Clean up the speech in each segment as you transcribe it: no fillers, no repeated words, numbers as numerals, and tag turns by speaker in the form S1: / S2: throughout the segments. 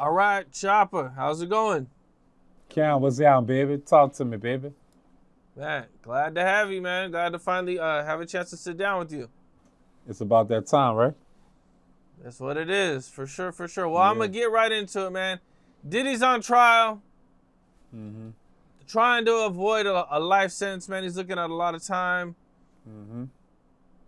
S1: All right, Chopper, how's it going?
S2: Cam, what's down, baby? Talk to me, baby.
S1: Man, glad to have you, man. Glad to finally have a chance to sit down with you.
S2: It's about that time, right?
S1: That's what it is, for sure, for sure. Well, I'm
S2: Yeah.
S1: going to get right into it, man. Diddy's on trial,
S2: Mm-hmm.
S1: trying to avoid a life sentence, man. He's looking at a lot of time.
S2: Mm-hmm.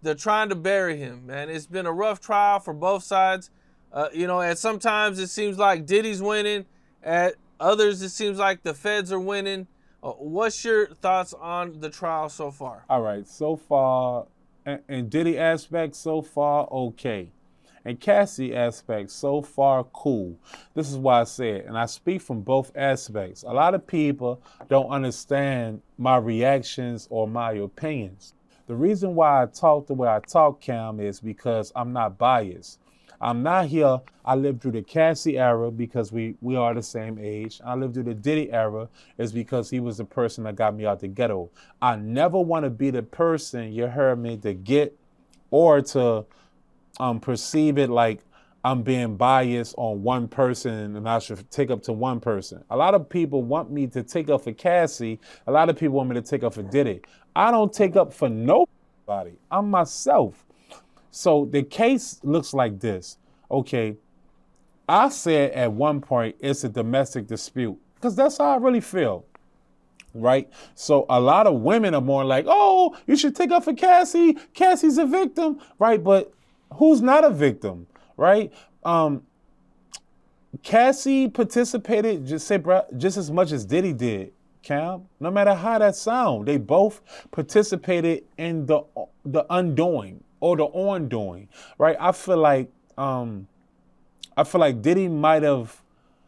S1: They're trying to bury him, man. It's been a rough trial for both sides. And sometimes it seems like Diddy's winning. At others, it seems like the feds are winning. What's your thoughts on the trial so far?
S2: All right. So far, in Diddy aspect, so far, okay. And Cassie aspect, so far, cool. This is why I said, and I speak from both aspects. A lot of people don't understand my reactions or my opinions. The reason why I talk the way I talk, Cam, is because I'm not biased. I'm not here. I lived through the Cassie era because we are the same age. I lived through the Diddy era is because he was the person that got me out the ghetto. I never want to be the person, you heard me, to get or to perceive it like I'm being biased on one person and I should take up to one person. A lot of people want me to take up for Cassie. A lot of people want me to take up for Diddy. I don't take up for nobody. I'm myself. So the case looks like this. Okay, I said at one point it's a domestic dispute because that's how I really feel. Right? So a lot of women are more like, oh, you should take up for Cassie. Cassie's a victim. Right? But who's not a victim? Right? Cassie participated just as much as Diddy did. Cam, no matter how that sound, they both participated in the undoing or the ondoing, right? I feel like Diddy might have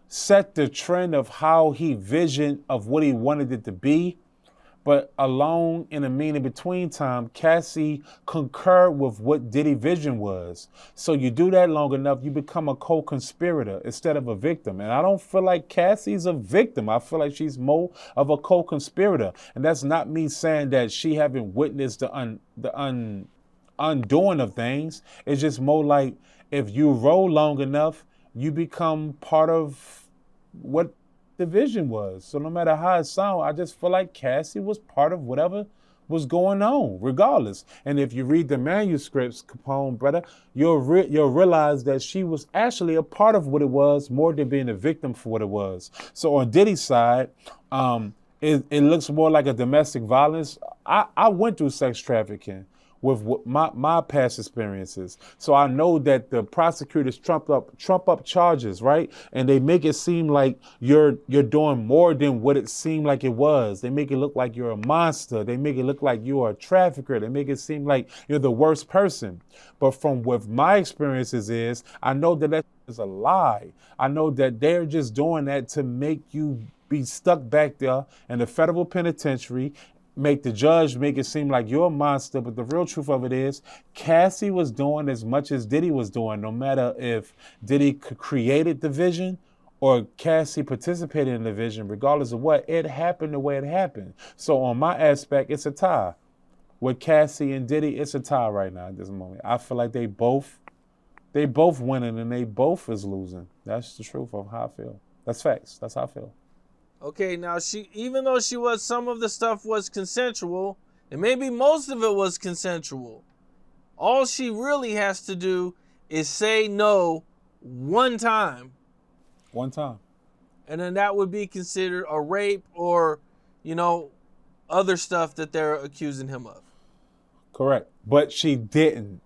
S2: set the trend of how he visioned of what he wanted it to be, but along in the mean in between time, Cassie concurred with what Diddy vision was. So you do that long enough, you become a co-conspirator instead of a victim. And I don't feel like Cassie's a victim. I feel like she's more of a co-conspirator. And that's not me saying that she haven't witnessed the undoing of things. It's just more like if you roll long enough, you become part of what the vision was. So no matter how it sounds, I just feel like Cassie was part of whatever was going on, regardless. And if you read the manuscripts, Capone, brother, you'll realize that she was actually a part of what it was more than being a victim for what it was. So on Diddy's side, it looks more like a domestic violence. I went through sex trafficking with my past experiences. So I know that the prosecutors trump up charges, right? And they make it seem like you're doing more than what it seemed like it was. They make it look like you're a monster. They make it look like you are a trafficker. They make it seem like you're the worst person. But from what my experiences is, I know that is a lie. I know that they're just doing that to make you be stuck back there in the federal penitentiary, make the judge make it seem like you're a monster, but the real truth of it is Cassie was doing as much as Diddy was doing, no matter if Diddy created the vision or Cassie participated in the vision, regardless of what, it happened the way it happened. So on my aspect, it's a tie. With Cassie and Diddy, it's a tie right now at this moment. I feel like they both winning and they both is losing. That's the truth of how I feel. That's facts. That's how I feel.
S1: Okay, now even though some of the stuff was consensual, and maybe most of it was consensual, all she really has to do is say no one time.
S2: One time.
S1: And then that would be considered a rape or, other stuff that they're accusing him of.
S2: Correct. But she didn't.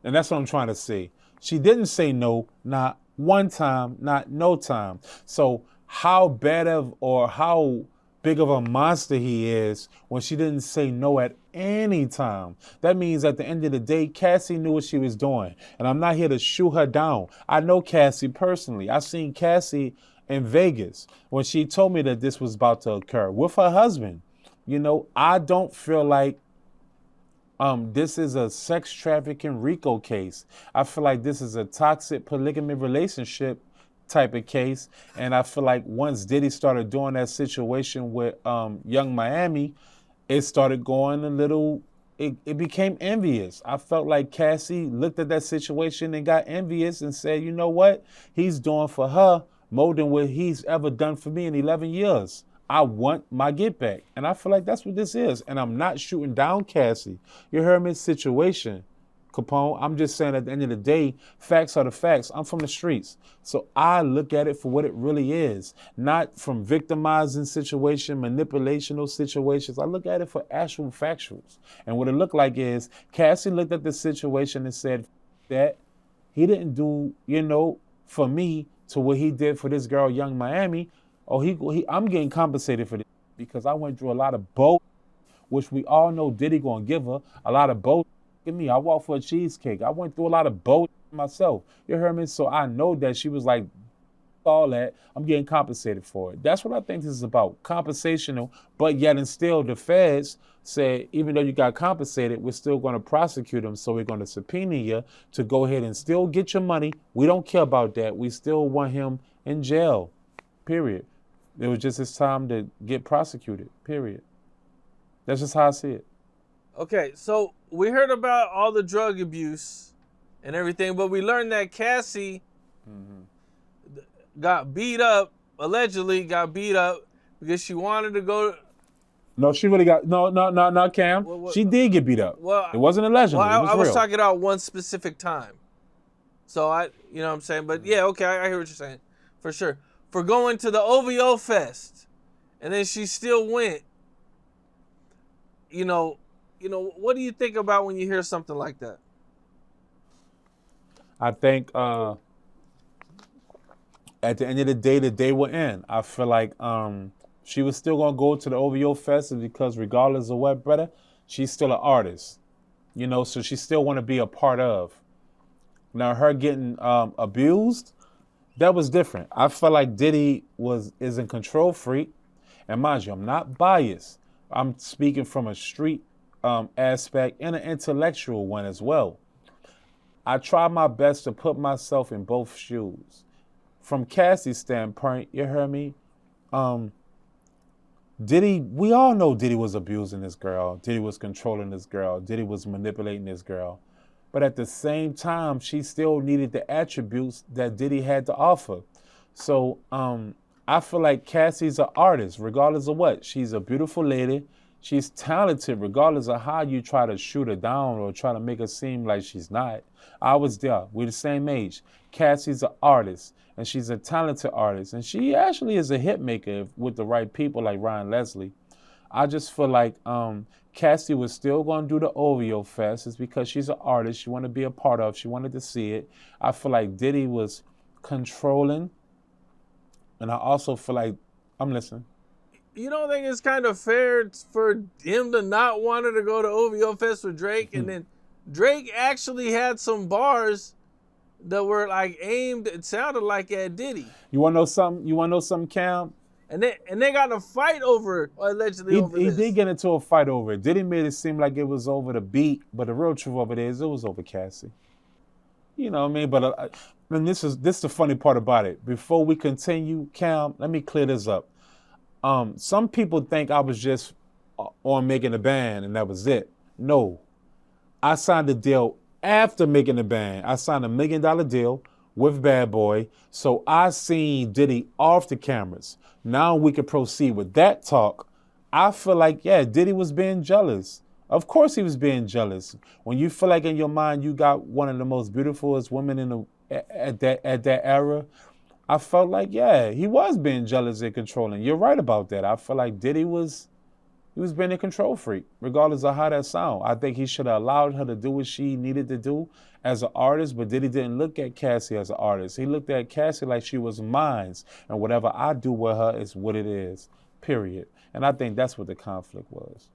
S2: And that's what I'm trying to say. She didn't say no, not one time, not no time. So how bad of or how big of a monster he is when she didn't say no at any time. That means at the end of the day, Cassie knew what she was doing. And I'm not here to shoot her down. I know Cassie personally. I seen Cassie in Vegas when she told me that this was about to occur with her husband. I don't feel like this is a sex trafficking RICO case. I feel like this is a toxic polygamy relationship type of case. And I feel like once Diddy started doing that situation with Young Miami, it started going a little, it became envious. I felt like Cassie looked at that situation and got envious and said, you know what? He's doing for her more than what he's ever done for me in 11 years. I want my get back. And I feel like that's what this is. And I'm not shooting down Cassie. You heard me? Situation, Capone. I'm just saying at the end of the day, facts are the facts. I'm from the streets. So I look at it for what it really is, not from victimizing situation, manipulational situations. I look at it for actual factuals. And what it looked like is Cassie looked at the situation and said that he didn't do, for me to what he did for this girl, Young Miami. Oh, I'm getting compensated for this because I went through a lot of bull, which we all know Diddy gonna give her a lot of bull. Look at me, I walked for a cheesecake. I went through a lot of bull myself. You heard me? So I know that she was like, all that, I'm getting compensated for it. That's what I think this is about, compensational, but yet and still the feds say, even though you got compensated, we're still going to prosecute him, so we're going to subpoena you to go ahead and still get your money. We don't care about that. We still want him in jail, period. It was just his time to get prosecuted, period. That's just how I see it.
S1: Okay, so we heard about all the drug abuse and everything, but we learned that Cassie got beat up, allegedly got beat up because she wanted to go.
S2: No, she really got, no, Cam. She did get beat up. Well, it wasn't allegedly, it was
S1: I was
S2: real.
S1: talking about one specific time. So you know what I'm saying? But yeah, okay, I hear what you're saying, for sure. For going to the OVO Fest, and then she still went. What do you think about when you hear something like that?
S2: I think at the end of the day will end. I feel like she was still gonna go to the OVO Fest because regardless of what, brother, she's still an artist. So she still want to be a part of. Now her getting abused, that was different. I felt like Diddy is a control freak, and mind you, I'm not biased. I'm speaking from a street aspect and an intellectual one as well. I try my best to put myself in both shoes. From Cassie's standpoint, you heard me? Diddy, we all know Diddy was abusing this girl. Diddy was controlling this girl. Diddy was manipulating this girl. But at the same time, she still needed the attributes that Diddy had to offer. So I feel like Cassie's an artist, regardless of what. She's a beautiful lady. She's talented, regardless of how you try to shoot her down or try to make her seem like she's not. I was there. We're the same age. Cassie's an artist, and she's a talented artist. And she actually is a hit maker with the right people like Ryan Leslie. I just feel like Cassie was still going to do the OVO Fest. It's because she's an artist. She wanted to be a part of. She wanted to see it. I feel like Diddy was controlling. And I also feel like, I'm listening.
S1: You don't think it's kind of fair for him to not want her to go to OVO Fest with Drake, and then Drake actually had some bars that were like aimed, it sounded like, at Diddy.
S2: You want to know something? You want to know something, Cam?
S1: And they got a fight over, allegedly over this.
S2: He did get into a fight over it. Diddy made it seem like it was over the beat, but the real truth of it is it was over Cassie. You know what I mean? But and this is the funny part about it. Before we continue, Cam, let me clear this up. Some people think I was just on making a band and that was it. No. I signed a deal after making the band. I signed $1 million deal with Bad Boy. So I seen Diddy off the cameras. Now we can proceed with that talk. I feel like, yeah, Diddy was being jealous. Of course he was being jealous. When you feel like in your mind you got one of the most beautifulest women at that era, I felt like, yeah, he was being jealous and controlling. You're right about that. I feel like Diddy was being a control freak, regardless of how that sound. I think he should have allowed her to do what she needed to do as an artist, but Diddy didn't look at Cassie as an artist. He looked at Cassie like she was mine, and whatever I do with her is what it is, period. And I think that's what the conflict was.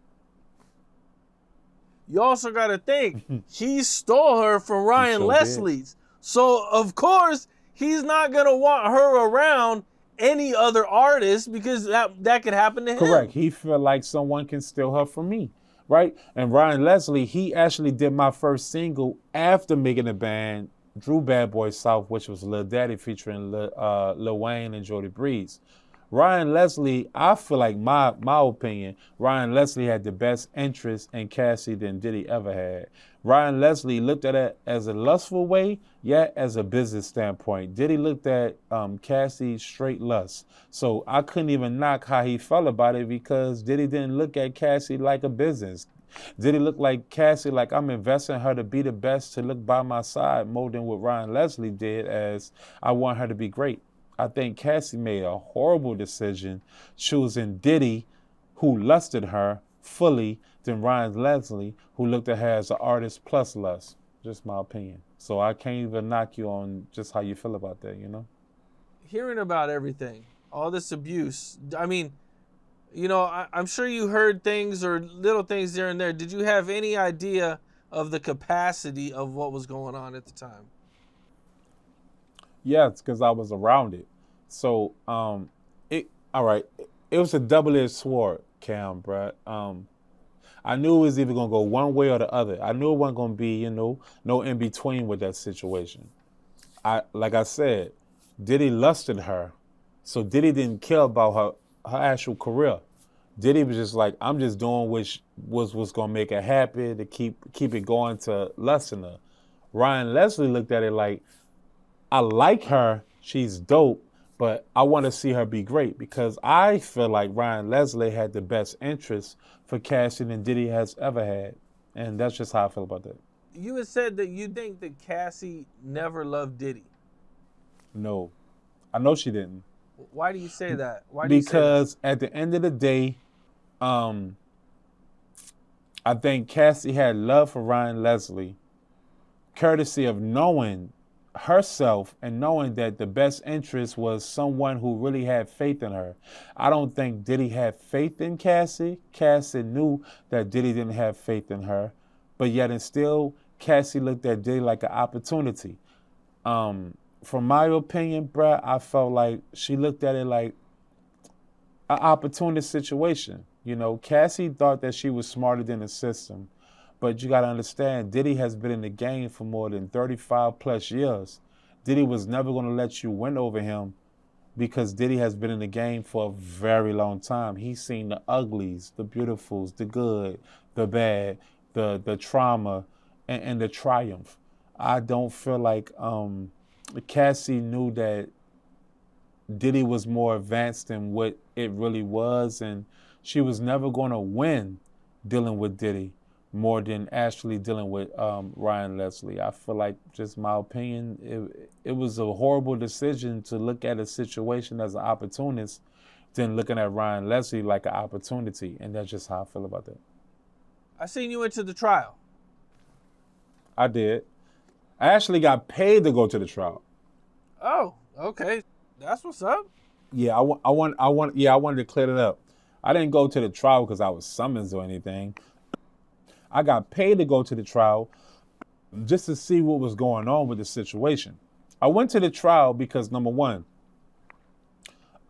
S1: You also got to think, he stole her from Ryan Leslie's. So, of course, he's not going to want her around any other artist because that could happen to him.
S2: Correct. He feel like someone can steal her from me, right? And Ryan Leslie, he actually did my first single after making the band, Drew Bad Boy South, which was Lil Daddy featuring Lil Wayne and Jody Breeze. Ryan Leslie, I feel like my opinion, Ryan Leslie had the best interest in Cassie than Diddy ever had. Ryan Leslie looked at it as a lustful way, yet as a business standpoint. Diddy looked at Cassie straight lust. So I couldn't even knock how he felt about it because Diddy didn't look at Cassie like a business. Diddy look like Cassie like I'm investing her to be the best, to look by my side more than what Ryan Leslie did, as I want her to be great. I think Cassie made a horrible decision choosing Diddy, who lusted her fully, than Ryan Leslie, who looked at her as an artist plus lust. Just my opinion. So I can't even knock you on just how you feel about that, you know?
S1: Hearing about everything, all this abuse, I mean, you know, I'm sure you heard things or little things here and there. Did you have any idea of the capacity of what was going on at the time?
S2: Yeah, it's because I was around it. So, it was a double-edged sword, Cam, bruh. I knew it was either gonna go one way or the other. I knew it wasn't gonna be, no in between with that situation. Like I said, Diddy lusted her, so Diddy didn't care about her actual career. Diddy was just like, I'm just doing which was gonna make her happy to keep it going to lusting her. Ryan Leslie looked at it like, I like her, she's dope, but I want to see her be great because I feel like Ryan Leslie had the best interest for Cassie than Diddy has ever had. And that's just how I feel about that.
S1: You had said that you think that Cassie never loved Diddy.
S2: No, I know she didn't.
S1: Why do you say that? Why do you say that?
S2: Because at the end of the day, I think Cassie had love for Ryan Leslie, courtesy of knowing herself and knowing that the best interest was someone who really had faith in her. I don't think Diddy had faith in Cassie. Cassie knew that Diddy didn't have faith in her, but yet and still, Cassie looked at Diddy like an opportunity. From my opinion, bruh, I felt like she looked at it like an opportunist situation. You know, Cassie thought that she was smarter than the system. But you got to understand, Diddy has been in the game for more than 35 plus years. Diddy was never going to let you win over him because Diddy has been in the game for a very long time. He's seen the uglies, the beautifuls, the good, the bad, the trauma, and the triumph. I don't feel like Cassie knew that Diddy was more advanced than what it really was, and she was never going to win dealing with Diddy more than actually dealing with Ryan Leslie. I feel like, just my opinion, it was a horrible decision to look at a situation as an opportunist than looking at Ryan Leslie like an opportunity. And that's just how I feel about that.
S1: I seen you went to the trial.
S2: I did. I actually got paid to go to the trial.
S1: Oh, okay. That's what's up.
S2: Yeah, I wanted to clear it up. I didn't go to the trial because I was summoned or anything. I got paid to go to the trial just to see what was going on with the situation. I went to the trial because, number one,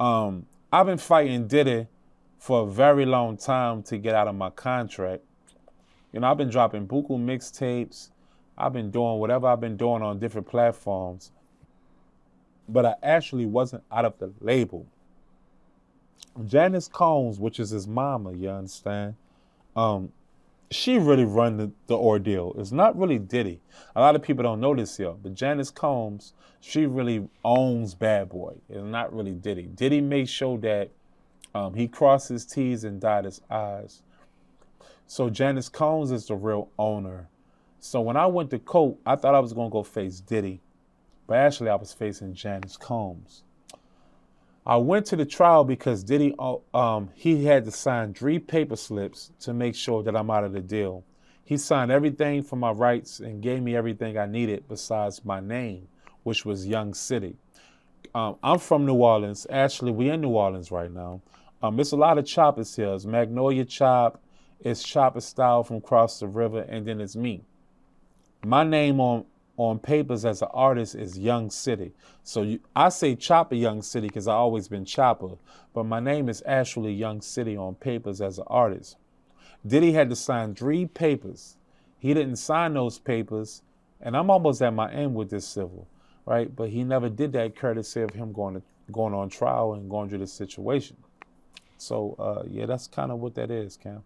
S2: I've been fighting Diddy for a very long time to get out of my contract. You know, I've been dropping buku mixtapes. I've been doing whatever I've been doing on different platforms. But I actually wasn't out of the label. Janice Combs, which is his mama, you understand? She really run the ordeal. It's not really Diddy. A lot of people don't know this here, but Janice Combs, she really owns Bad Boy. It's not really Diddy. Diddy made sure that he crossed his T's and dotted his I's. So Janice Combs is the real owner. So when I went to court, I thought I was going to go face Diddy, but actually I was facing Janice Combs. I went to the trial because Diddy, he had to sign 3 paper slips to make sure that I'm out of the deal. He signed everything for my rights and gave me everything I needed besides my name, which was Young City. I'm from New Orleans. Actually, we're in New Orleans right now. It's a lot of choppers here. It's Magnolia Chop, it's Chopper Style from Cross the River, and then it's me. My name on papers as an artist is Young City. So I say Chopper Young City because I've always been Chopper, but my name is actually Young City on papers as an artist. Diddy had to sign 3 papers. He didn't sign those papers, and I'm almost at my end with this civil, right? But he never did that courtesy of him going going on trial and going through this situation. So yeah, that's kind of what that is, Cam.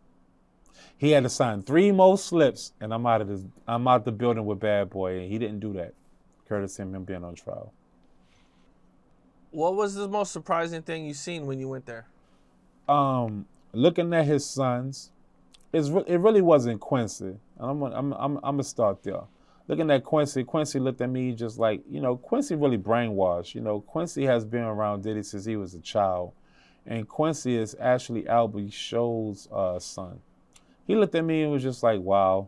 S2: He had to sign 3 more slips, and I'm out the building with Bad Boy, and he didn't do that, courtesy of him being on trial.
S1: What was the most surprising thing you seen when you went there?
S2: Looking at his sons, it really wasn't Quincy. I'm gonna start there. Looking at Quincy looked at me just like, Quincy really brainwashed. Quincy has been around Diddy since he was a child, and Quincy is Ashley Albee Show's son. He looked at me and was just like, wow.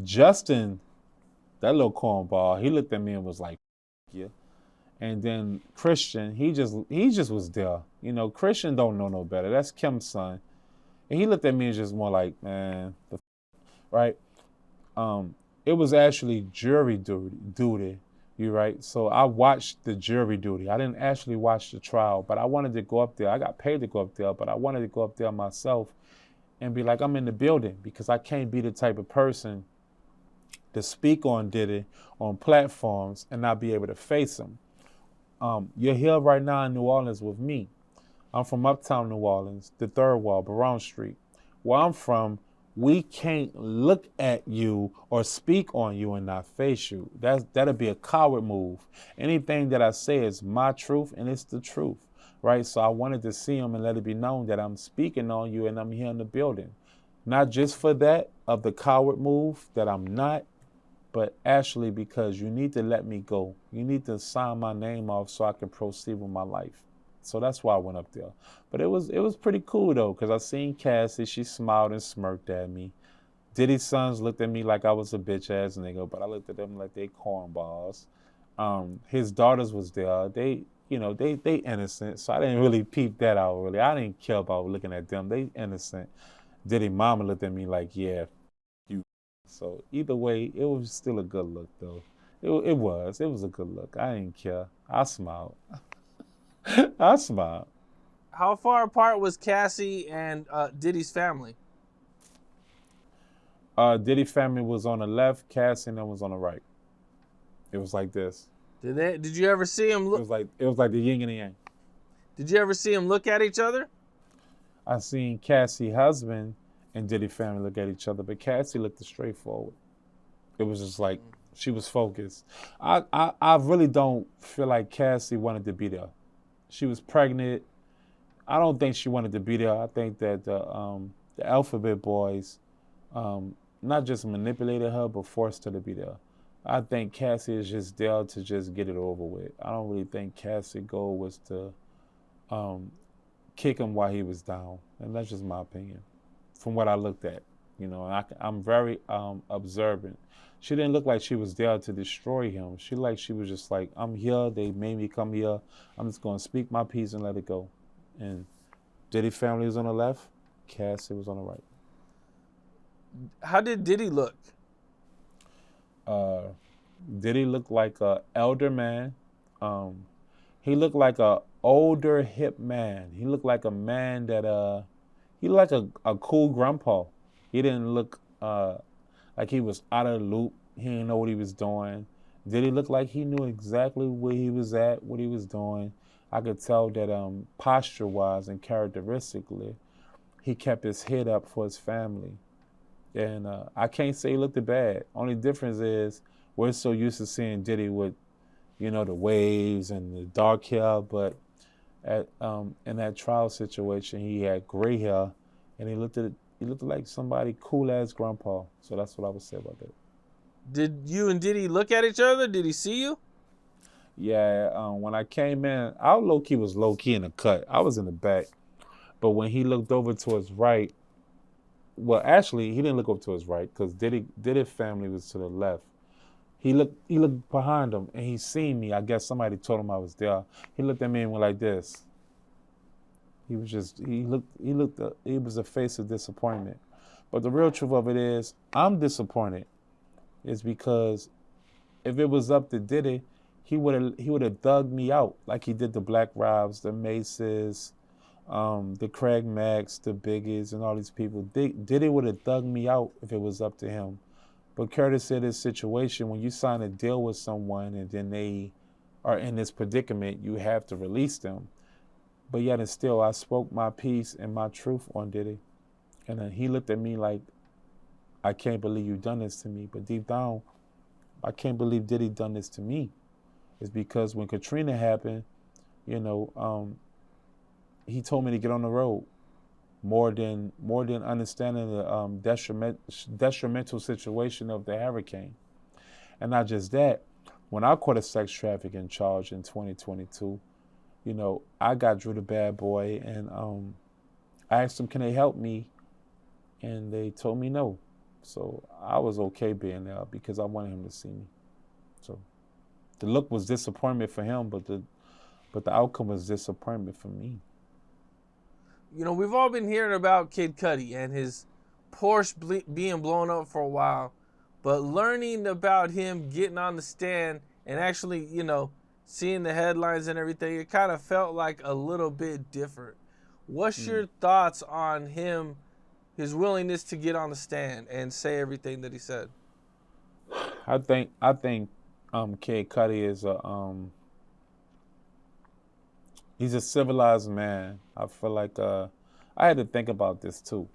S2: Justin, that little cornball, he looked at me and was like, yeah. And then Christian, he just was there. Christian don't know no better. That's Kim's son. And he looked at me and just more like, man, right? It was actually jury duty, you right? So I watched the jury duty. I didn't actually watch the trial, but I wanted to go up there. I got paid to go up there, but I wanted to go up there myself and be like, I'm in the building, because I can't be the type of person to speak on Diddy on platforms and not be able to face him. You're here right now in New Orleans with me. I'm from uptown New Orleans, the third wall, Baron Street. Where I'm from, we can't look at you or speak on you and not face you. That'll be a coward move. Anything that I say is my truth, and it's the truth, right? So I wanted to see him and let it be known that I'm speaking on you and I'm here in the building. Not just for that of the coward move that I'm not, but actually because you need to let me go. You need to sign my name off so I can proceed with my life. So that's why I went up there. But it was pretty cool though, because I seen Cassie, she smiled and smirked at me. Diddy's sons looked at me like I was a bitch ass nigga, but I looked at them like they cornballs. His daughters was there. They innocent, so I didn't really peep that out really. I didn't care about looking at them. They innocent. Diddy mama looked at me like, yeah, you. So either way, it was still a good look though. It was a good look. I didn't care. I smiled. I smiled.
S1: How far apart was Cassie and Diddy's family?
S2: Diddy family was on the left, Cassie and them was on the right. It was like this.
S1: Did you ever see them look?
S2: It was like the yin and the yang.
S1: Did you ever see them look at each other?
S2: I seen Cassie husband and Diddy family look at each other, but Cassie looked straightforward. It was just like she was focused. I really don't feel like Cassie wanted to be there. She was pregnant. I don't think she wanted to be there. I think that the Alphabet Boys not just manipulated her, but forced her to be there. I think Cassie is just there to just get it over with. I don't really think Cassie's goal was to kick him while he was down. And that's just my opinion from what I looked at. I'm very observant. She didn't look like she was there to destroy him. She was just like, I'm here. They made me come here. I'm just going to speak my piece and let it go. And Diddy family was on the left. Cassie was on the right.
S1: How did Diddy look?
S2: Diddy looked like an elder man. He looked like an older hip man. He looked like a man that he looked like a cool grandpa. He didn't look like he was out of the loop. He didn't know what he was doing. Diddy looked like he knew exactly where he was at, what he was doing. I could tell that posture-wise and characteristically, he kept his head up for his family. And I can't say he looked bad. Only difference is we're so used to seeing Diddy with, the waves and the dark hair, but in that trial situation, he had gray hair, and he looked like somebody cool-ass grandpa. So that's what I would say about that.
S1: Did you and Diddy look at each other? Did he see you?
S2: Yeah, when I came in, I low-key was low-key in the cut. I was in the back. But when he looked over to his right, well, actually, he didn't look over to his right because Diddy's family was to the left. He looked behind him, and he seen me. I guess somebody told him I was there. He looked at me and went like this. He was a face of disappointment. But the real truth of it is, I'm disappointed. It's because if it was up to Diddy, he would have dug me out like he did the Black Robs, the Maces, the Craig Macks, the Biggies, and all these people. Diddy would have dug me out if it was up to him. But courtesy of this situation, when you sign a deal with someone and then they are in this predicament, you have to release them. But yet and still, I spoke my piece and my truth on Diddy. And then he looked at me like, I can't believe you done this to me. But deep down, I can't believe Diddy done this to me. It's because when Katrina happened, you know, he told me to get on the road more than understanding the detrimental situation of the hurricane. And not just that, when I caught a sex trafficking charge in 2022, you know, I got Drew the bad boy, and I asked them, can they help me? And they told me no. So I was okay being there because I wanted him to see me. So the look was disappointment for him, but the outcome was disappointment for me.
S1: You know, we've all been hearing about Kid Cudi and his Porsche being blown up for a while, but learning about him getting on the stand and actually, you know, seeing the headlines and everything, it kind of felt like a little bit different. What's your thoughts on him, his willingness to get on the stand and say everything that he said?
S2: I think Kid Cudi is he's a civilized man. I feel like I had to think about this too.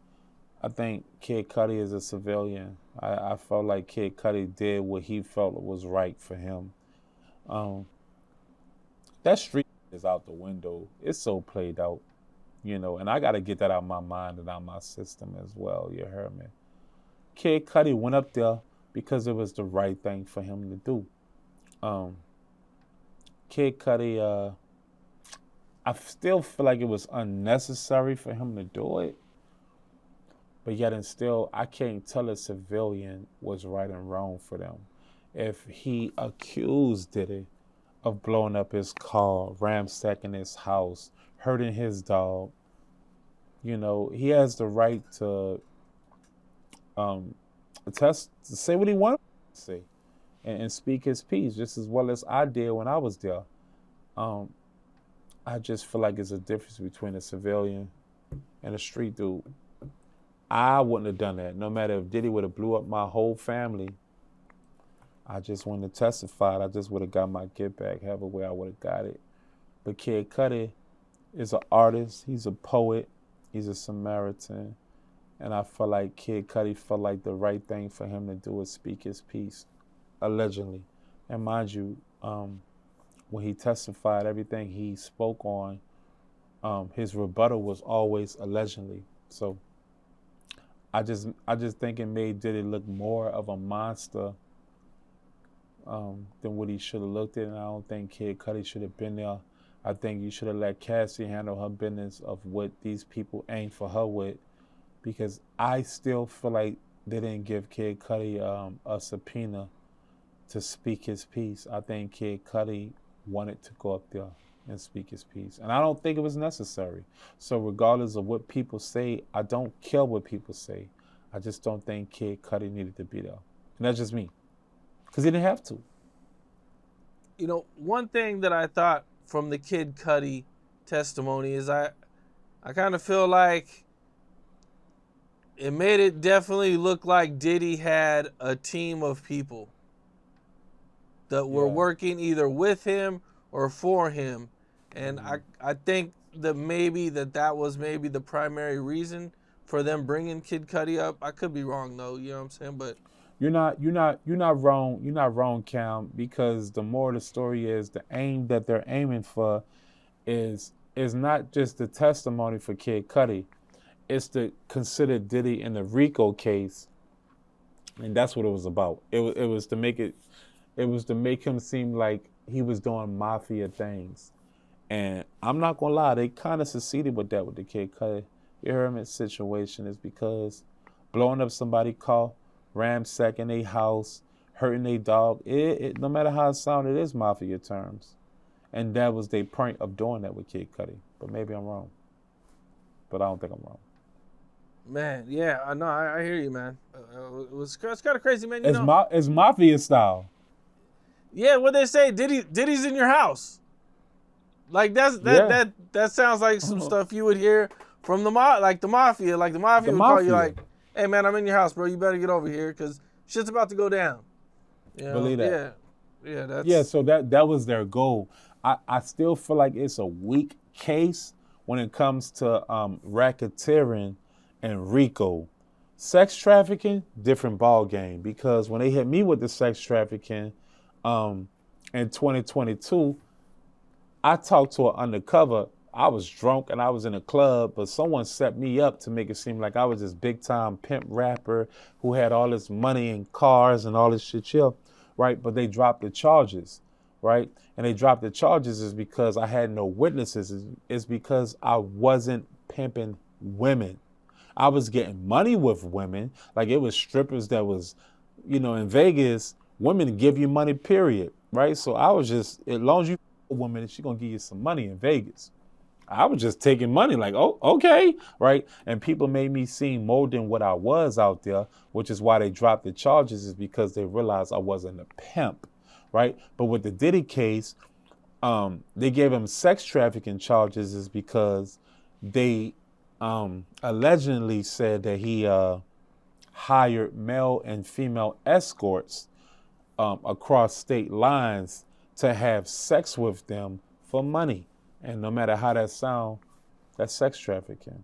S2: I think Kid Cudi is a civilian. I felt like Kid Cudi did what he felt was right for him. That street is out the window. It's so played out, you know, and I got to get that out of my mind and out of my system as well. You heard me? Kid Cudi went up there because it was the right thing for him to do. Kid Cudi, I still feel like it was unnecessary for him to do it. But yet and still, I can't tell a civilian what's right and wrong for them. If he accused Diddy of blowing up his car, ransacking his house, hurting his dog, you know, he has the right to say what he wanted to say and speak his piece just as well as I did when I was there. I just feel like there's a difference between a civilian and a street dude. I wouldn't have done that. No matter if Diddy would have blew up my whole family, I just wouldn't have testified. I just would have got my get back, however way I would have got it. But Kid Cudi is an artist. He's a poet. He's a Samaritan. And I feel like Kid Cudi felt like the right thing for him to do was speak his piece, allegedly. And mind you, when he testified, everything he spoke on, his rebuttal was always allegedly. So I just think it made Diddy look more of a monster than what he should have looked at, and I don't think Kid Cudi should have been there. I think you should have let Cassie handle her business of what these people aim for her with, because I still feel like they didn't give Kid Cudi a subpoena to speak his piece. I think Kid Cudi wanted to go up there and speak his piece, and I don't think it was necessary. So regardless of what people say, I don't care what people say. I just don't think Kid Cudi needed to be there, and that's just me. Because he didn't have to.
S1: You know, one thing that I thought from the Kid Cudi testimony is I kind of feel like it made it definitely look like Diddy had a team of people that were working either with him or for him. And I think that maybe that was maybe the primary reason for them bringing Kid Cudi up. I could be wrong though, you know what I'm saying? But
S2: You're not wrong. You're not wrong, Cam, because the more the story is, the aim that they're aiming for is not just the testimony for Kid Cudi. It's to consider Diddy in the RICO case, and that's what it was about. It was to make him seem like he was doing mafia things. And I'm not gonna lie, they kind of succeeded with that with the Kid Cudi. You heard me? Situation is because blowing up somebody's car, ransacking a house, hurting a dog, no matter how it sounded, it is mafia terms. And that was their point of doing that with Kid Cudi. But maybe I'm wrong. But I don't think I'm wrong.
S1: man, yeah, I know, I hear you, man. It's kind of crazy, man. You know,
S2: It's mafia style.
S1: Yeah, what they say, Diddy's in your house. Like that sounds like some stuff you would hear from the mafia. Like the mafia would call you like, "Hey man, I'm in your house, bro. You better get over here because shit's about to go down." You know?
S2: Believe that.
S1: Yeah. Yeah,
S2: Yeah,
S1: that's
S2: so that was their goal. I still feel like it's a weak case when it comes to racketeering and RICO. Sex trafficking, different ball game. Because when they hit me with the sex trafficking um, in 2022, I talked to an undercover. I was drunk and I was in a club, but someone set me up to make it seem like I was this big time pimp rapper who had all this money and cars and all this shit, chill, right? But they dropped the charges, right? And they dropped the charges is because I had no witnesses. It's because I wasn't pimping women. I was getting money with women. Like it was strippers that was, in Vegas, women give you money, period. Right? So I was just, as long as you a woman, she gonna give you some money in Vegas. I was just taking money, like, oh, okay, right? And people made me seem more than what I was out there, which is why they dropped the charges, is because they realized I wasn't a pimp, right? But with the Diddy case, they gave him sex trafficking charges is because they allegedly said that he hired male and female escorts across state lines to have sex with them for money. And no matter how that sounds, that's sex trafficking.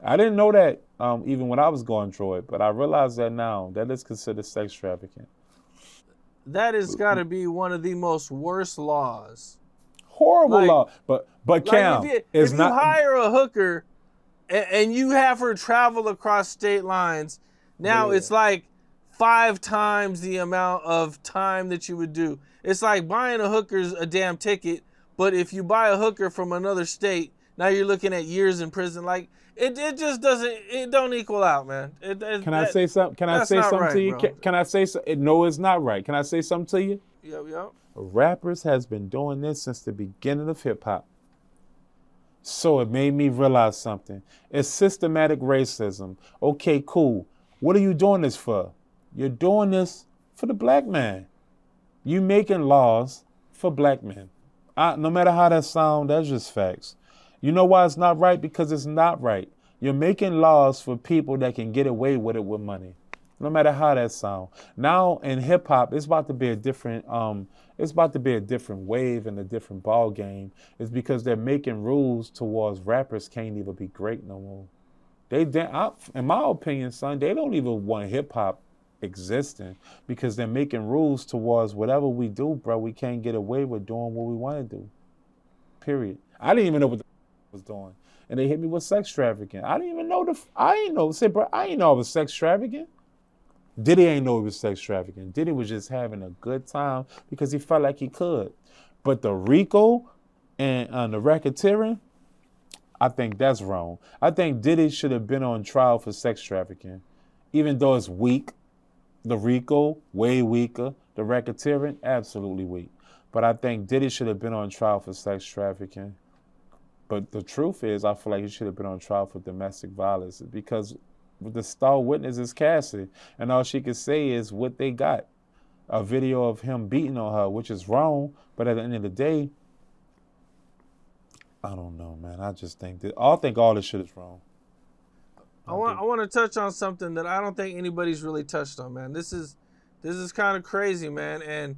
S2: I didn't know that even when I was going through it, but I realize that now. That is considered sex trafficking.
S1: that has got to be one of the most worst laws.
S2: Horrible
S1: Like
S2: law. But
S1: like
S2: Cam is
S1: if you
S2: not.
S1: hire a hooker and you have her travel across state lines, now
S2: Yeah.
S1: it's like 5 times the amount of time that you would do. It's like buying a hooker's a damn ticket, but if you buy a hooker from another state, now you're looking at years in prison. Like it just doesn't, it don't equal out, man.
S2: Can I say something? Can I
S1: that's
S2: say
S1: not
S2: something to
S1: right,
S2: you?
S1: bro.
S2: Can I say something? No, it's not right. Can I say something to you?
S1: Yep, yep.
S2: Rappers has been doing this since the beginning of hip hop. So it made me realize something. It's systematic racism. Okay, cool. What are you doing this for? You're doing this for the black man. You making laws for black men. No matter how that sounds, that's just facts. You know why it's not right? Because it's not right. You're making laws for people that can get away with it with money. No matter how that sounds. Now in hip hop, it's about to be a different wave and a different ball game. It's because they're making rules towards rappers can't even be great no more. In my opinion, son, they don't even want hip hop existing because they're making rules towards whatever we do, bro. We can't get away with doing what we want to do. Period. I didn't even know what the was doing, and they hit me with sex trafficking. I didn't even know I ain't know. Say, bro, I ain't know it was sex trafficking. Diddy ain't know it was sex trafficking. Diddy was just having a good time because he felt like he could. But the RICO and the racketeering, I think that's wrong. I think Diddy should have been on trial for sex trafficking, even though it's weak. The RICO, way weaker. The racketeering, absolutely weak. But I think Diddy should have been on trial for sex trafficking. But the truth is, I feel like he should have been on trial for domestic violence because the star witness is Cassie, and all she could say is what they got. A video of him beating on her, which is wrong, but at the end of the day, I don't know, man. I just think I think all this shit is wrong.
S1: I want to touch on something that I don't think anybody's really touched on, man. This is kind of crazy, man. And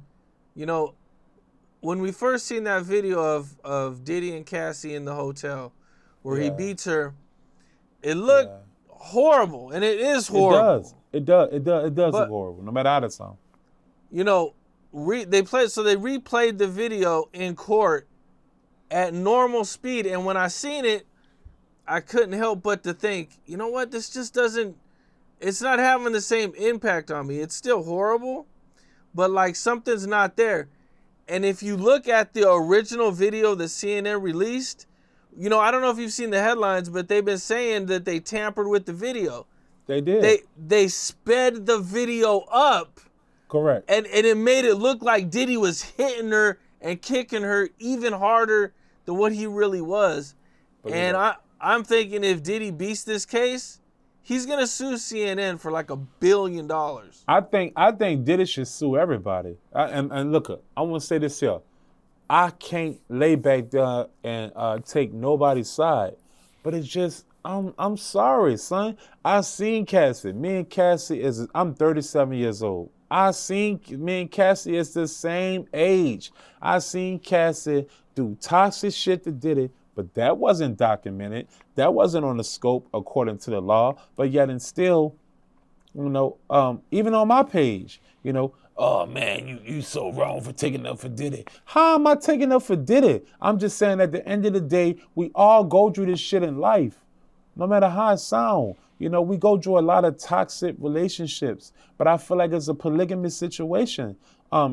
S1: when we first seen that video of Diddy and Cassie in the hotel where he beats her, it looked horrible, and it is horrible.
S2: It does look horrible, no matter how that sounds.
S1: They replayed the video in court at normal speed, and when I seen it, I couldn't help but to think, you know what, this just doesn't, it's not having the same impact on me. It's still horrible, but like something's not there. And if you look at the original video that CNN released, I don't know if you've seen the headlines, but they've been saying that they tampered with the video.
S2: They did.
S1: They sped the video up.
S2: Correct.
S1: And it made it look like Diddy was hitting her and kicking her even harder than what he really was. And I'm thinking if Diddy beats this case, he's gonna sue CNN for like $1 billion.
S2: I think Diddy should sue everybody. And look, I want to say this here. I can't lay back there and take nobody's side, but it's just I'm sorry, son. I seen Cassie. Me and Cassie I'm 37 years old. Me and Cassie is the same age. I seen Cassie do toxic shit to Diddy, but that wasn't documented. That wasn't on the scope according to the law. But yet and still, even on my page, oh man, you so wrong for taking up for Diddy. How am I taking up for Diddy? I'm just saying at the end of the day, we all go through this shit in life. No matter how it sounds. We go through a lot of toxic relationships, but I feel like it's a polygamous situation.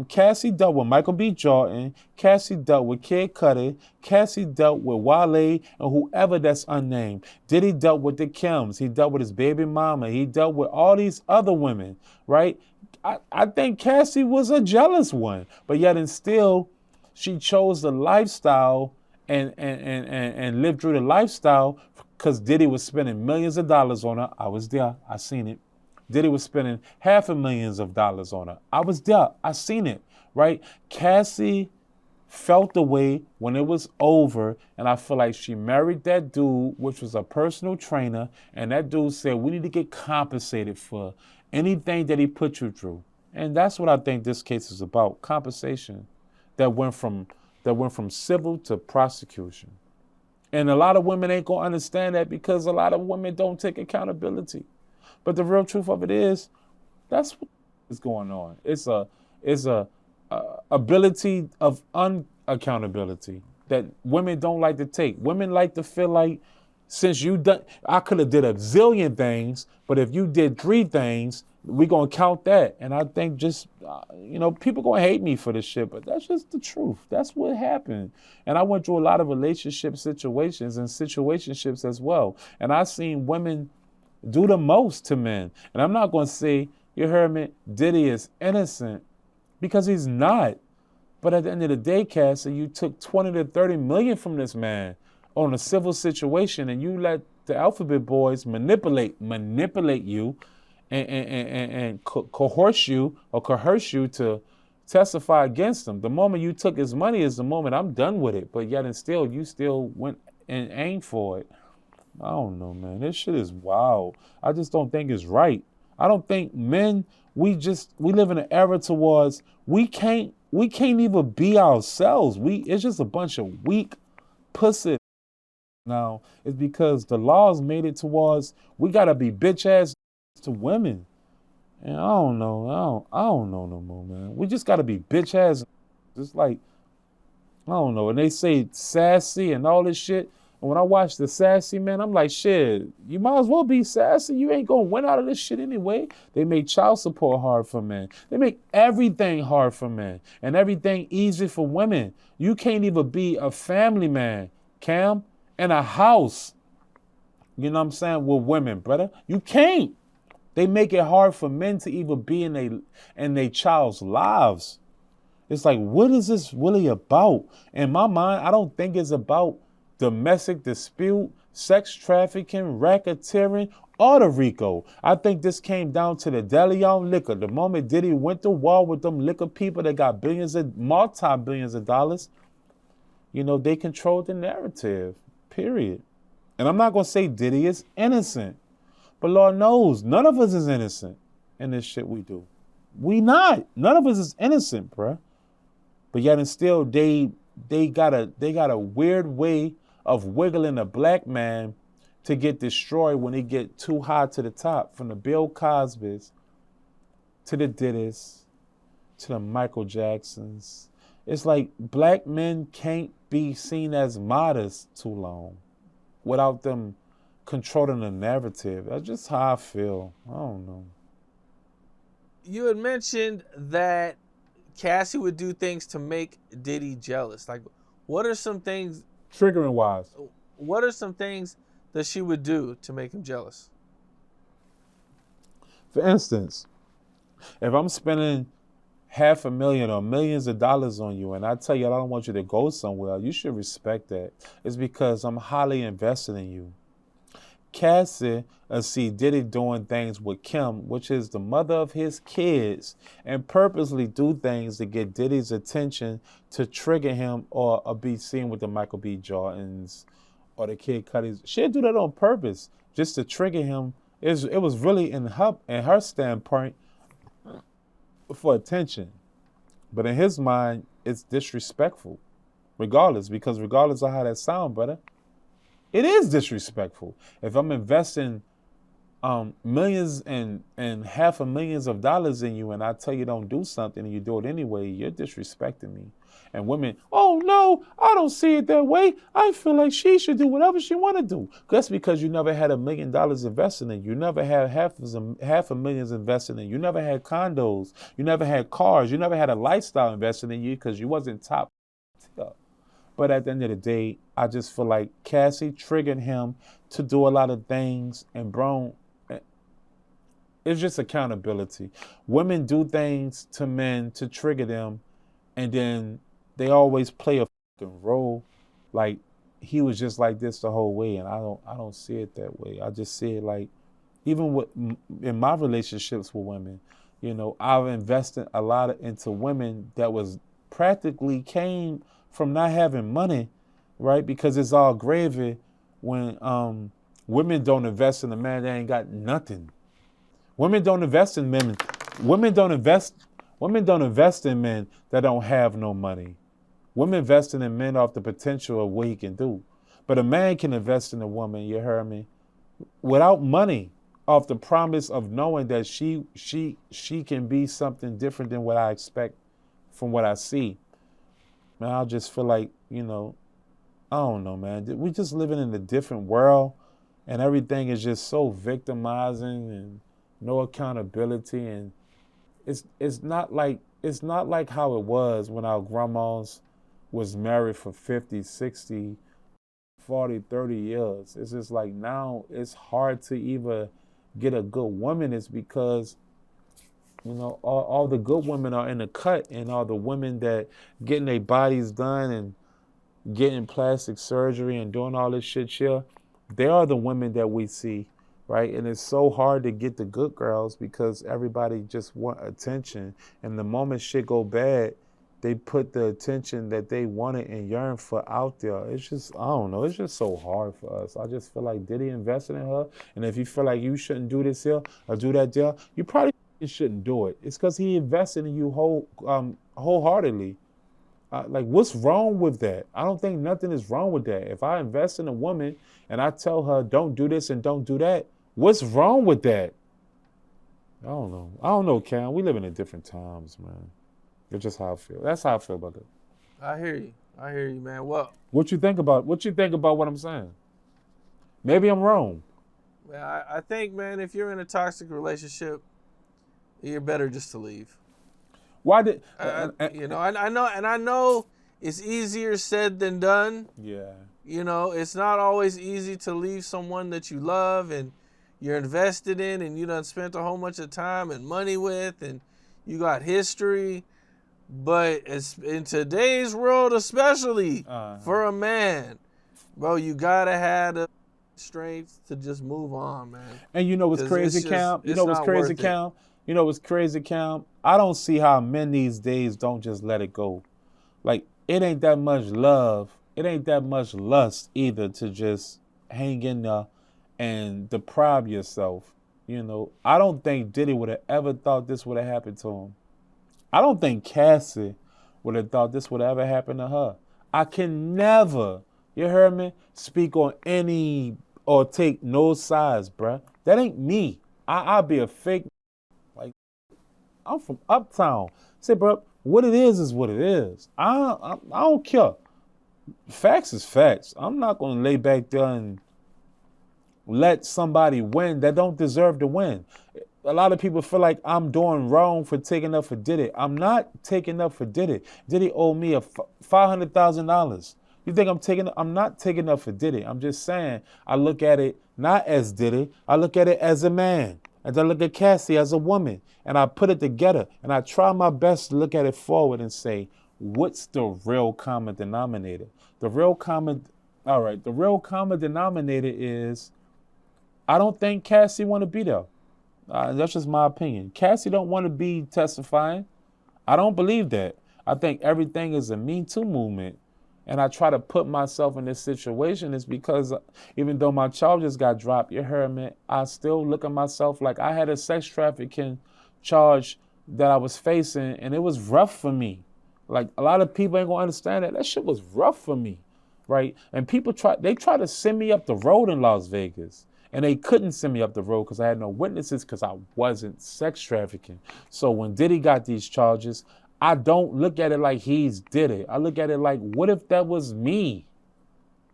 S2: Cassie dealt with Michael B. Jordan. Cassie dealt with Kid Cudi. Cassie dealt with Wale and whoever that's unnamed. Diddy dealt with the Kims. He dealt with his baby mama. He dealt with all these other women, right? I think Cassie was a jealous one, but yet and still, she chose the lifestyle and lived through the lifestyle because Diddy was spending millions of dollars on her. I was there. I seen it. Diddy was spending $500,000 on her. I was there. I seen it, right? Cassie felt the way when it was over, and I feel like she married that dude, which was a personal trainer, and that dude said, we need to get compensated for anything that he put you through. And that's what I think this case is about, compensation that went from civil to prosecution. And a lot of women ain't gonna understand that because a lot of women don't take accountability. But the real truth of it is, that's what is going on. It's a ability of unaccountability that women don't like to take. Women like to feel like, since I could have did a zillion things, but if you did 3 things, we gonna count that. And I think just, people gonna hate me for this shit, but that's just the truth. That's what happened. And I went through a lot of relationship situations and situationships as well. And I seen women do the most to men. And I'm not gonna say, you heard me, Diddy is innocent, because he's not. But at the end of the day, Cassie, you took 20 to 30 million from this man on a civil situation, and you let the alphabet boys manipulate you and coerce you to testify against him. The moment you took his money is the moment I'm done with it. But yet and still, you still went and aimed for it. I don't know, man. This shit is wild. I just don't think it's right. I don't think men, we live in an era towards we can't even be ourselves. It's just a bunch of weak pussy. Now, it's because the laws made it towards we gotta be bitch ass to women. And I don't know. I don't know no more, man. We just gotta be bitch ass. Just like, I don't know. And they say sassy and all this shit. And when I watch the sassy, man, I'm like, shit, you might as well be sassy. You ain't gonna win out of this shit anyway. They make child support hard for men. They make everything hard for men and everything easy for women. You can't even be a family man, Cam, in a house. You know what I'm saying? With women, brother. You can't. They make it hard for men to even be in their child's lives. It's like, what is this really about? In my mind, I don't think it's about domestic dispute, sex trafficking, racketeering, or the RICO. I think this came down to the DeLeon liquor. The moment Diddy went to war with them liquor people that got multi-billions of dollars, they controlled the narrative, period. And I'm not going to say Diddy is innocent. But Lord knows, none of us is innocent in this shit we do. We not. None of us is innocent, bruh. But yet and still, they got a weird way of wiggling a black man to get destroyed when they get too high to the top. From the Bill Cosbys to the Diddys to the Michael Jacksons. It's like black men can't be seen as modest too long without them controlling the narrative. That's just how I feel. I don't know.
S1: You had mentioned that Cassie would do things to make Diddy jealous. Like, what are some things...
S2: Triggering wise.
S1: What are some things that she would do to make him jealous?
S2: For instance, if I'm spending $500,000 or millions of dollars on you and I tell you I don't want you to go somewhere, you should respect that. It's because I'm highly invested in you. Cassie see Diddy doing things with Kim, which is the mother of his kids, and purposely do things to get Diddy's attention to trigger him or be seen with the Michael B. Jordans or the Kid Cudis. She'll do that on purpose just to trigger him. It was really in her standpoint for attention. But in his mind, it's disrespectful. Because regardless of how that sound, brother, it is disrespectful. If I'm investing millions and half of millions of dollars in you and I tell you don't do something and you do it anyway, you're disrespecting me. And women, oh no, I don't see it that way. I feel like she should do whatever she want to do. That's because you never had $1 million invested in. You never had half a million invested in. You never had condos. You never had cars. You never had a lifestyle invested in you because you wasn't top tier. But at the end of the day, I just feel like Cassie triggered him to do a lot of things, and bro, it's just accountability. Women do things to men to trigger them, and then they always play a fucking role like he was just like this the whole way, and I don't see it that way. I just see it like, even in my relationships with women, I've invested a lot into women that was practically came from not having money, right? Because it's all gravy when women don't invest in a man that ain't got nothing. Women don't invest in men. Women don't invest in men that don't have no money. Women investing in men off the potential of what he can do. But a man can invest in a woman, you heard me, without money, off the promise of knowing that she can be something different than what I expect from what I see. Man, I just feel like, I don't know, man. We just living in a different world, and everything is just so victimizing and no accountability, and it's not like how it was when our grandmas was married for 50, 60, 40, 30 years. It's just like now it's hard to even get a good woman. It's because all the good women are in the cut, and all the women that getting their bodies done and getting plastic surgery and doing all this shit here, they are the women that we see, right? And it's so hard to get the good girls because everybody just want attention. And the moment shit go bad, they put the attention that they wanted and yearn for out there. It's just, I don't know, it's just so hard for us. I just feel like Diddy invested in her, and if you feel like you shouldn't do this here or do that there, you probably shouldn't do it. It's because he invested in you wholeheartedly. Like, what's wrong with that? I don't think nothing is wrong with that. If I invest in a woman and I tell her don't do this and don't do that, what's wrong with that? I don't know, Cam. We live in different times, man. It's just how I feel. That's how I feel about it.
S1: I hear you, man. Well,
S2: what you think about what I'm saying? Maybe I'm wrong.
S1: I think, man, if you're in a toxic relationship, you're better just to leave.
S2: Why did
S1: I know it's easier said than done.
S2: Yeah.
S1: It's not always easy to leave someone that you love and you're invested in and you done spent a whole bunch of time and money with and you got history. But it's in today's world, especially for a man, bro, you gotta have the strength to just move on, man.
S2: And you know what's crazy, Cam? You know what's crazy, Cam? I don't see how men these days don't just let it go. Like, it ain't that much love. It ain't that much lust either to just hang in there and deprive yourself. I don't think Diddy would have ever thought this would have happened to him. I don't think Cassie would have thought this would ever happen to her. I can never, you heard me, speak on any or take no sides, bruh. That ain't me. I'll be a fake. Like, I'm from Uptown. Say, bro, what it is what it is. I don't care. Facts is facts. I'm not going to lay back there and let somebody win that don't deserve to win. A lot of people feel like I'm doing wrong for taking up for Diddy. I'm not taking up for Diddy. Diddy owed me $500,000. You think I'm not taking up for Diddy. I'm just saying I look at it not as Diddy. I look at it as a man. And I look at Cassie as a woman. And I put it together. And I try my best to look at it forward and say, what's the real common denominator? The real common denominator is I don't think Cassie want to be there. That's just my opinion. Cassie don't want to be testifying. I don't believe that. I think everything is a Me Too movement. And I try to put myself in this situation is because even though my charges got dropped, you heard me, I still look at myself like I had a sex trafficking charge that I was facing, and it was rough for me. Like, a lot of people ain't gonna understand that. That shit was rough for me, right? And people try to send me up the road in Las Vegas. And they couldn't send me up the road because I had no witnesses because I wasn't sex trafficking. So when Diddy got these charges, I don't look at it like he's did it. I look at it like, what if that was me?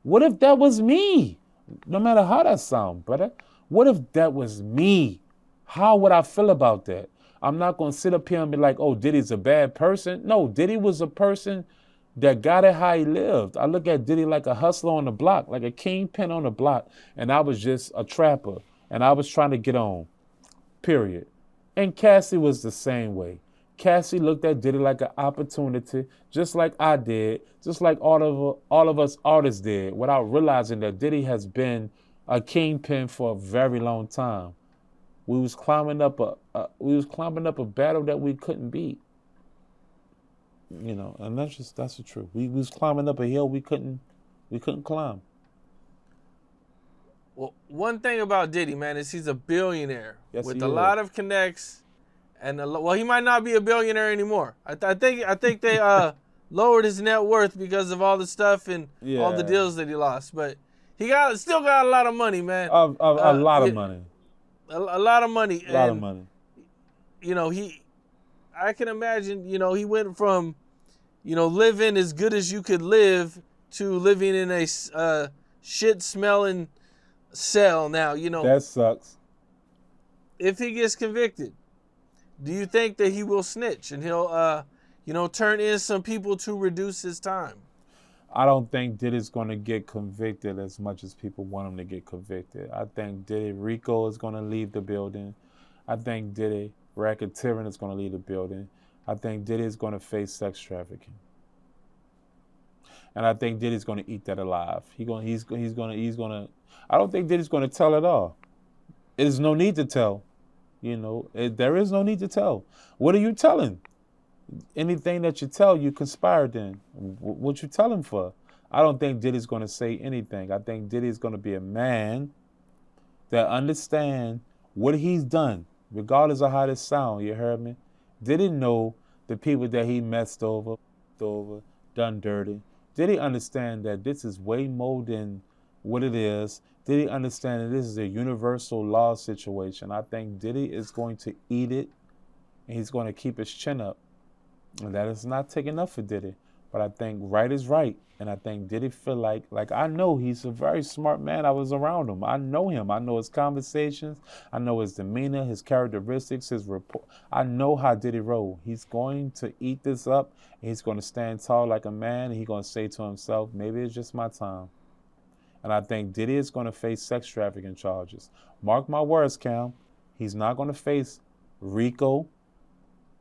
S2: What if that was me? No matter how that sounds, brother. What if that was me? How would I feel about that? I'm not going to sit up here and be like, oh, Diddy's a bad person. No, Diddy was a person that got it how he lived. I look at Diddy like a hustler on the block, like a kingpin on the block, and I was just a trapper, and I was trying to get on, period. And Cassie was the same way. Cassie looked at Diddy like an opportunity, just like I did, just like all of us artists did, without realizing that Diddy has been a kingpin for a very long time. We was climbing up a battle that we couldn't beat. You know, and that's the truth. We was climbing up a hill we couldn't climb.
S1: Well, one thing about Diddy, man, is he's a billionaire with a
S2: is.
S1: lot of connects, and well, he might not be a billionaire anymore. I think they lowered his net worth because of all the stuff and all the deals that he lost. But he still got a lot of money, man.
S2: A lot of money.
S1: A lot of money.
S2: A lot of money.
S1: You know, I can imagine, you know, he went from, you know, living as good as you could live to living in a shit-smelling cell now, you know.
S2: That sucks.
S1: If he gets convicted, do you think that he will snitch and he'll, you know, turn in some people to reduce his time?
S2: I don't think Diddy's going to get convicted as much as people want him to get convicted. I think Diddy Rico is going to leave the building. I think Diddy racketeering is going to leave the building. I think Diddy is going to face sex trafficking. And I think Diddy's going to eat that alive. He's going to I don't think Diddy's going to tell at all. There's no need to tell. You know, there is no need to tell. What are you telling? Anything that you tell, you conspired in. What you telling for? I don't think Diddy's going to say anything. I think Diddy's going to be a man that understands what he's done, regardless of how this sound. You heard me? Diddy know the people that he messed over, done dirty. Diddy understand that this is way more than what it is. Diddy understand that this is a universal law situation. I think Diddy is going to eat it, and he's going to keep his chin up. And that is not taking up for Diddy. But I think right is right. And I think Diddy feel like I know he's a very smart man. I was around him. I know him. I know his conversations. I know his demeanor, his characteristics, his report. I know how Diddy roll. He's going to eat this up. And he's going to stand tall like a man. And he's going to say to himself, maybe it's just my time. And I think Diddy is going to face sex trafficking charges. Mark my words, Cam. He's not going to face Rico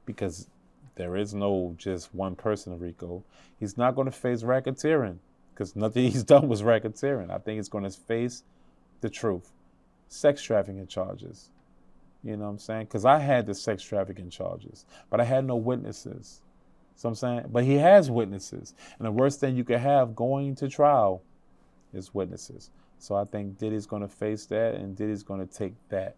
S2: because there is no just one person in Rico. He's not going to face racketeering because nothing he's done was racketeering. I think he's going to face the truth. Sex trafficking charges. You know what I'm saying? Because I had the sex trafficking charges, but I had no witnesses. So I'm saying, but he has witnesses. And the worst thing you could have going to trial is witnesses. So I think Diddy's going to face that, and Diddy's going to take that.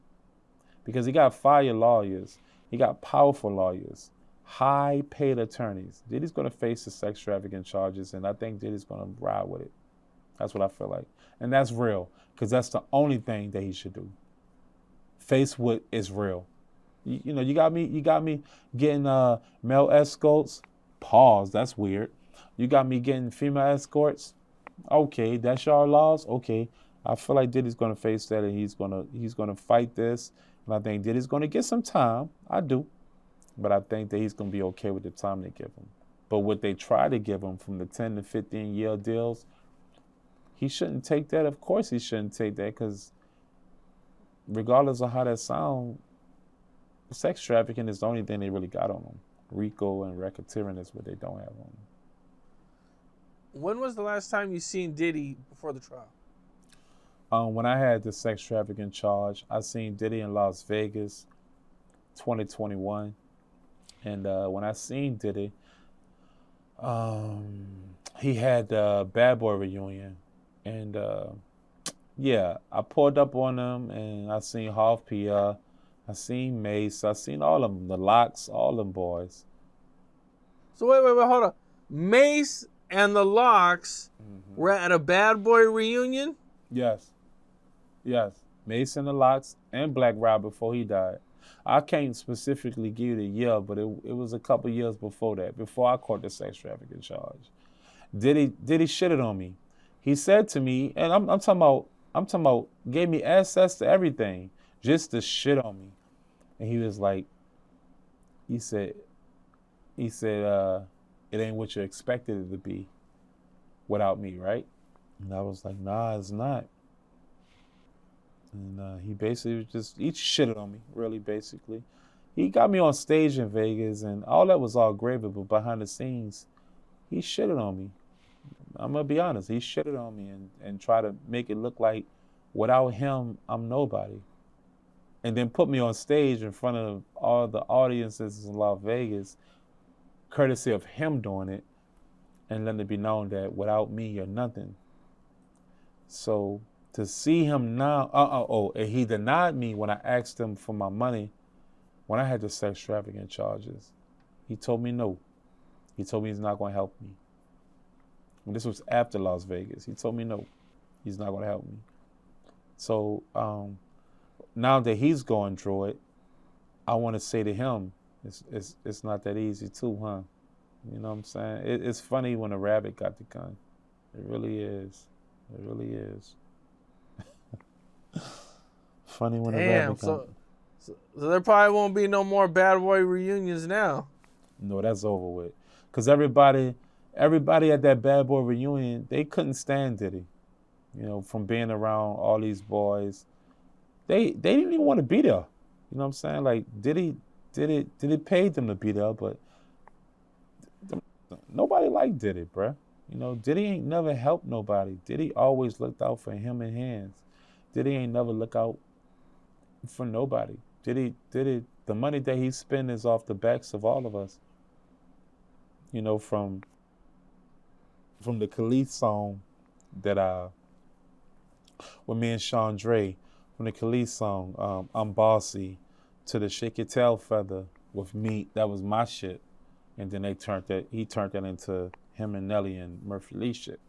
S2: Because he got fire lawyers. He got powerful lawyers. High-paid attorneys. Diddy's going to face the sex trafficking charges, and I think Diddy's going to ride with it. That's what I feel like. And that's real, because that's the only thing that he should do. Face what is real. You know, you got me getting male escorts. Pause, that's weird. You got me getting female escorts. Okay, that's your laws. Okay, I feel like Diddy's going to face that, and he's going to fight this. And I think Diddy's going to get some time. I do. But I think that he's going to be okay with the time they give him. But what they try to give him from the 10 to 15-year deals, he shouldn't take that. Of course he shouldn't take that, because regardless of how that sounds, sex trafficking is the only thing they really got on him. Rico and racketeering is what they don't have on him.
S1: When was the last time you seen Diddy before the trial?
S2: When I had the sex trafficking charge, I seen Diddy in Las Vegas, 2021. And when I seen Diddy, he had the Bad Boy reunion, and yeah, I pulled up on him, and I seen Half PR, I seen Mace, I seen all of them, the Locks, all them boys.
S1: So wait, hold on. Mace and the Locks were at a Bad Boy reunion?
S2: Yes, yes, Mace and the Locks and Black Rob before he died. I can't specifically give you the year, but it was a couple years before that, before I caught the sex trafficking charge. Diddy shitted on me. He said to me, and I'm talking about, gave me access to everything just to shit on me. And he was like, he said, it ain't what you expected it to be without me, right? And I was like, nah, it's not. And he basically he shitted on me, really, basically. He got me on stage in Vegas, and all that was all gravy, but behind the scenes, he shitted on me. I'm going to be honest. He shitted on me and tried to make it look like without him, I'm nobody. And then put me on stage in front of all the audiences in Las Vegas, courtesy of him doing it, and letting it be known that without me, you're nothing. So to see him now, and he denied me when I asked him for my money when I had the sex trafficking charges. He told me no. He told me he's not going to help me. And this was after Las Vegas. He told me no, he's not going to help me. So now that he's going through it, I want to say to him, it's not that easy too, huh? You know what I'm saying? It's funny when a rabbit got the gun. It really is. It really is. Funny when a rabbit got
S1: so there probably won't be no more Bad Boy reunions now.
S2: No, that's over with. Because everybody at that Bad Boy reunion, they couldn't stand Diddy. You know, from being around all these boys. They didn't even want to be there. You know what I'm saying? Like, Diddy paid them to be there, but nobody liked Diddy, bruh. You know, Diddy ain't never helped nobody. Diddy always looked out for him and hands. Diddy ain't never look out for nobody. Diddy, the money that he spent is off the backs of all of us. You know, from the Khalid song that with me and Sean Dre, from the Khalid song, I'm Bossy, to the Shake Your Tail Feather with Meech, that was my shit. And then he turned that into him and Nelly and Murphy Lee shit.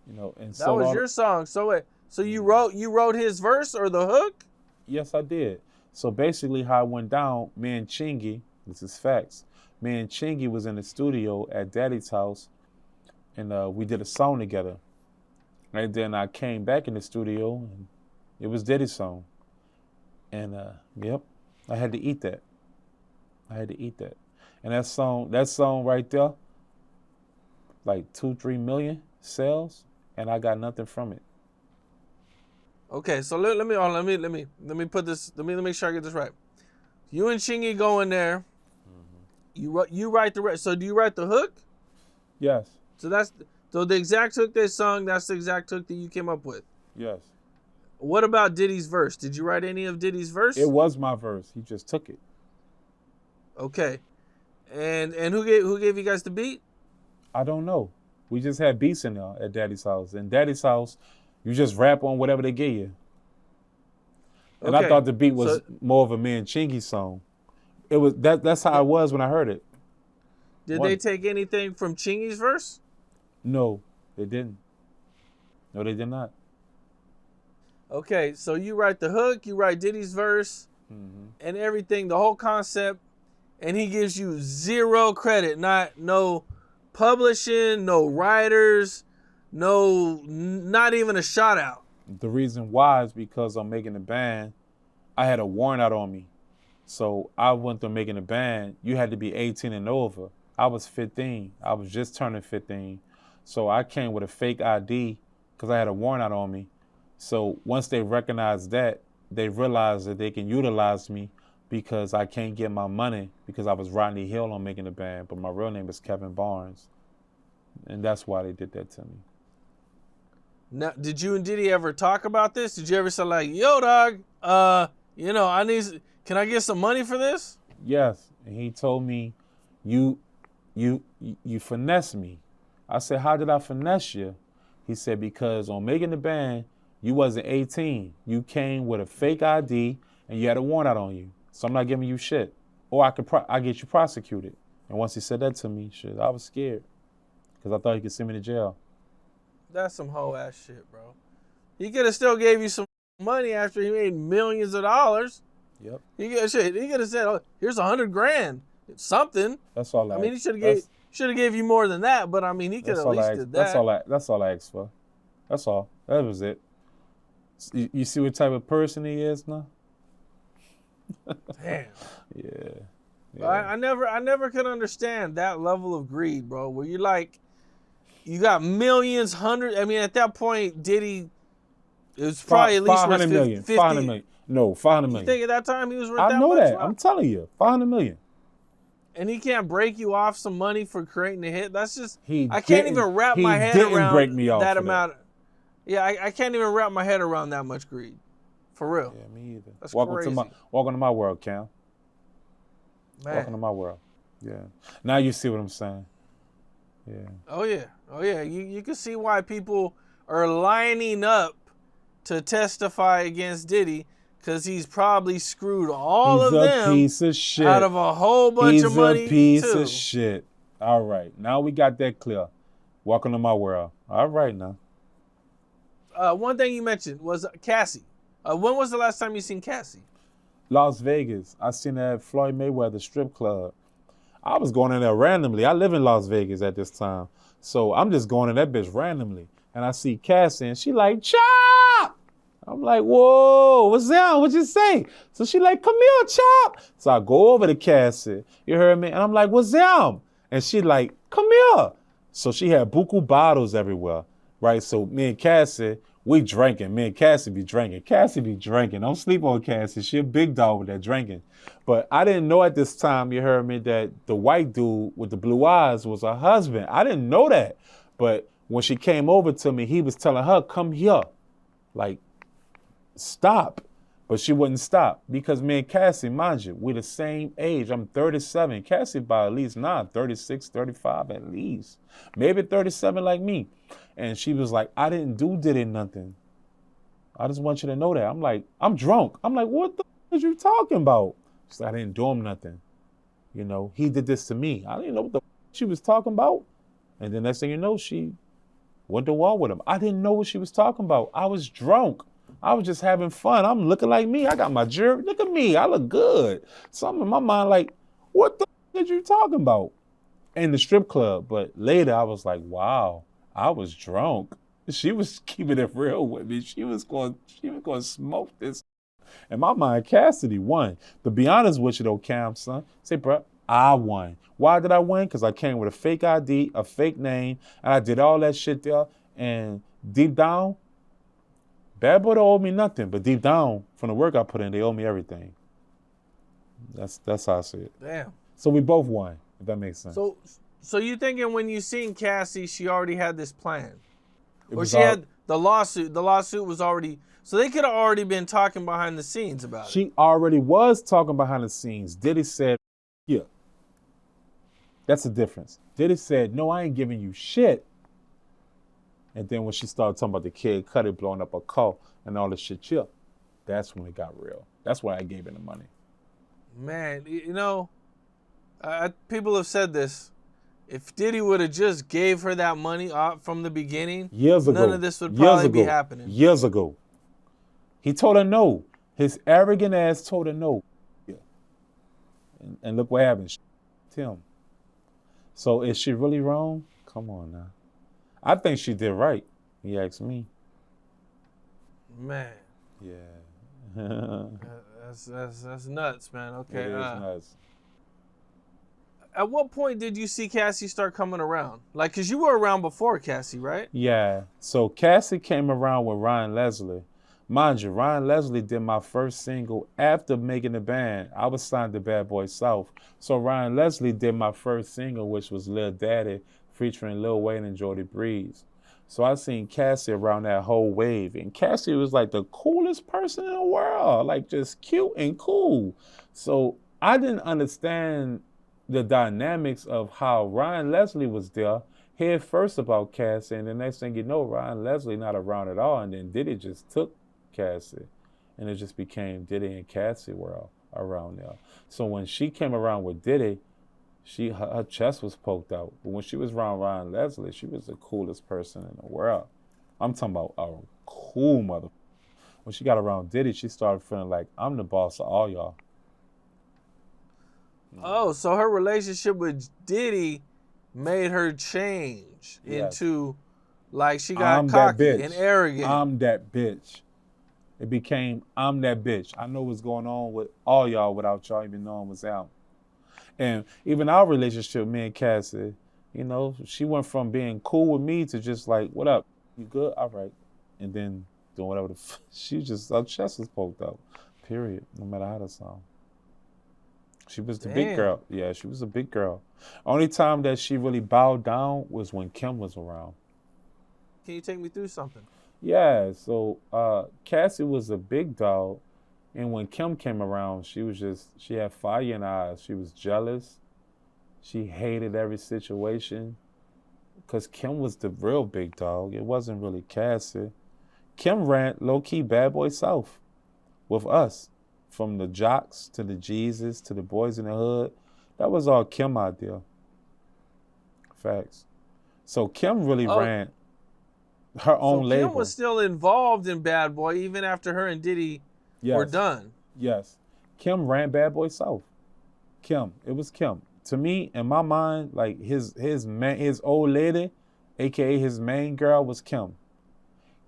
S2: You know, and
S1: that was your song. So you wrote his verse or the hook?
S2: Yes, I did. So basically how it went down, me and Chingy, this is facts, me and Chingy was in the studio at Daddy's house, and we did a song together. And then I came back in the studio, and it was Diddy's song. And yep, I had to eat that. And that song right there, like 2-3 million sales, and I got nothing from it.
S1: Okay, so let me put this. Let me make sure I get this right. You and Chingy go in there. Mm-hmm. You write the rest. So do you write the hook?
S2: Yes.
S1: So the exact hook they sung. That's the exact hook that you came up with.
S2: Yes.
S1: What about Diddy's verse? Did you write any of Diddy's verse?
S2: It was my verse. He just took it.
S1: Okay. And who gave you guys the beat?
S2: I don't know. We just had beats in there at Daddy's house. In Daddy's house, you just rap on whatever they give you. And I thought the beat was more of a me and Chingy song. It was that's how it was when I heard it.
S1: Did they take anything from Chingy's verse?
S2: No, they didn't. No, they did not.
S1: Okay, so you write the hook, you write Diddy's verse, and everything, the whole concept, and he gives you zero credit, no publishing, no writers, not even a shout out.
S2: The reason why is because I'm making a band, I had a warrant out on me. So I went through making a band, you had to be 18 and over. I was 15. I was just turning 15. So I came with a fake ID because I had a warrant out on me. So once they recognized that, they realized that they can utilize me because I can't get my money because I was Rodney Hill on making a band, but my real name is Kevin Barnes. And that's why they did that to me.
S1: Now, did you and Diddy ever talk about this? Did you ever say like, yo, dog, can I get some money for this?
S2: Yes. And he told me, you finesse me. I said, how did I finesse you? He said, because on making the band, you wasn't 18. You came with a fake ID and you had a warrant out on you. So I'm not giving you shit. Or I get you prosecuted. And once he said that to me, shit, I was scared. Because I thought he could send me to jail.
S1: That's some hoe ass shit, bro. He could have still gave you some money after he made millions of dollars.
S2: Yep.
S1: He could have said, "Oh, here's $100,000, it's something."
S2: That's all I.
S1: I mean, he should have gave you more than that, but I mean, he could at least did that.
S2: That's all I asked for. That's all. That was it. You see what type of person he is now?
S1: Damn.
S2: Yeah.
S1: I never could understand that level of greed, bro. Where you're like, you got millions, hundreds. I mean, at that point, Diddy, it was probably at least
S2: 500 million.
S1: 50.
S2: 500 million. No, 500 million.
S1: You think at that time he was worth
S2: I
S1: that
S2: know
S1: much?
S2: that.
S1: Bro?
S2: I'm telling you, 500 million.
S1: And he can't break you off some money for creating a hit. That's just, I can't
S2: didn't-
S1: even wrap
S2: he
S1: my head
S2: didn't
S1: around
S2: break me off
S1: that
S2: for
S1: amount. Yeah, I can't even wrap my head around that much greed. For real.
S2: Yeah, me either.
S1: That's
S2: welcome
S1: crazy.
S2: welcome to my world, Cam.
S1: Man.
S2: Welcome to my world. Yeah. Now you see what I'm saying. Yeah.
S1: Oh yeah. You can see why people are lining up to testify against Diddy, because he's probably screwed all of them
S2: He's a piece of shit.
S1: out of a whole bunch of money.
S2: He's a piece
S1: too.
S2: of shit. All right. Now we got that clear. Welcome to my world. All right now.
S1: One thing you mentioned was Cassie. When was the last time you seen Cassie?
S2: Las Vegas. I seen her at Floyd Mayweather strip club. I was going in there randomly. I live in Las Vegas at this time. So I'm just going in that bitch randomly. And I see Cassie and she like, Chop! I'm like, whoa, what's that? What you say? So she like, come here, Chop. So I go over to Cassie. You heard me? And I'm like, what's that? And she like, come here. So she had buku bottles everywhere, right? So me and Cassie, we drinking. Me and Cassie be drinking. Cassie be drinking. Don't sleep on Cassie. She a big dog with that drinking. But I didn't know at this time, you heard me, that the white dude with the blue eyes was her husband. I didn't know that. But when she came over to me, he was telling her, come here. Like, stop. But she wouldn't stop. Because me and Cassie, mind you, we're the same age. I'm 37. Cassie by at least 36, 35 at least. Maybe 37 like me. And she was like, I didn't do Diddy nothing. I just want you to know that. I'm like, I'm drunk. I'm like, what the f*** is you talking about? She's like, I didn't do him nothing. You know, he did this to me. I didn't know what the f*** she was talking about. And then next thing you know, she went to war with him. I didn't know what she was talking about. I was drunk. I was just having fun. I'm looking like me. I got my jewelry. Look at me. I look good. Something in my mind like, what the f*** is you talking about? In the strip club. But later I was like, wow. I was drunk. She was keeping it real with me. She was going to smoke this. In my mind, Cassidy won. To be honest with you though, Cam, son, say, bro, I won. Why did I win? Because I came with a fake ID, a fake name, and I did all that shit there. And deep down, Bad Boy don't owe me nothing. But deep down, from the work I put in, they owe me everything. That's how I see it.
S1: Damn.
S2: So we both won, if that makes sense.
S1: So you thinking when you seen Cassie, she already had this plan? Or she
S2: all-
S1: had the lawsuit. The lawsuit was already, so they could have already been talking behind the scenes about it.
S2: She already was talking behind the scenes. Diddy said, yeah. That's the difference. Diddy said, no, I ain't giving you shit. And then when she started talking about the Kid Cudi blowing up a car and all this shit, chill, that's when it got real. That's why I gave him the money.
S1: Man, you know, people have said this. If Diddy would have just gave her that money from the beginning,
S2: years ago,
S1: none of this would probably be happening.
S2: Years ago. He told her no. His arrogant ass told her no. Yeah. And look what happened. She him. So is she really wrong? Come on now. I think she did right. He asked me.
S1: Man.
S2: Yeah.
S1: That's nuts, man. Okay.
S2: It is nuts.
S1: At what point did you see Cassie start coming around? Like, because you were around before Cassie, right?
S2: Yeah. So Cassie came around with Ryan Leslie. Mind you, Ryan Leslie did my first single after making the band. I was signed to Bad Boy South. So Ryan Leslie did my first single, which was Lil Daddy, featuring Lil Wayne and Jody Breeze. So I seen Cassie around that whole wave. And Cassie was like the coolest person in the world. Like just cute and cool. So I didn't understand the dynamics of how Ryan Leslie was there head first about Cassie, and the next thing you know, Ryan Leslie not around at all, and then Diddy just took Cassie, and it just became Diddy and Cassie world around there. So when she came around with Diddy, her chest was poked out. But when she was around Ryan Leslie, she was the coolest person in the world. I'm talking about a cool mother. When she got around Diddy, she started feeling like I'm the boss of all y'all.
S1: Oh, so her relationship with Diddy made her change into, like, she got
S2: I'm
S1: cocky
S2: that bitch.
S1: and arrogant.
S2: I'm that bitch. It became, I'm that bitch. I know what's going on with all y'all without y'all even knowing what's out. And even our relationship, me and Cassie, you know, she went from being cool with me to just like, what up? You good? All right. And then doing whatever she just, her chest was poked out. Period. No matter how that sound. She was the big girl. Yeah, she was a big girl. Only time that she really bowed down was when Kim was around.
S1: Can you take me through something?
S2: Yeah, so Cassie was a big dog, and when Kim came around, she had fire in her eyes. She was jealous. She hated every situation, because Kim was the real big dog. It wasn't really Cassie. Kim ran low-key Bad Boy South with us, from the jocks to the Jesus to the boys in the hood. That was all Kim idea. Facts. So Kim really ran her own label.
S1: Kim was still involved in Bad Boy even after her and Diddy were done.
S2: Yes. Kim ran Bad Boy South. Kim. It was Kim. To me, in my mind, like his old lady, aka his main girl, was Kim.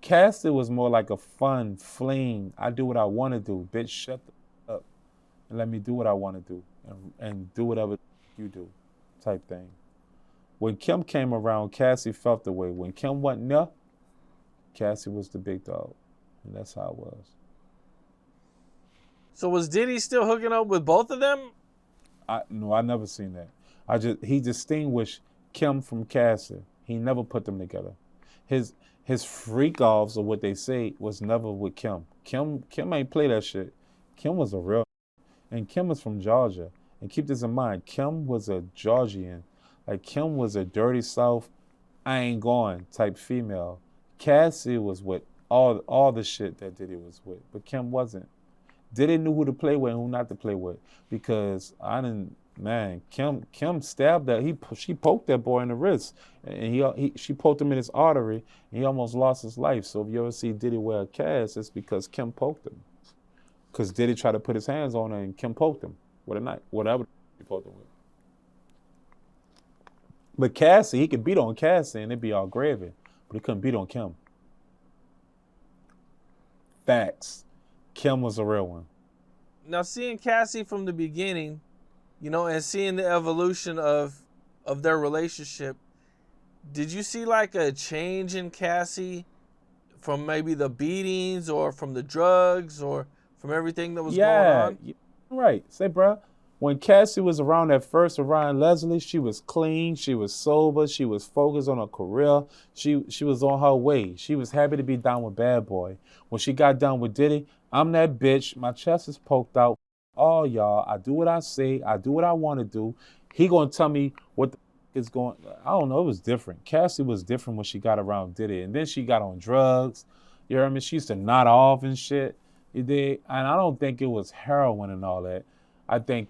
S2: Cassie was more like a fun fling. I do what I want to do. Bitch, shut the up and let me do what I want to do and do whatever you do type thing. When Kim came around, Cassie felt the way. When Kim wasn't there, Cassie was the big dog. And that's how it was.
S1: So was Diddy still hooking up with both of them?
S2: No, I never seen that. He distinguished Kim from Cassie. He never put them together. His freak offs, or what they say, was never with Kim. Kim ain't play that shit. Kim was a real, and Kim was from Georgia. And keep this in mind, Kim was a Georgian. Like, Kim was a dirty South, I ain't going type female. Cassie was with all the shit that Diddy was with, but Kim wasn't. Diddy knew who to play with and who not to play with, because Kim stabbed that. She poked that boy in the wrist, and she poked him in his artery, and he almost lost his life. So if you ever see Diddy wear a cast, it's because Kim poked him. Because Diddy tried to put his hands on her, and Kim poked him with a knife, whatever he poked him with. But Cassie, he could beat on Cassie, and it'd be all gravy, but he couldn't beat on Kim. Facts. Kim was a real one.
S1: Now, seeing Cassie from the beginning, you know, and seeing the evolution of their relationship, did you see like a change in Cassie from maybe the beatings or from the drugs or from everything that was going on?
S2: Yeah, right. Say, bruh, when Cassie was around at first with Ryan Leslie, she was clean, she was sober, she was focused on her career, she was on her way. She was happy to be down with Bad Boy. When she got down with Diddy, I'm that bitch, my chest is poked out. All y'all, I do what I say, I do what I want to do. He gonna tell me what the is going. I don't know, it was different. Cassie was different when she got around Diddy, and then she got on drugs. You hear me? She used to nod off and shit. You did, and I don't think it was heroin and all that. I think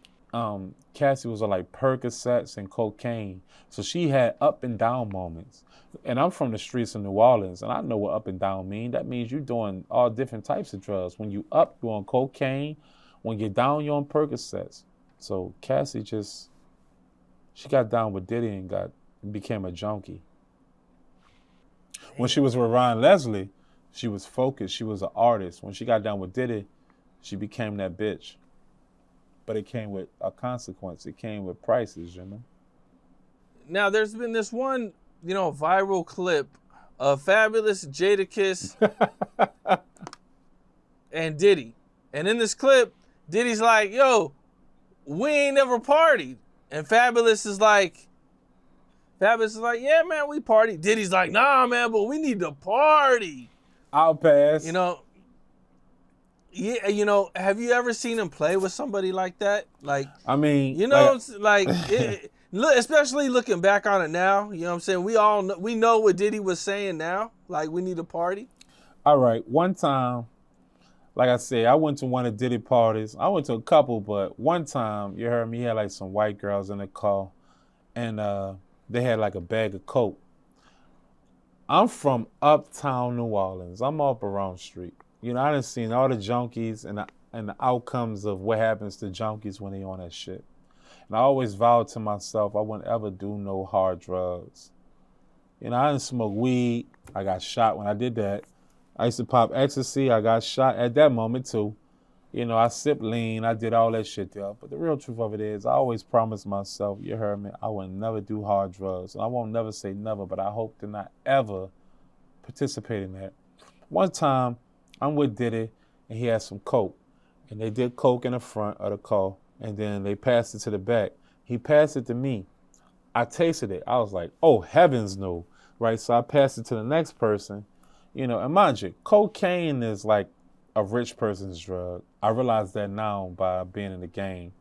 S2: Cassie was on like Percocets and cocaine, so she had up and down moments. And I'm from the streets of New Orleans, and I know what up and down mean. That means you're doing all different types of drugs. When you up, you're on cocaine. When you're down, you're on Percocets. So Cassie she got down with Diddy and became a junkie. When she was with Ryan Leslie, she was focused. She was an artist. When she got down with Diddy, she became that bitch. But it came with a consequence. It came with prices, you know?
S1: Now, there's been this one, viral clip of Fabulous, Jadakiss, and Diddy. And in this clip, Diddy's like, yo, we ain't never partied. And Fabulous is like, yeah, man, we party. Diddy's like, nah, man, but we need to party.
S2: I'll pass.
S1: Yeah, have you ever seen him play with somebody like that? Like,
S2: I mean,
S1: Especially looking back on it now, you know what I'm saying? We know what Diddy was saying now. Like, we need a party.
S2: All right, one time, like I said, I went to one of Diddy parties. I went to a couple, but one time, you heard me, he had like some white girls in the car, and they had like a bag of coke. I'm from uptown New Orleans. I'm up around street. You know, I done seen all the junkies and the outcomes of what happens to junkies when they on that shit. And I always vowed to myself I wouldn't ever do no hard drugs. You know, I didn't smoke weed. I got shot when I did that. I used to pop ecstasy. I got shot at that moment too. You know, I sipped lean. I did all that shit there. But the real truth of it is, I always promised myself, you heard me, I would never do hard drugs. And I won't never say never, but I hope to not ever participate in that. One time, I'm with Diddy, and he had some coke. And they did coke in the front of the car. And then they passed it to the back. He passed it to me. I tasted it. I was like, oh, heavens no. Right? So I passed it to the next person. You know, and mind you, cocaine is like a rich person's drug. I realize that now by being in the game.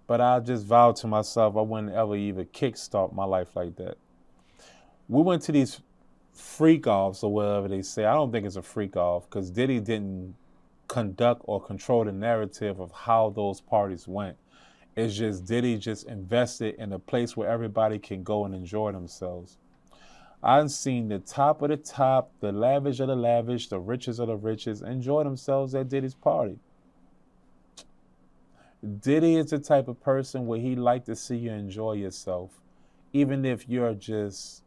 S2: But I just vowed to myself I wouldn't ever even kickstart my life like that. We went to these freak offs or whatever they say. I don't think it's a freak off because Diddy didn't conduct or control the narrative of how those parties went. It's just Diddy just invested in a place where everybody can go and enjoy themselves. I've seen the top of the top, the lavish of the lavish, the richest of the richest enjoy themselves at Diddy's party. Diddy is the type of person where he like to see you enjoy yourself, even if you're just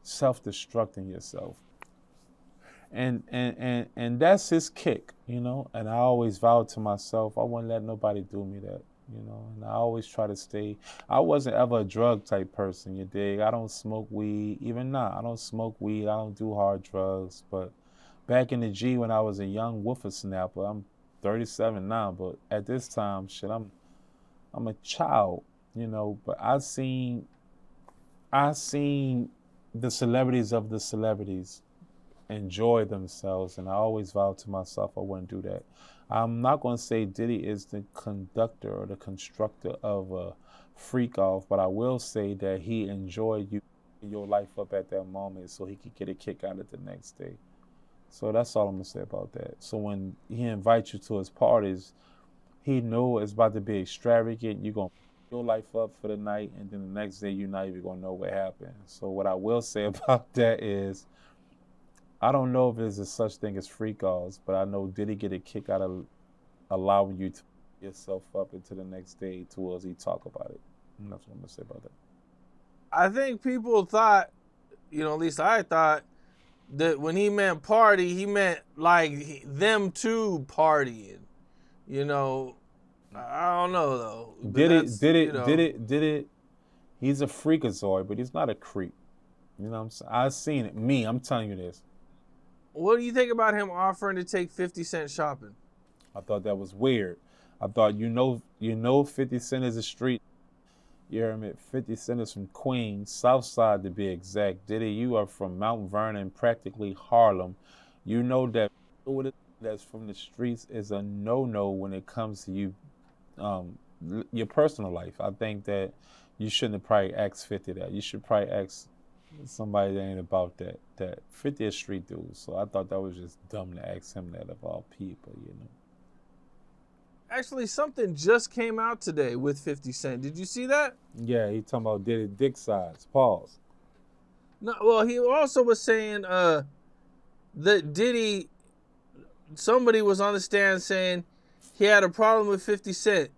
S2: self-destructing yourself. And that's his kick, you know. And I always vowed to myself I wouldn't let nobody do me that, you know. And I always try to stay. I wasn't ever a drug type person, you dig. I don't smoke weed, even now. I don't smoke weed. I don't do hard drugs. But back in the G when I was a young whippersnapper, I'm 37 now, but at this time, shit, I'm a child, you know. But I seen the celebrities of the celebrities enjoy themselves, and I always vowed to myself I wouldn't do that. I'm not going to say Diddy is the conductor or the constructor of a freak off, but I will say that he enjoyed your life up at that moment so he could get a kick out of it the next day. So that's all I'm going to say about that. So when he invites you to his parties, he know it's about to be extravagant. You're going to put your life up for the night, and then the next day you're not even going to know what happened. So what I will say about that is, I don't know if there's a such thing as freak offs, but I know Diddy get a kick out of allowing you to put yourself up into the next day towards he talk about it. And that's what I'm going to say about that.
S1: I think people thought, you know, at least I thought, that when he meant party, he meant like them two partying. You know, I don't know though.
S2: Did it. He's a freakazoid, but he's not a creep. You know what I'm saying? I've seen it. I'm telling you this.
S1: What do you think about him offering to take 50 Cent shopping?
S2: I thought that was weird. I thought, you know 50 Cent is a street. You heard me? 50 Cent is from Queens, South Side to be exact. Diddy, you are from Mount Vernon, practically Harlem. You know that that's from the streets is a no-no when it comes to you, your personal life. I think that you shouldn't have probably asked 50 that. You should probably ask somebody that ain't about that. That 50 is street dude. So I thought that was just dumb to ask him that of all people, you know.
S1: Actually, something just came out today with 50 Cent. Did you see that?
S2: Yeah, he talking about Diddy dick size. Pause.
S1: No, well, he also was saying that Diddy, somebody was on the stand saying he had a problem with 50 Cent.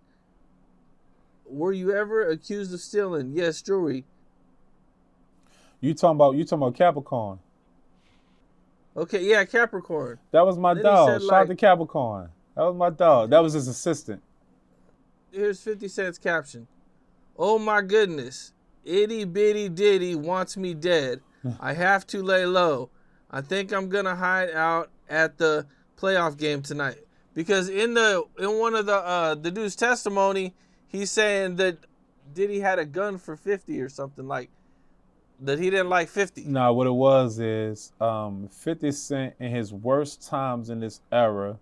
S1: Were you ever accused of stealing? Yes, jewelry.
S2: You talking about Capricorn?
S1: Okay, yeah, Capricorn.
S2: That was my
S1: Then
S2: dog.
S1: said,
S2: Shout out to Capricorn. That was my dog. That was his assistant.
S1: Here's 50 Cent's caption. Oh my goodness. Itty bitty Diddy wants me dead. I have to lay low. I think I'm gonna hide out at the playoff game tonight. Because in one of the dude's testimony, he's saying that Diddy had a gun for 50 or something, like that he didn't like 50.
S2: Nah, what it was is 50 Cent in his worst times in this era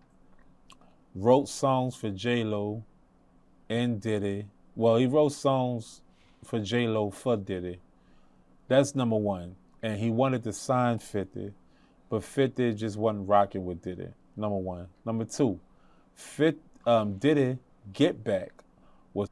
S2: wrote songs for J-Lo and Diddy. Well, he wrote songs for J-Lo for Diddy. That's number one. And he wanted to sign 50, but 50 just wasn't rocking with Diddy. Number one. Number two, Diddy Get Back was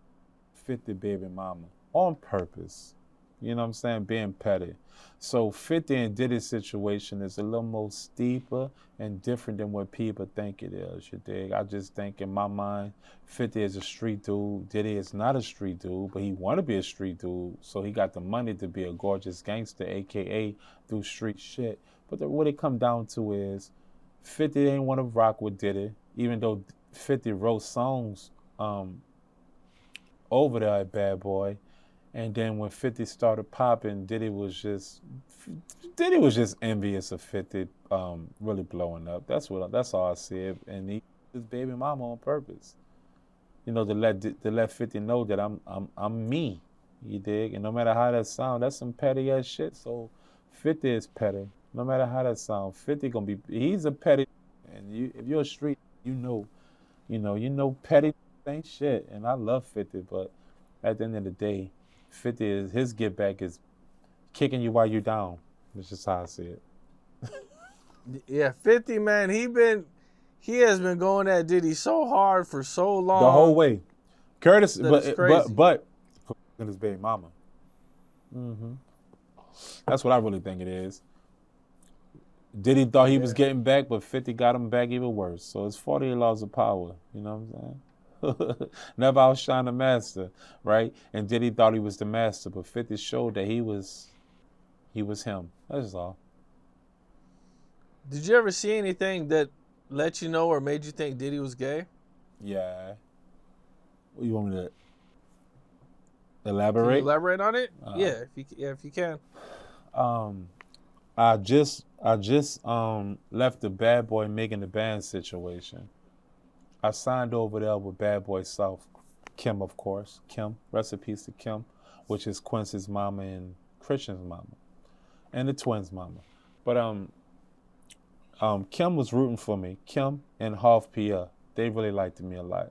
S2: 50 baby mama on purpose. You know what I'm saying? Being petty. So 50 and Diddy's situation is a little more steeper and different than what people think it is, you dig? I just think in my mind, 50 is a street dude. Diddy is not a street dude, but he want to be a street dude. So he got the money to be a gorgeous gangster, a.k.a. do street shit. But what it come down to is 50 ain't want to rock with Diddy, even though 50 wrote songs over there at Bad Boy. And then when 50 started popping, Diddy was just envious of 50 really blowing up. That's all I said. And he his baby mama on purpose. You know, to let 50 know that I'm me. You dig? And no matter how that sound, that's some petty ass shit. So 50 is petty. No matter how that sound, 50 gonna be he's a petty, and if you're a street, you know petty ain't shit. And I love 50, but at the end of the day, 50 is his get back is kicking you while you're down. That's just how I see it.
S1: Yeah, 50, man, he has been going at Diddy so hard for so long.
S2: The whole way. Curtis,
S1: but
S2: but his baby mama. Mm-hmm. That's what I really think it is. Diddy thought he was getting back, but 50 got him back even worse. So it's 48 laws of power. You know what I'm saying? Never outshine the master, right? And Diddy thought he was the master, but 50 showed that he was him. That's all.
S1: Did you ever see anything that let you know or made you think Diddy was gay?
S2: Yeah. You want me to elaborate?
S1: Can you elaborate on it? Yeah, if you can.
S2: I just left the Bad Boy Making the Band situation. I signed over there with Bad Boy South, Kim, of course. Kim, rest in peace to Kim, which is Quincy's mama and Christian's mama, and the twins' mama. But Kim was rooting for me. Kim and Half Pierre, they really liked me a lot.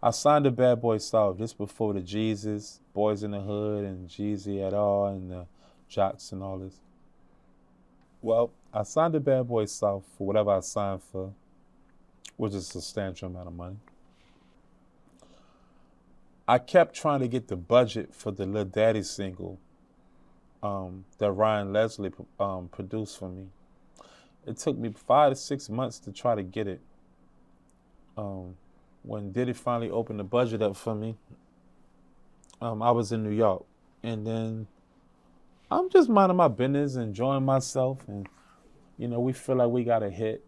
S2: I signed to Bad Boy South just before the Jesus, Boys in the Hood, and Jeezy et al, and the Jocks and all this. Well, I signed to Bad Boy South for whatever I signed for, which is a substantial amount of money. I kept trying to get the budget for the Lil Daddy single that Ryan Leslie produced for me. It took me 5 to 6 months to try to get it. When Diddy finally opened the budget up for me, I was in New York. And then I'm just minding my business, enjoying myself. And, we feel like we got a hit,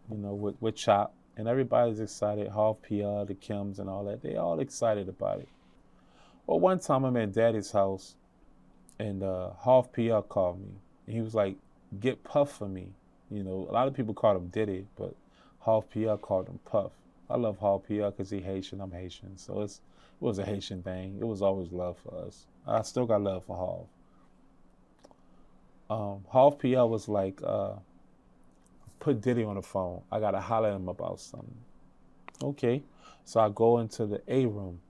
S2: with Chop. And everybody's excited, Half PR, the Kims and all that. They all excited about it. Well, one time I'm at Daddy's house, and Half PR called me. And he was like, get Puff for me. A lot of people called him Diddy, but Half PR called him Puff. I love Half PR because he's Haitian, I'm Haitian. So it was a Haitian thing. It was always love for us. I still got love for Half. Half PR was like, put Diddy on the phone. I got to holler at him about something. Okay. So I go into the A room.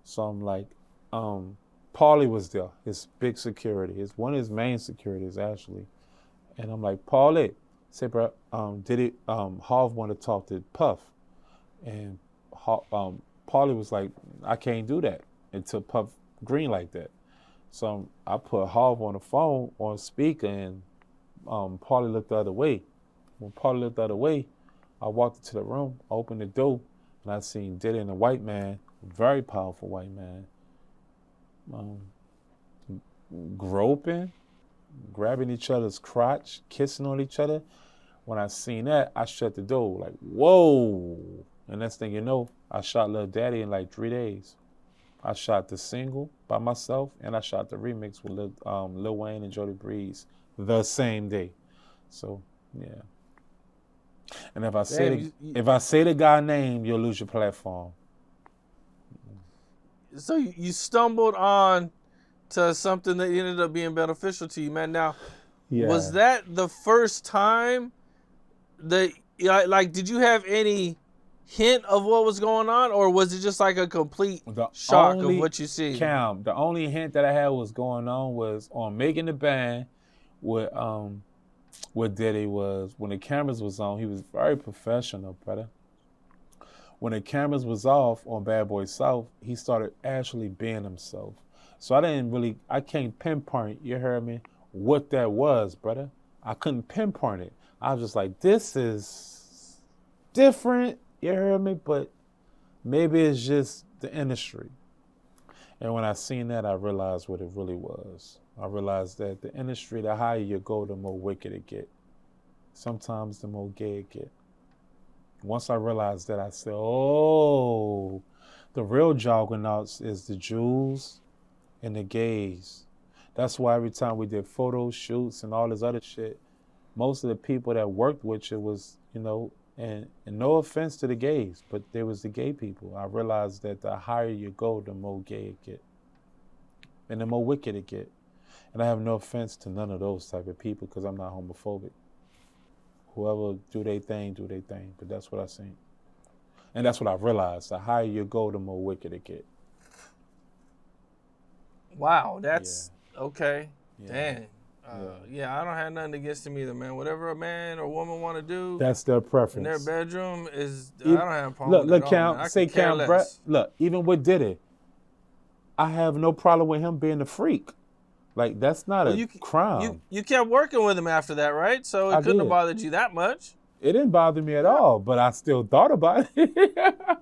S2: So I'm like, Paulie was there, his big security. One of his main securities, actually. And I'm like, Paulie, say, bro, Diddy, Half want to talk to Puff. And Paulie was like, I can't do that until Puff green like that. So I put Half on the phone on speaker, and Paulie looked the other way. When Paulie looked the other way, I walked into the room, opened the door, and I seen Diddy and a white man, a very powerful white man, groping, grabbing each other's crotch, kissing on each other. When I seen that, I shut the door, like, whoa. And next thing you know, I shot Lil Daddy in like 3 days. I shot the single by myself, and I shot the remix with Lil Wayne and Jody Breeze the same day. So, yeah. And if I say the guy name, you'll lose your platform.
S1: So you stumbled on to something that ended up being beneficial to you, man. Now, was that the first time that, like, did you have any hint of what was going on, or was it just like a complete
S2: The
S1: shock
S2: only,
S1: of what you see?
S2: Cam, the only hint that I had was going on was on Making the Band with Diddy was when the cameras was on, he was very professional, brother. When the cameras was off on Bad Boy South, he started actually being himself. So I can't pinpoint, you heard me, what that was, brother. I couldn't pinpoint it. I was just like, this is different, you heard me, but maybe it's just the industry. And when I seen that, I realized what it really was. I realized that the industry, the higher you go, the more wicked it get. Sometimes the more gay it get. Once I realized that, I said, oh, the real juggernauts is the Jews and the gays. That's why every time we did photo shoots and all this other shit, most of the people that worked with you was, and no offense to the gays, but there was the gay people. I realized that the higher you go, the more gay it get. And the more wicked it get. And I have no offense to none of those type of people because I'm not homophobic. Whoever do their thing, but that's what I seen. And that's what I realized. The higher you go, the more wicked it get.
S1: Wow, that's okay.
S2: Yeah.
S1: Dang. I don't have nothing against them either, man. Whatever a man or woman want to do,
S2: that's their preference.
S1: in their bedroom is. I don't have a problem
S2: look,
S1: with it all, man.
S2: say Cam, look, even with Diddy, I have no problem with him being a freak. Like, that's not a crime.
S1: You kept working with him after that, right? So it couldn't have bothered you that much.
S2: It didn't bother me at all, but I still thought about it.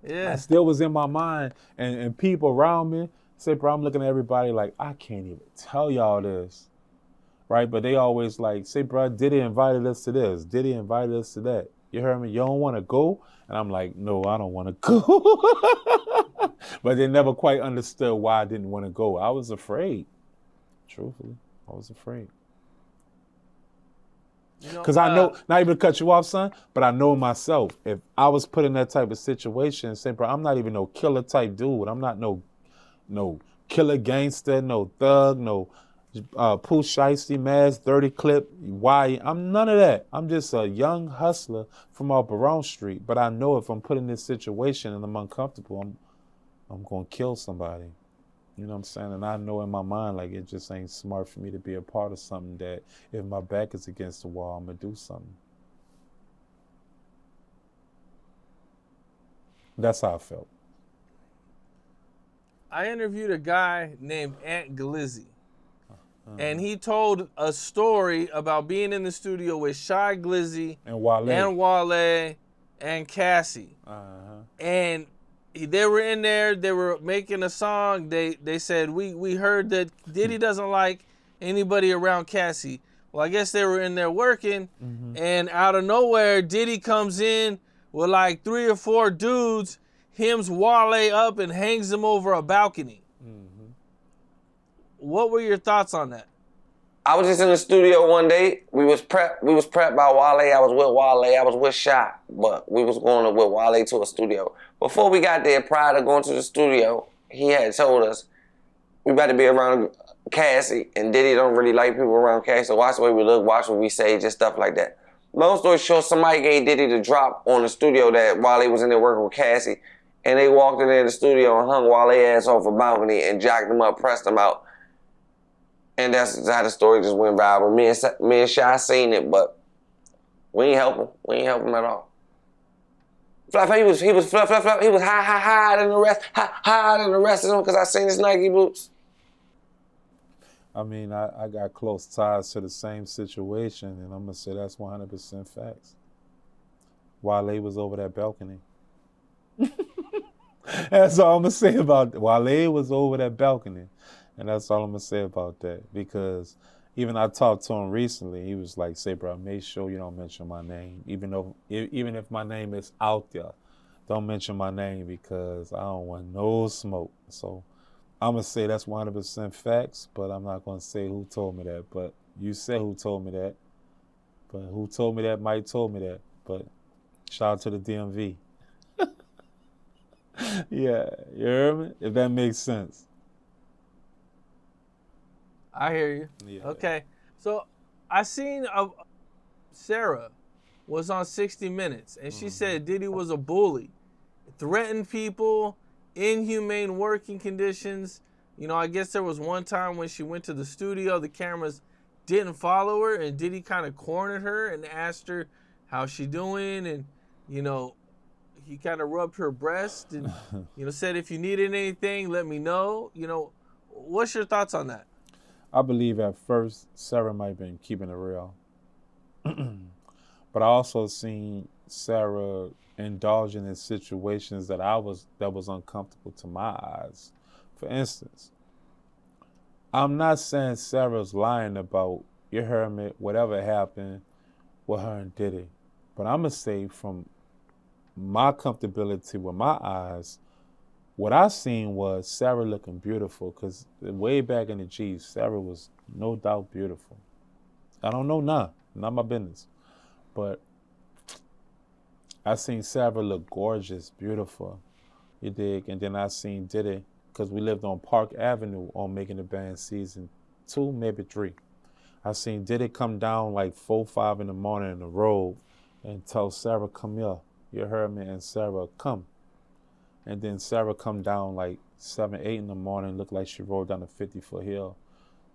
S1: Yeah.
S2: I still was in my mind, and people around me say, bro, I'm looking at everybody like, I can't even tell y'all this, right? But they always like, say, bro, Diddy invited us to this. Diddy invited us to that. You heard me? You don't want to go? And I'm like, no, I don't want to go. But they never quite understood why I didn't want to go. I was afraid. Truthfully, I was afraid. Because I know, not even to cut you off, son, but I know myself. If I was put in that type of situation, say, bro, I'm not even no killer type dude. I'm not no killer gangster, no thug, no Pooh Shiesty, Mask, Dirty Clip, why? I'm none of that. I'm just a young hustler from off Barone Street. But I know if I'm put in this situation and I'm uncomfortable, I'm going to kill somebody. You know what I'm saying? And I know in my mind, like, it just ain't smart for me to be a part of something that if my back is against the wall, I'm going to do something. That's how I felt.
S1: I interviewed a guy named Ant Glizzy. And he told a story about being in the studio with Shy Glizzy
S2: and Wale
S1: and Cassie. And they were in there, they were making a song. They said, we heard that Diddy doesn't like anybody around Cassie. Well, I guess they were in there working, and out of nowhere, Diddy comes in with like 3 or 4 dudes, hems Wale up and hangs him over a balcony. What were your thoughts on that?
S3: I was just in the studio one day. We was prepped by Wale. I was with Wale. I was with Shy, but we was going with Wale to a studio. Before we got there, prior to going to the studio, he had told us we about to be around Cassie, and Diddy don't really like people around Cassie. So watch the way we look, watch what we say, just stuff like that. Long story short, somebody gave Diddy the drop on the studio that Wale was in there working with Cassie, and they walked in there in the studio and hung Wale ass off a balcony and jacked him up, pressed him out. And that's how the story just went viral. Me and Shy seen it, but we ain't help him. We ain't help him at all. He was fluff. He was high than the rest, high than the rest of them because I seen his Nike boots.
S2: I mean, I got close ties to the same situation, and I'm gonna say that's 100% facts. Wale was over that balcony. That's all I'm gonna say about it. Wale was over that balcony. And that's all I'm going to say about that. Because even I talked to him recently, he was like, say, bro, make sure you don't mention my name. Even if my name is out there, don't mention my name because I don't want no smoke. So I'm going to say that's 100% facts, but I'm not going to say who told me that. But you said who told me that. But who told me that might told me that. But shout out to the DMV. Yeah, you heard me? If that makes sense.
S1: I hear you. Yeah. Okay. So I seen Sarah, was on 60 Minutes, and she said Diddy was a bully, threatened people, inhumane working conditions. You know, I guess there was one time when she went to the studio, the cameras didn't follow her, and Diddy kind of cornered her and asked her how she doing, and, you know, he kind of rubbed her breast and, you know, said, if you needed anything, let me know. You know, what's your thoughts on that?
S2: I believe at first Sarah might have been keeping it real. But I also seen Sarah indulging in situations that was uncomfortable to my eyes. For instance, I'm not saying Sarah's lying about, you heard me, whatever happened with her and Diddy. But I'm going to say from my comfortability with my eyes, what I seen was Sarah looking beautiful, because way back in the G's, Sarah was no doubt beautiful. I don't know now, not my business. But I seen Sarah look gorgeous, beautiful, you dig? And then I seen Diddy, because we lived on Park Avenue on Making the Band season 2, maybe 3. I seen Diddy come down like 4, 5 in the morning in the road and tell Sarah, come here. You heard me? And Sarah, come. And then Sarah come down like 7, 8 in the morning, looked like she rolled down a 50-foot hill.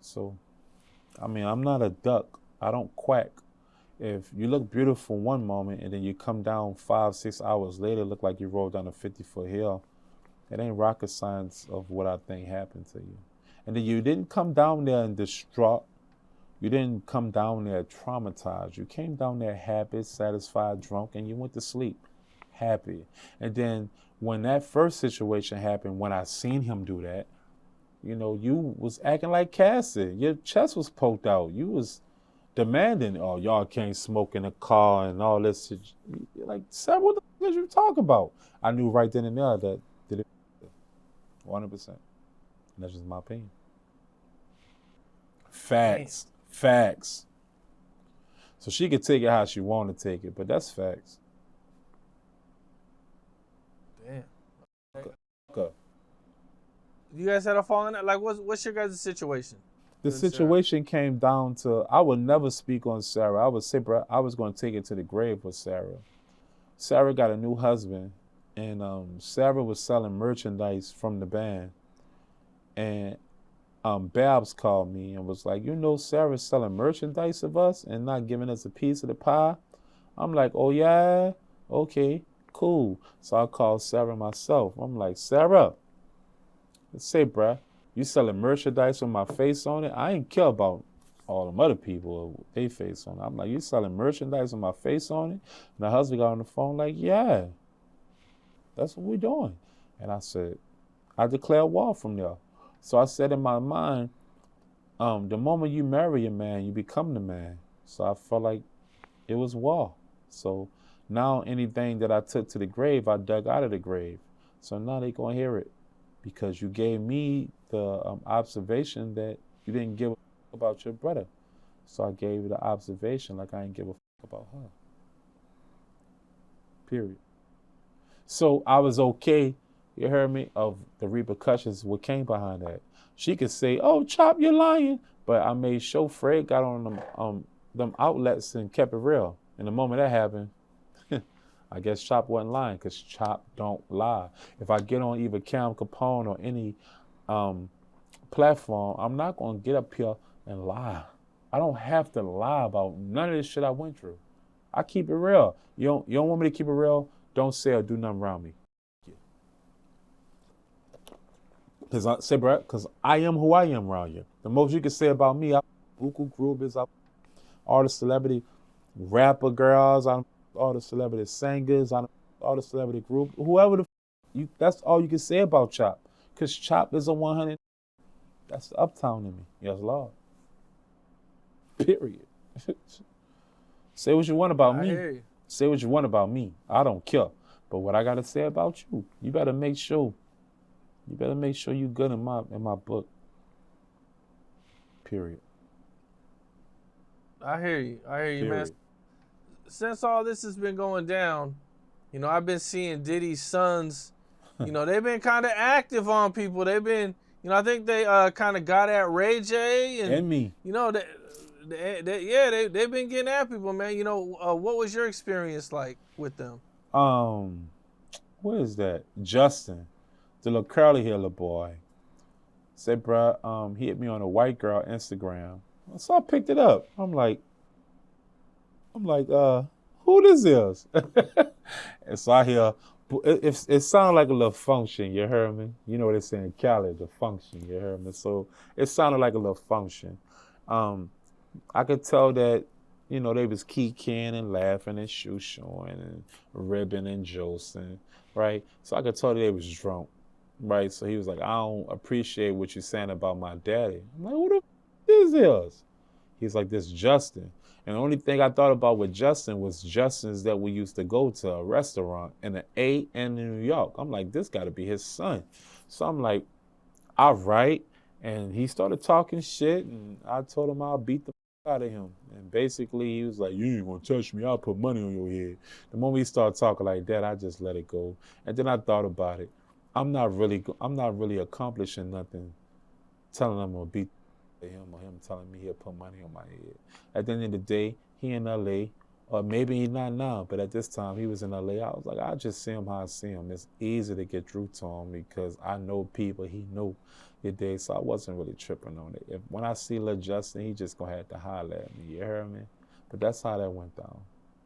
S2: So, I mean, I'm not a duck. I don't quack. If you look beautiful one moment and then you come down 5, 6 hours later, look like you rolled down a 50-foot hill, it ain't rocket science of what I think happened to you. And then you didn't come down there and distraught. You didn't come down there traumatized. You came down there happy, satisfied, drunk, and you went to sleep happy. And then when that first situation happened, when I seen him do that, you know, you was acting like Cassie. Your chest was poked out. You was demanding, oh, y'all can't smoke in the car and all this. You're like, Sarah, what the fuck did you talk about? I knew right then and there that did it 100%. And that's just my opinion. Facts. Facts. So she could take it how she want to take it, but that's facts.
S1: Damn.
S2: Okay.
S1: You guys had a falling out? Like, what's your guys' situation?
S2: The situation came down to, I would never speak on Sarah. I would say, bro, I was going to take it to the grave with Sarah. Sarah got a new husband, and Sarah was selling merchandise from the band. And Babs called me and was like, you know, Sarah's selling merchandise of us and not giving us a piece of the pie. I'm like, oh, yeah? Okay, cool. So I called Sarah myself. I'm like, Sarah, say, bruh, you selling merchandise with my face on it? I ain't care about all them other people with their face on it. I'm like, you selling merchandise with my face on it? And the husband got on the phone like, yeah, that's what we're doing. And I said, I declare war from there. So I said in my mind, the moment you marry a man, you become the man. So I felt like it was war. So now anything that I took to the grave, I dug out of the grave. So now they gonna hear it, because you gave me the observation that you didn't give a fuck about your brother. So I gave you the observation like I didn't give a fuck about her. Period. So I was okay, you heard me, of the repercussions, what came behind that. She could say, oh, Chop, you're lying. But I made sure Fred got on them outlets and kept it real. And the moment that happened, I guess Chop wasn't lying, because Chop don't lie. If I get on either Cam Capone or any platform, I'm not going to get up here and lie. I don't have to lie about none of this shit I went through. I keep it real. You don't want me to keep it real? Don't say or do nothing around me. Because I am who I am around you. The most you can say about me, Buku Groovers, all the celebrity rapper girls, all the celebrity singers, all the celebrity group, whoever that's all you can say about Chop. Because Chop is a 100. That's the uptown in me. Yes, Lord. Period. Say what you want about me.
S1: Hear you.
S2: Say what you want about me. I don't care. But what I got to say about you, you better make sure you good in my book. Period.
S1: I hear you.
S2: Period.
S1: Man. Since all this has been going down, you know, I've been seeing Diddy's sons, you know, they've been kind of active on people. They've been, you know, I think they kind of got at Ray J and
S2: me.
S1: You know, they've been getting at people, man. You know, what was your experience like with them?
S2: What is that? Justin, the little curly hair little boy. Said, bruh, he hit me on a white girl Instagram. So I picked it up. I'm like, who this is? And so I hear, it sounded like a little function, you heard me? You know what they say in Cali, the function, you heard me? So it sounded like a little function. I could tell that, you know, they was kicking and laughing and shoe-showing and ribbing and josting, right? So I could tell that they was drunk, right? So he was like, I don't appreciate what you're saying about my daddy. I'm like, who the f is this? He's like, this Justin. And the only thing I thought about with Justin was Justin's that we used to go to a restaurant in the A and in New York. I'm like, this got to be his son. So I'm like, all right. And he started talking shit, and I told him I'll beat the out of him. And basically, he was like, you ain't gonna touch me. I'll put money on your head. The moment he started talking like that, I just let it go. And then I thought about it. I'm not really accomplishing nothing telling him I'm gonna beat him or him telling me he'll put money on my head. At the end of the day, he in LA, or maybe he's not now, but at this time he was in LA. I was like, I'll just see him how I see him. It's easy to get through to him because I know people, he know your day, so I wasn't really tripping on it. When I see Lil Justin, he just gonna have to holler at me, you heard me? But that's how that went down.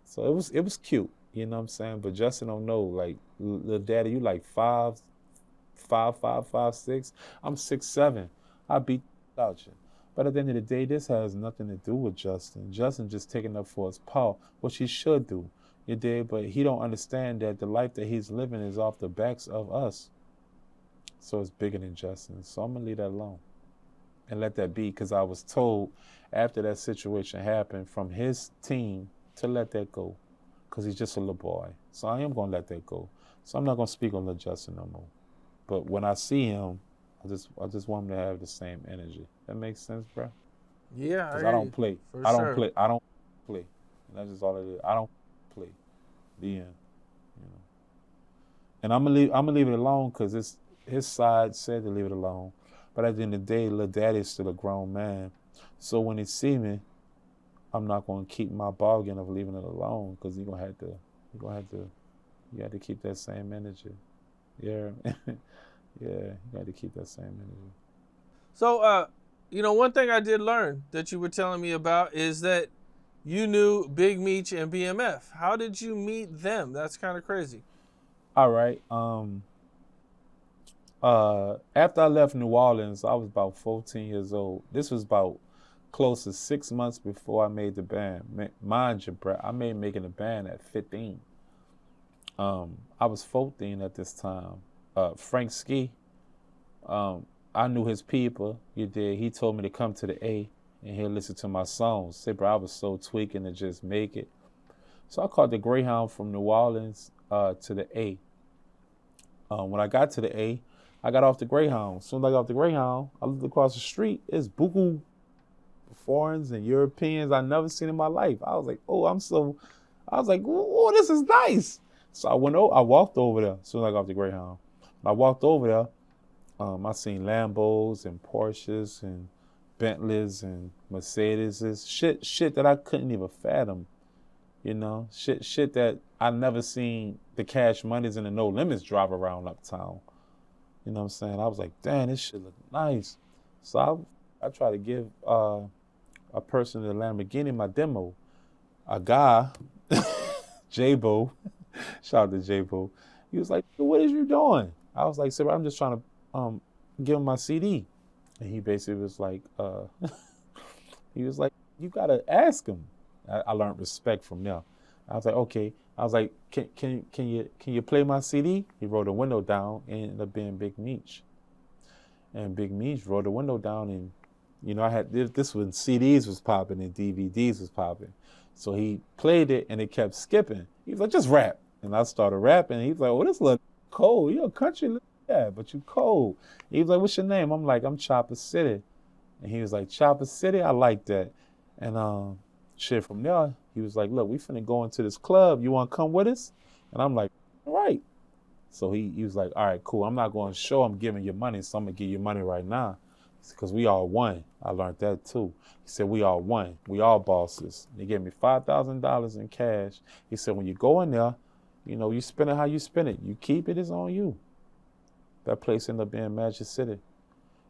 S2: So it was cute, you know what I'm saying? But Justin don't know, like, Lil Daddy, you like 5'5", 5'6". I'm 6'7". I beat out you. But at the end of the day, this has nothing to do with Justin. Justin just taking up for his paw, which he should do. You did, but he don't understand that the life that he's living is off the backs of us. So it's bigger than Justin. So I'm gonna leave that alone and let that be, because I was told after that situation happened from his team to let that go, because he's just a little boy. So I am gonna let that go. So I'm not gonna speak on Lil Justin no more. But when I see him, I just want him to have the same energy. That makes sense, bro?
S1: Yeah,
S2: Because I don't play. I don't play. And that's just all it is. I don't play. The end. You know. And I'm gonna leave it alone because his side said to leave it alone. But at the end of the day, Lil Daddy's still a grown man. So when he see me, I'm not gonna keep my bargain of leaving it alone, because you have to keep that same energy. Yeah. Yeah, you got to keep that same energy.
S1: So, you know, one thing I did learn that you were telling me about is that you knew Big Meech and BMF. How did you meet them? That's kind of crazy.
S2: All right. After I left New Orleans, I was about 14 years old. This was about close to 6 months before I made the band. Mind you, bro, I made making the band at 15. I was 14 at this time. Frank Ski, I knew his people. He told me to come to the A and he'll listen to my songs. Say, bro, I was so tweaking to just make it. So I caught the Greyhound from New Orleans to the A. When I got to the A, I got off the Greyhound. As soon as I got off the Greyhound, I looked across the street. It's buku foreigners and Europeans I never seen in my life. I was like, oh, this is nice. So I walked over there as soon as I got off the Greyhound. When I walked over there, I seen Lambos and Porsches and Bentleys and Mercedes, shit that I couldn't even fathom, you know, shit that I never seen the Cash Moneys and the No Limits drive around uptown. You know what I'm saying? I was like, damn, this shit look nice. So I tried to give a person in the Lamborghini my demo. A guy, J-Bo, shout out to J-Bo, he was like, what is you doing? I was like, sir, I'm just trying to give him my CD. And he basically was like, you gotta ask him. I learned respect from there. I was like, okay. I was like, can you play my CD? He rolled the window down and ended up being Big Meech. And Big Meech rolled the window down, and you know, I had this when CDs was popping and DVDs was popping. So he played it and it kept skipping. He was like, just rap. And I started rapping. He was like, oh, this look cold. You're a country, yeah, but you cold. He was like, what's your name? I'm like, I'm Chopper City. And he was like, Chopper City? I like that. And shit, from there, he was like, look, we finna go into this club. You wanna come with us? And I'm like, all right. So he was like, all right, cool. I'm not going to show I'm giving you money, so I'm going to give you money right now. Because we all one. I learned that too. He said, we all one. We all bosses. He gave me $5,000 in cash. He said, when you go in there, you know, you spend it how you spend it. You keep it, it's on you. That place ended up being Magic City.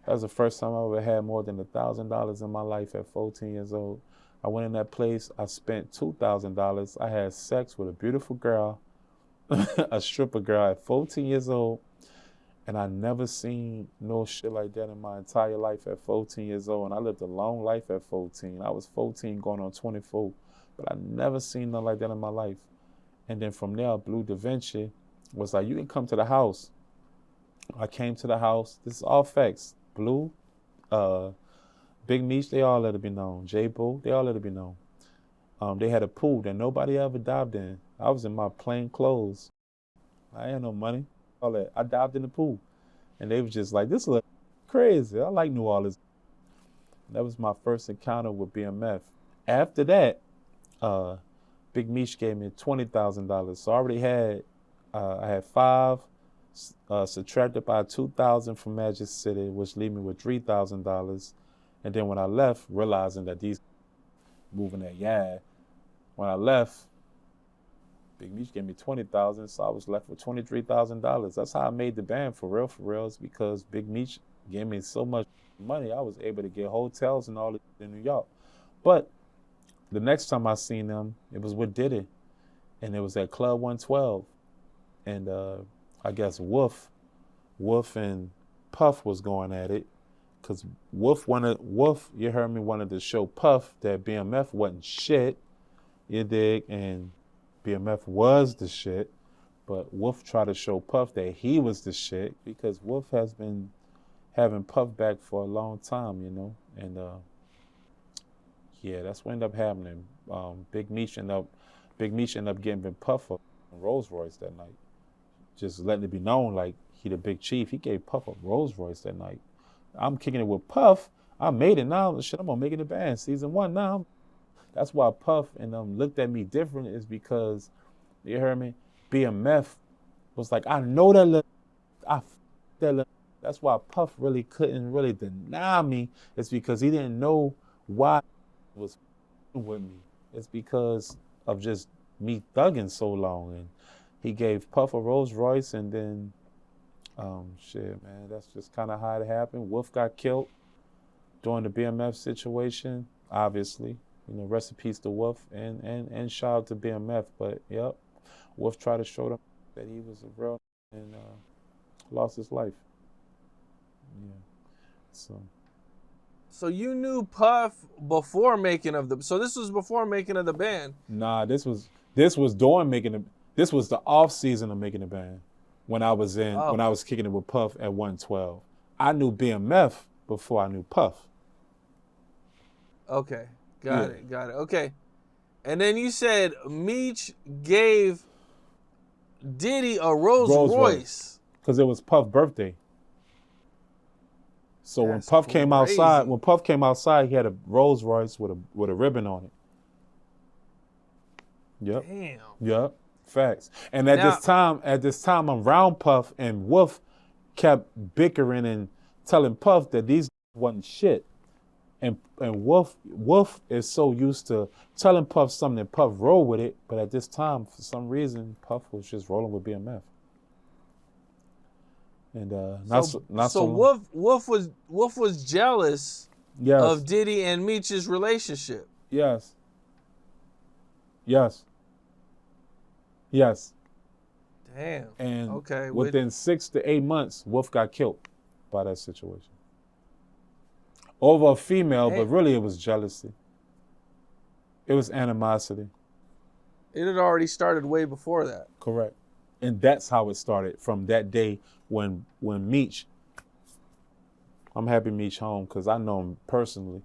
S2: That was the first time I ever had more than $1,000 in my life at 14 years old. I went in that place. I spent $2,000. I had sex with a beautiful girl, a stripper girl at 14 years old. And I never seen no shit like that in my entire life at 14 years old. And I lived a long life at 14. I was 14 going on 24. But I never seen nothing like that in my life. And then from there, Blue Da Vinci was like, you can come to the house. I came to the house. This is all facts. Blue, Big Meech, they all let it be known. J-Boo, they all let it be known. They had a pool that nobody ever dived in. I was in my plain clothes. I had no money. All that. I dived in the pool. And they was just like, this look crazy. I like New Orleans. That was my first encounter with BMF. After that, Big Meech gave me $20,000. So I already had, I had 5, subtracted by 2,000 from Magic City, which leave me with $3,000. And then when I left, realizing that these moving that yard, when I left, Big Meech gave me $20,000, so I was left with $23,000. That's how I made the band for real, is because Big Meech gave me so much money, I was able to get hotels and all in New York. But the next time I seen them, it was with Diddy, and it was at Club 112. And I guess Wolf and Puff was going at it, because Wolf, you heard me, wanted to show Puff that BMF wasn't shit, you dig, and BMF was the shit, but Wolf tried to show Puff that he was the shit, because Wolf has been having Puff back for a long time, you know, and yeah, that's what ended up happening. Big Meech ended up giving Puff a Rolls Royce that night, just letting it be known like he the big chief. He gave Puff a Rolls Royce that night. I'm kicking it with Puff. I made it now. Shit, I'm gonna make it a band. Season 1 now. That's why Puff and looked at me different, is because, you heard me, BMF was like, I know that look, That's why Puff really couldn't really deny me. It's because he didn't know why he was with me. It's because of just me thugging so long. And he gave Puff a Rolls Royce, and then, shit, man, that's just kind of how it happened. Wolf got killed during the BMF situation, obviously. You know, rest in peace to Wolf, and shout out to BMF. But, yep, Wolf tried to show them that he was a real and lost his life. Yeah,
S1: So you knew Puff before making of the, so this was before making of the band?
S2: Nah, this was during making the, this was the off season of making the band. When I was when I was kicking it with Puff at 112. I knew BMF before I knew Puff.
S1: Okay. Got it. Okay. And then you said Meech gave Diddy a Rolls Royce.
S2: Because it was Puff's birthday. So
S1: That's
S2: when Puff came outside, he had a Rolls Royce with a ribbon on it. Yep.
S1: Damn.
S2: Yep. Facts. And at this time, I'm around Puff, and Wolf kept bickering and telling Puff that these wasn't shit. And Wolf is so used to telling Puff something, and Puff roll with it. But at this time, for some reason, Puff was just rolling with BMF. And Wolf
S1: was jealous of Diddy and Meech's relationship.
S2: Yes.
S1: Damn.
S2: And
S1: okay,
S2: within 6 to 8 months, Wolf got killed by that situation. Over a female, but really it was jealousy. It was animosity.
S1: It had already started way before that.
S2: Correct. And that's how it started, from that day when Meech, I'm happy Meech home because I know him personally.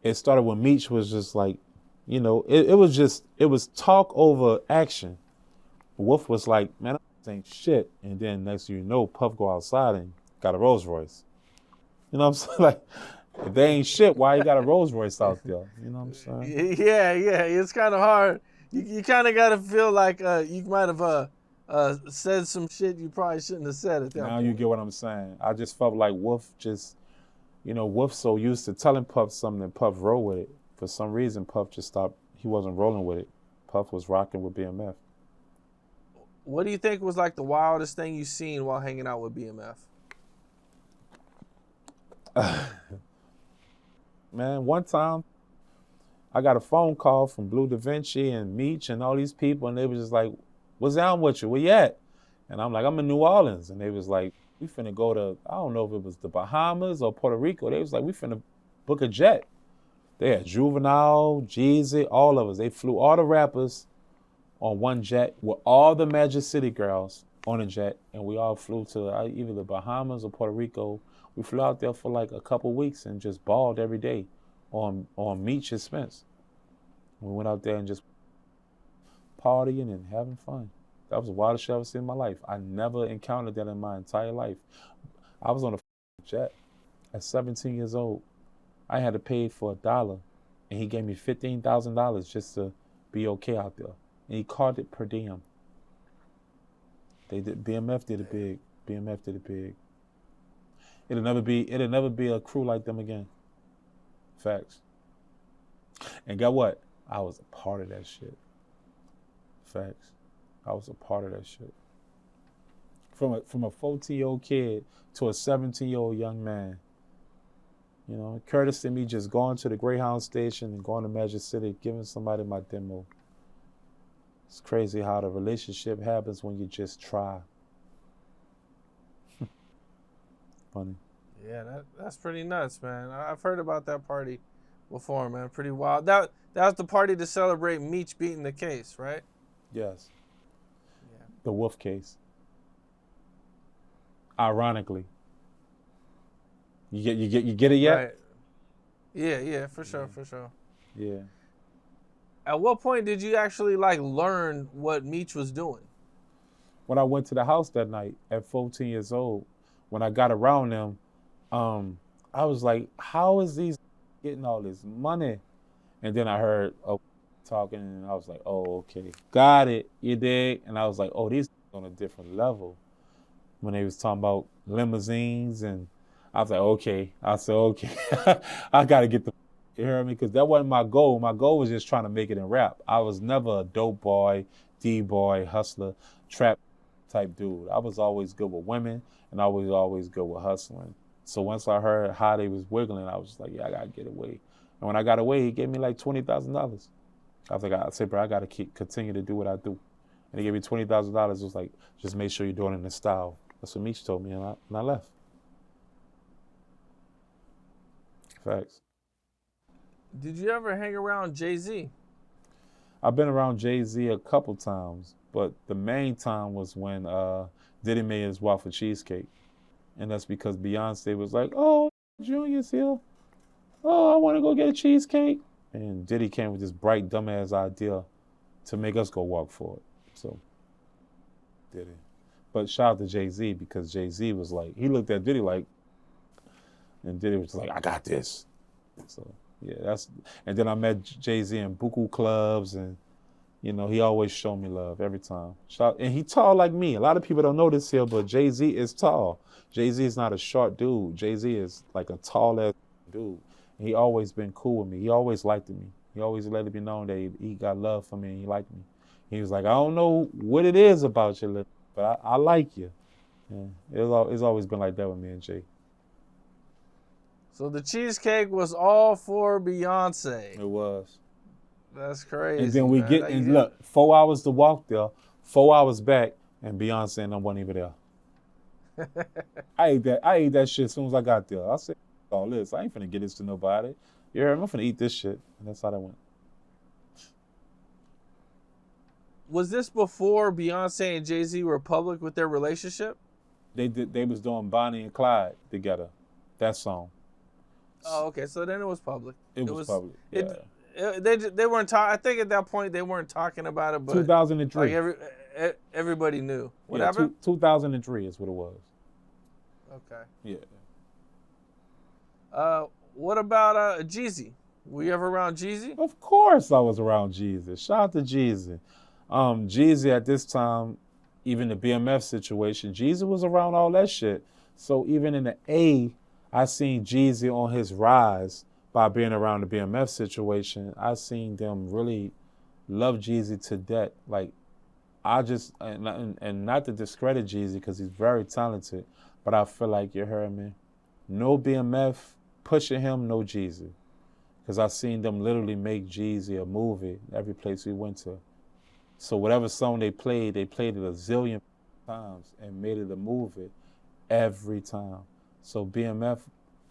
S2: It started when Meech was just like, you know, it was talk over action. Wolf was like, man, this ain't shit. And then next thing you know, Puff go outside and got a Rolls Royce. You know what I'm saying? Like, if they ain't shit, why you got a Rolls Royce out there? You know what I'm saying?
S1: Yeah. It's kind of hard. You kind of got to feel like you might have said some shit you probably shouldn't have said at that point.
S2: Now you get what I'm saying. I just felt like Wolf just Wolf so used to telling Puff something and Puff roll with it. For some reason, Puff just stopped. He wasn't rolling with it. Puff was rocking with BMF.
S1: What do you think was like the wildest thing you seen while hanging out with BMF?
S2: Man, one time I got a phone call from Blue Da Vinci and Meech and all these people, and they was just like, "What's down with you? Where you at?" And I'm like, "I'm in New Orleans." And they was like, "We finna go to," I don't know if it was the Bahamas or Puerto Rico. They was like, "We finna book a jet." They had Juvenile, Jeezy, all of us. They flew all the rappers on one jet with all the Magic City girls on a jet, and we all flew to either the Bahamas or Puerto Rico. We flew out there for like a couple weeks and just balled every day on Meech expense. We went out there and just partying and having fun. That was the wildest shit I've ever seen in my life. I never encountered that in my entire life. I was on a jet at 17 years old. I had to pay for $1, and he gave me $15,000 just to be okay out there. And he called it per diem. BMF did it big. BMF did it big. It'll never be a crew like them again. Facts. And guess what? I was a part of that shit. Facts. I was a part of that shit. From a 14-year-old kid to a 17-year-old young man. Courtesy of me just going to the Greyhound station and going to Magic City, giving somebody my demo. It's crazy how the relationship happens when you just try. Funny.
S1: Yeah, that's pretty nuts, man. I've heard about that party before, man. Pretty wild. That was the party to celebrate Meech beating the case, right?
S2: Yes.
S1: Yeah.
S2: The Wolf case. Ironically. You get it yet?
S1: Right. Yeah, for sure.
S2: Yeah.
S1: At what point did you actually learn what Meech was doing?
S2: When I went to the house that night at 14 years old, when I got around them, I was like, how is these getting all this money? And then I heard talking, and I was like, oh, okay. Got it, you dig? And I was like, oh, these on a different level. When they was talking about limousines, and I was like, okay. I said, okay, I got to get the, you hear me? Because that wasn't my goal. My goal was just trying to make it in rap. I was never a dope boy, D-boy, hustler, trap type dude. I was always good with women, and I was always good with hustling. So once I heard how they was wiggling, I was just like, yeah, I got to get away. And when I got away, he gave me like $20,000. I was like, I said, bro, I got to continue to do what I do. And he gave me $20,000. It was like, just make sure you're doing it in the style. That's what Meech told me, and I left. Facts.
S1: Did you ever hang around Jay-Z?
S2: I've been around Jay-Z a couple times, but the main time was when Diddy made his waffle cheesecake. And that's because Beyonce was like, oh, Junior's here. Oh, I want to go get a cheesecake. And Diddy came with this bright, dumbass idea to make us go walk for it. So, Diddy. But shout out to Jay-Z, because Jay-Z was like, he looked at Diddy like, and Diddy was like, I got this. So, yeah, and then I met Jay-Z in buku clubs, and, he always showed me love every time. And he tall like me. A lot of people don't know this here, but Jay-Z is tall. Jay-Z is not a short dude. Jay-Z is like a tall-ass dude. And he always been cool with me. He always liked me. He always let it be known that he got love for me and he liked me. He was like, I don't know what it is about you, but I like you. Yeah, it's always been like that with me and Jay.
S1: So the cheesecake was all for Beyonce.
S2: It was.
S1: That's crazy.
S2: And then we
S1: man.
S2: Look, 4 hours to walk there, 4 hours back, and Beyonce and I wasn't even there. I ate that shit as soon as I got there. I said, all this, I ain't finna get this to nobody. You heard me? I'm finna eat this shit. And that's how that went.
S1: Was this before Beyonce and Jay-Z were public with their relationship?
S2: They was doing Bonnie and Clyde together. That song.
S1: Oh, okay. So then it was public.
S2: It was public. Yeah.
S1: They weren't talking. I think at that point they weren't talking about it, but
S2: 2003.
S1: Like everybody knew. What
S2: yeah,
S1: happened?
S2: 2003 is what it was.
S1: Okay.
S2: Yeah.
S1: What about Jeezy? Were you ever around Jeezy?
S2: Of course I was around Jeezy. Shout out to Jeezy. Jeezy at this time, even the BMF situation, Jeezy was around all that shit. So even in the A, I seen Jeezy on his rise by being around the BMF situation. I seen them really love Jeezy to death. Like, I just, and not to discredit Jeezy because he's very talented, but I feel like, you heard me, no BMF pushing him, no Jeezy. Because I seen them literally make Jeezy a movie every place we went to. So whatever song they played it a zillion times and made it a movie every time. So BMF,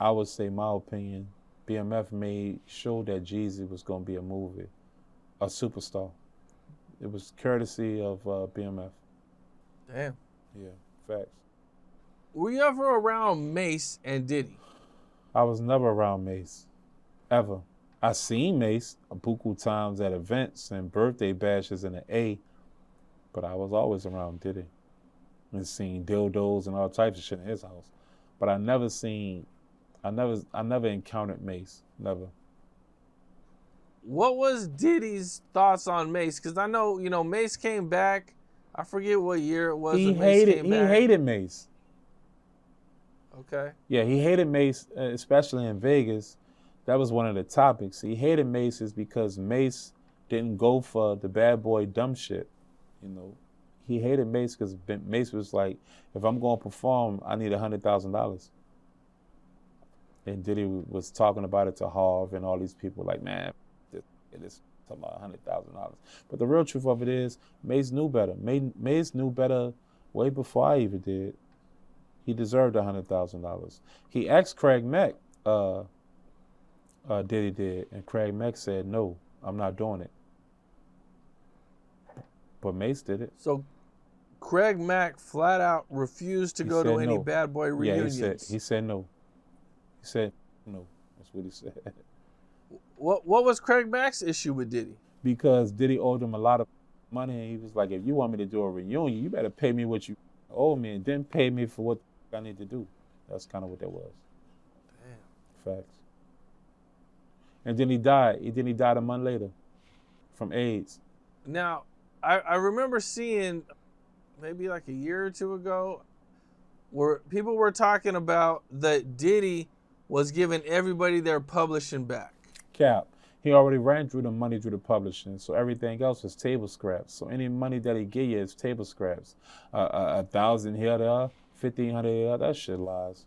S2: I would say, my opinion, BMF made sure that Jeezy was going to be a movie, a superstar. It was courtesy of BMF.
S1: Damn.
S2: Yeah, facts.
S1: Were you ever around Mace and Diddy?
S2: I was never around Mace, ever. I seen Mace a buku times at events and birthday bashes in the A, but I was always around Diddy and seen dildos and all types of shit in his house. But I never encountered Mace, never.
S1: What was Diddy's thoughts on Mace? Because I know, Mace came back. I forget what year it was.
S2: He
S1: Mace came back.
S2: hated Mace.
S1: Okay.
S2: Yeah, he hated Mace, especially in Vegas. That was one of the topics. He hated Mace is because Mace didn't go for the bad boy dumb shit. He hated Mace because Mace was like, if I'm going to perform, I need $100,000. And Diddy was talking about it to Harv and all these people like, man, this talking about $100,000. But the real truth of it is, Mace knew better. Mace knew better way before I even did. He deserved $100,000. He asked Craig Mack, Diddy did, and Craig Mack said, no, I'm not doing it. But Mace did it.
S1: So Craig Mack flat out refused to go to any bad boy reunions.
S2: Yeah, he said no. He said no. That's what he said.
S1: What was Craig Mack's issue with Diddy?
S2: Because Diddy owed him a lot of money, and he was like, if you want me to do a reunion, you better pay me what you owe me, and then pay me for what I need to do. That's kind of what that was. Damn. Facts. And then he died. He died a month later from AIDS.
S1: Now, I remember seeing maybe like a year or two ago where people were talking about that Diddy was giving everybody their publishing back.
S2: Cap. He already ran through the money through the publishing, so everything else was table scraps. So any money that he give you is table scraps. 1,000 here, there, 1,500 here, that shit lies.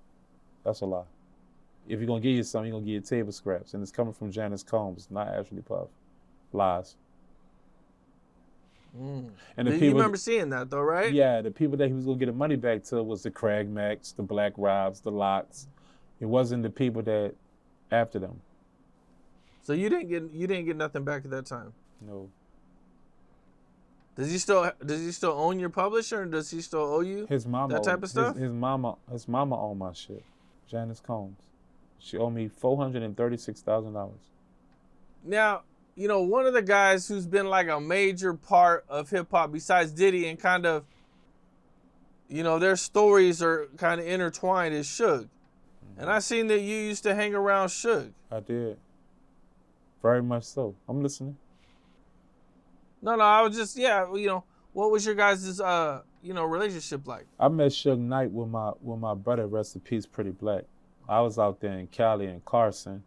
S2: That's a lie. If you're gonna give you something, you're gonna give you table scraps, and it's coming from Janice Combs, not Ashley Puff. Lies. And
S1: you remember seeing that though, right?
S2: Yeah, the people that he was gonna get the money back to was the Craig Macks, the Black Robs, the Locks. It wasn't the people that after them.
S1: So you didn't get nothing back at that time?
S2: No.
S1: Does he still own your publisher, and does he still owe you
S2: his mama
S1: that type of stuff?
S2: His mama owned my shit. Janice Combs. She owed me $436,000.
S1: Now, one of the guys who's been like a major part of hip hop besides Diddy and kind of, their stories are kind of intertwined is Suge. Mm-hmm. And I seen that you used to hang around Suge.
S2: I did. Very much so. I'm listening.
S1: No, I was just, what was your guys' relationship like?
S2: I met Suge Knight with my brother, rest in peace, Pretty Black. I was out there in Cali and Carson,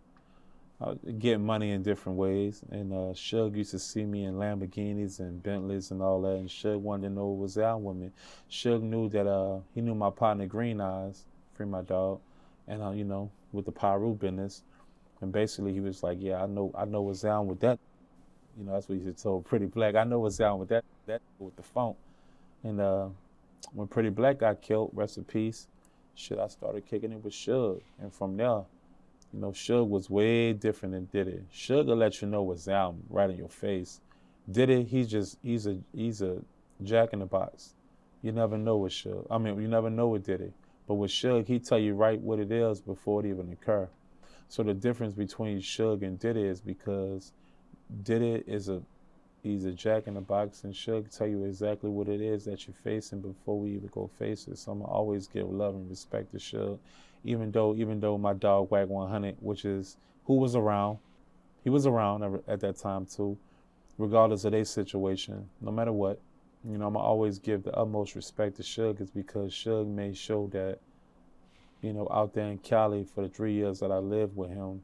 S2: getting money in different ways. And Suge used to see me in Lamborghinis and Bentleys and all that. And Suge wanted to know what was out with me. Suge knew that he knew my partner Green Eyes, Free My Dog, and with the Piru business. And basically he was like, yeah, I know what's down with that. That's what he just told Pretty Black. I know what's down with that with the funk. And when Pretty Black got killed, rest in peace, I started kicking it with Suge. And from there, Suge was way different than Diddy. Suge will let you know what's down right in your face. Diddy, he's a jack in the box. You never know with Suge. You never know with Diddy. But with Suge, he tell you right what it is before it even occur. So the difference between Suge and Diddy is because Diddy he's a jack in the box, and Suge tell you exactly what it is that you're facing before we even go face it. So I'm gonna always give love and respect to Suge, even though my dog Wag 100, which is who was around, he was around at that time too, regardless of their situation, no matter what. I'm gonna always give the utmost respect to Suge, is because Suge made sure that out there in Cali for the 3 years that I lived with him,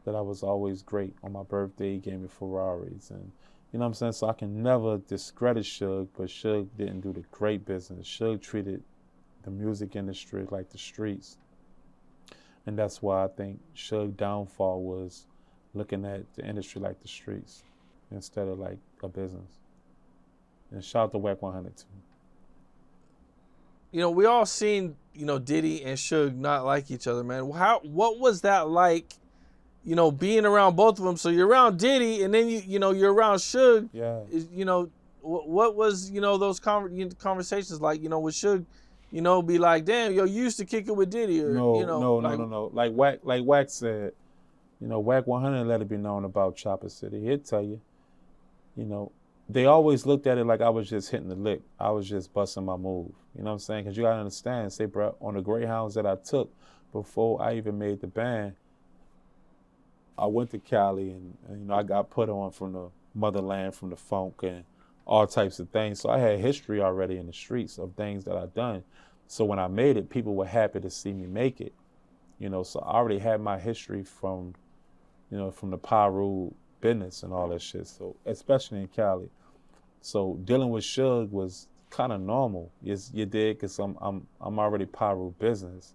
S2: that I was always great. On my birthday, he gave me Ferraris. And, you know what I'm saying? So I can never discredit Suge, but Suge didn't do the great business. Suge treated the music industry like the streets. And that's why I think Suge's downfall was looking at the industry like the streets instead of like a business. And shout out to Wack 100 too.
S1: We all seen, Diddy and Suge not like each other, man. What was that like, being around both of them? So you're around Diddy, and then you're around Suge.
S2: Yeah.
S1: What was those conversations like? With Suge, be like, damn, you used to kick it with Diddy, or
S2: no. Like Wack said, Wack 100 let it be known about Chopper City. He'd tell you, they always looked at it like I was just hitting the lick. I was just busting my move. You know what I'm saying? Because you got to understand, say, bro, on the Greyhounds that I took before I even made the band, I went to Cali and I got put on from the motherland, from the funk and all types of things. So I had history already in the streets of things that I've done. So when I made it, people were happy to see me make it. So I already had my history from the Piru business and all that shit. So especially in Cali. So dealing with Suge was kind of normal. Yes, you did, because I'm already Piru business.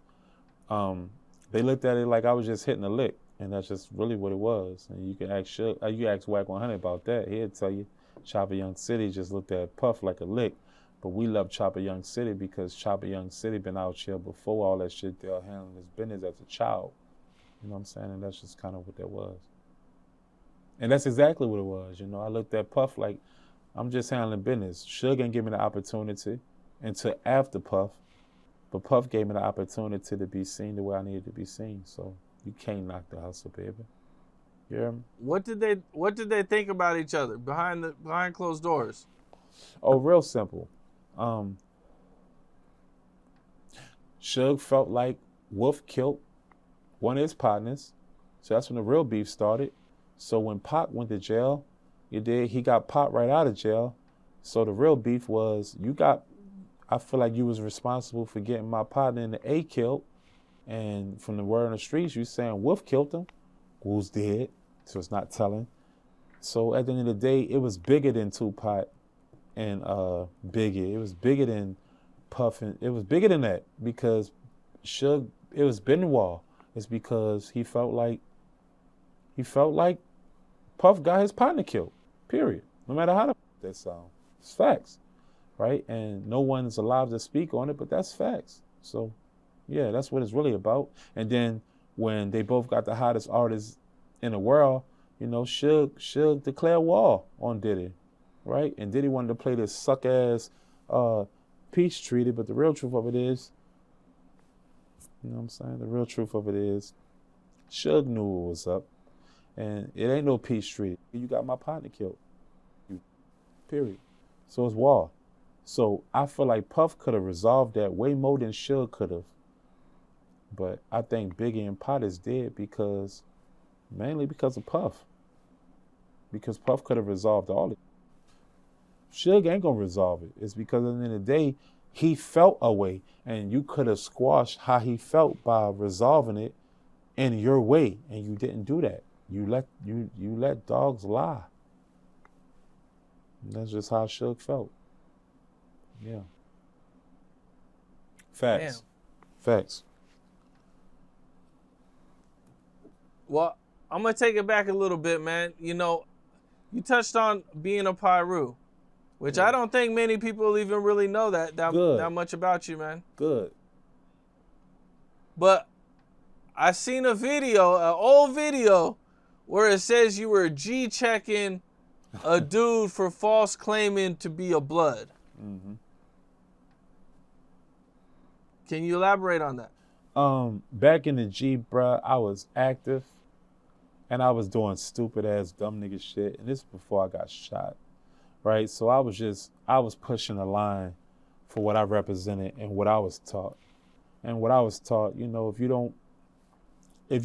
S2: They looked at it like I was just hitting a lick, and that's just really what it was. And you can ask Suge, you ask Wack 100 about that, he'll tell you Chopper Young City just looked at Puff like a lick. But we love Chopper Young City because Chopper Young City been out here before all that shit. They're handling his business as a child. You know what I'm saying? And that's just kind of what that was. And that's exactly what it was. I looked at Puff like, I'm just handling business. Suge ain't give me the opportunity until after Puff. But Puff gave me the opportunity to be seen the way I needed to be seen. So you can't knock the hustle, baby. You hear me?
S1: What did they think about each other behind closed doors?
S2: Oh, real simple. Suge felt like Wolf killed one of his partners. So that's when the real beef started. So when Pac went to jail, he got Pac right out of jail. So the real beef was, I feel like you was responsible for getting my partner in the A killed. And from the word on the streets, you saying Wolf killed him. Who's dead, so it's not telling. So at the end of the day, it was bigger than Tupac and Biggie. It was bigger than Puff. It was bigger than that because Suge, it was Benoit. It's because he felt like Puff got his partner killed, period. No matter how that sound. It's facts, right? And no one's allowed to speak on it, but that's facts. So, yeah, that's what it's really about. And then when they both got the hottest artists in the world, Suge declared war on Diddy, right? And Diddy wanted to play this suck-ass peace treaty, but the real truth of it is, you know what I'm saying? The real truth of it is, Suge knew what was up. And it ain't no peace treaty. You got my partner killed. Period. So it's war. So I feel like Puff could have resolved that way more than Suge could have. But I think Biggie and Pac is dead mainly because of Puff. Because Puff could have resolved all of it. Suge ain't gonna resolve it. It's because at the end of the day, he felt a way, and you could have squashed how he felt by resolving it in your way, and you didn't do that. You let dogs lie. And that's just how Suge felt. Yeah. Facts.
S1: Damn.
S2: Facts.
S1: Well, I'm gonna take it back a little bit, man. You touched on being a Piru, which I don't think many people even really know that much about you, man.
S2: Good.
S1: But I seen an old video, where it says you were G-checking a dude for false claiming to be a blood.
S2: Mm-hmm.
S1: Can you elaborate on that?
S2: Back in the G, bruh, I was active, and I was doing stupid ass dumb nigga shit, and this is before I got shot, right? So I was pushing the line for what I represented and what I was taught. And what I was taught, if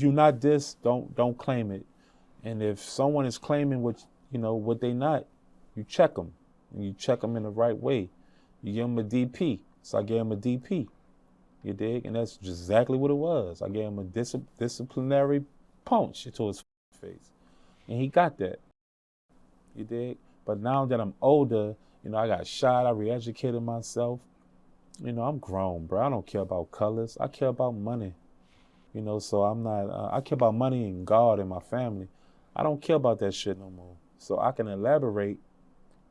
S2: you're not this, don't claim it. And if someone is claiming what they not, you check them. And you check them in the right way. You give them a DP. So I gave them a DP. You dig? And that's just exactly what it was. I gave him a disciplinary punch to his face. And he got that. You dig? But now that I'm older, I got shot, I re-educated myself. I'm grown, bro. I don't care about colors. I care about money. So I'm not, I care about money and God and my family. I don't care about that shit no more. So I can elaborate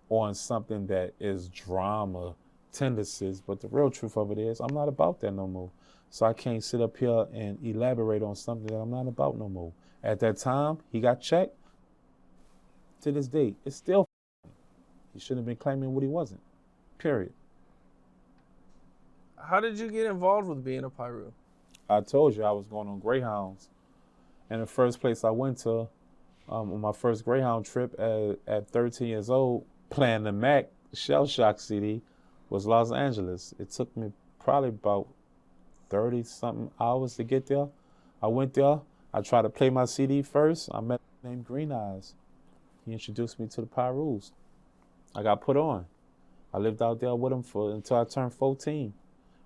S2: on something that is drama tendencies, but the real truth of it is I'm not about that no more. So I can't sit up here and elaborate on something that I'm not about no more. At that time, he got checked. To this day, it's still he shouldn't have been claiming what he wasn't. Period.
S1: How did you get involved with being a Piru?
S2: I told you I was going on Greyhounds. And the first place I went to on my first Greyhound trip at 13 years old, playing the Mac Shell Shock CD, was Los Angeles. It took me probably about 30-something hours to get there. I went there. I tried to play my CD first. I met a man named Green Eyes. He introduced me to the Pirus. I got put on. I lived out there with him until I turned 14.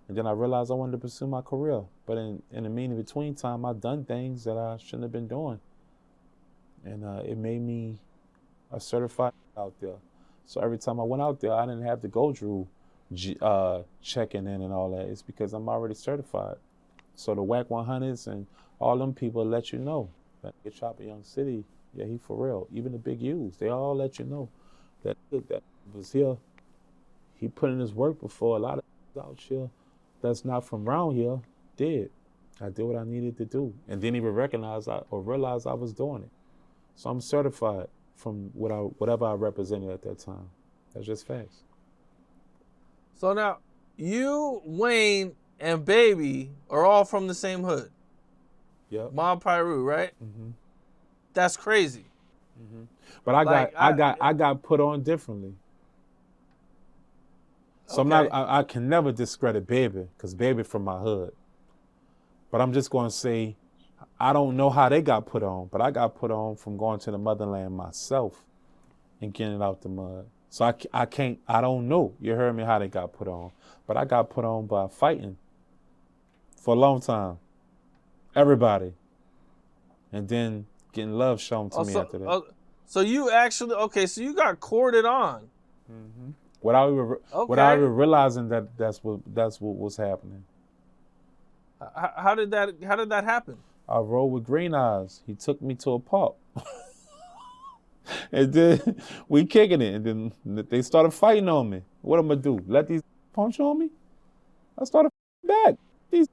S2: And then I realized I wanted to pursue my career. But in the between time, I've done things that I shouldn't have been doing. And it made me a certified out there. So every time I went out there, I didn't have to go through checking in and all that. It's because I'm already certified. So the WAC 100s and all them people let you know that Get Chopper Young City, yeah, he for real. Even the big U's, they all let you know that was here. He put in his work before a lot of out here that's not from around here did. I did what I needed to do. And didn't even realize I was doing it. So I'm certified from whatever I represented at that time. That's just facts.
S1: So now, you, Wayne, and Baby are all from the same hood.
S2: Yep.
S1: Mom Piru, right?
S2: Mm-hmm.
S1: That's crazy.
S2: Mm-hmm. But I got put on differently. So
S1: okay.
S2: I can never discredit Baby, because Baby from my hood. But I'm just going to say, I don't know how they got put on, but I got put on from going to the motherland myself and getting it out the mud. So I don't know, you heard me, how they got put on. But I got put on by fighting for a long time. Everybody. And then getting love shown to me after that.
S1: So you actually, so you got courted on.
S2: Mm-hmm. Without even realizing that's what was happening.
S1: How did that happen?
S2: I rode with Green Eyes. He took me to a park. And then we kicking it. And then they started fighting on me. What am I do? Let these punch on me? I started back. You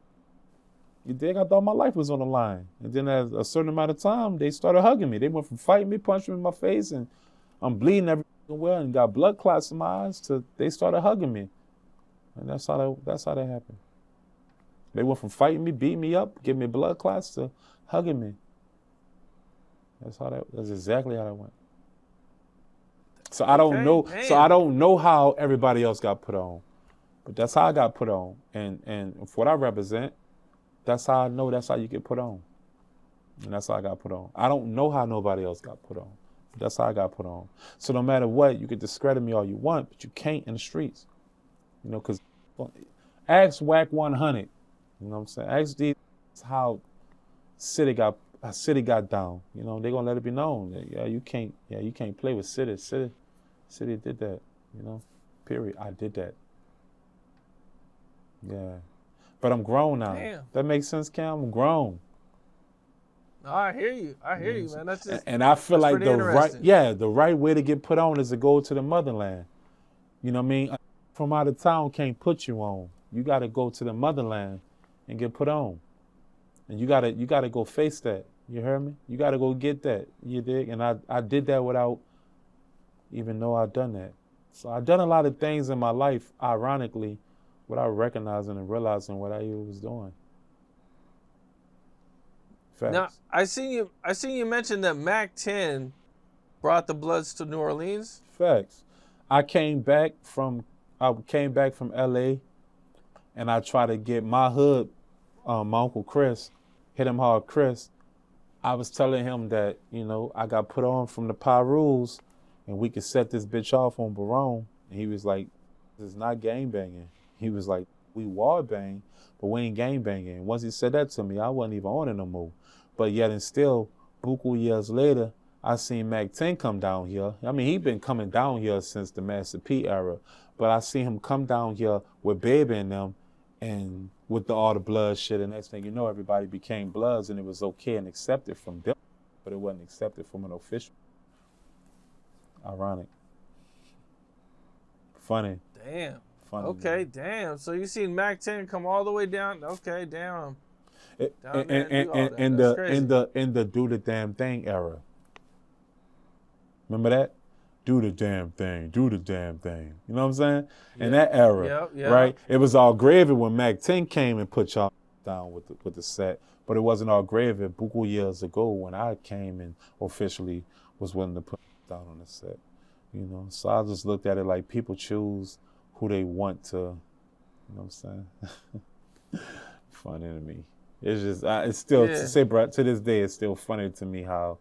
S2: dig? I thought my life was on the line. And then at a certain amount of time, they started hugging me. They went from fighting me, punching me in my face, and I'm bleeding everywhere and got blood clots in my eyes, to they started hugging me. And that's how that happened. They went from fighting me, beating me up, giving me blood clots, to hugging me. That's exactly how that went. So I don't know.
S1: Damn.
S2: So I don't know how everybody else got put on, but that's how I got put on. And for what I represent, that's how I know that's how you get put on. And that's how I got put on. I don't know how nobody else got put on, but that's how I got put on. So no matter what, you can discredit me all you want, but you can't in the streets. Because ask WAC 100. You know what I'm saying? Ask these how City got down. They're gonna let it be known that you can't play with City. City did that, period. I did that. Yeah. But I'm grown now.
S1: Damn.
S2: That makes sense, Cam? I'm grown.
S1: No, I hear you, man. That's just,
S2: and I feel like the right way to get put on is to go to the motherland. You know what I mean? From out of town can't put you on. You gotta go to the motherland and get put on. And you gotta go face that. You heard me? You gotta go get that. You dig? And I did that without even know I'd done that. So I've done a lot of things in my life, ironically, without recognizing and realizing what I was doing. Facts.
S1: Now I seen you mention that Mac 10 brought the Bloods to New Orleans.
S2: Facts. I came back from LA, and I tried to get my hood, my Uncle Chris, Hit Him Hard Chris. I was telling him that, I got put on from the Pirus and we could set this bitch off on Barone. And he was like, this is not gangbanging. He was like, we wall bang, but we ain't gang banging. Once he said that to me, I wasn't even on it no more. But yet and still, buku years later, I seen Mac 10 come down here. I mean, he been coming down here since the Master P era, but I seen him come down here with Baby and them, and with all the blood shit, and next thing you know, everybody became Bloods, and it was okay and accepted from them, but it wasn't accepted from an official. Ironic. Funny.
S1: Damn.
S2: Funny.
S1: Okay,
S2: Man.
S1: damn. So you seen Mac 10 come all the way down? Okay, damn.
S2: In the do the damn thing era. Remember that? Do the damn thing. Do the damn thing. You know what I'm saying? In that era, right? It was all gravy when Mac 10 came and put y'all down with the set, but it wasn't all gravy buku years ago when I came and officially was willing to put down on the set. You know, so I just looked at it like people choose who they want to. You know what I'm saying? Funny to me. It's just, it's still, to this day, it's still funny to me how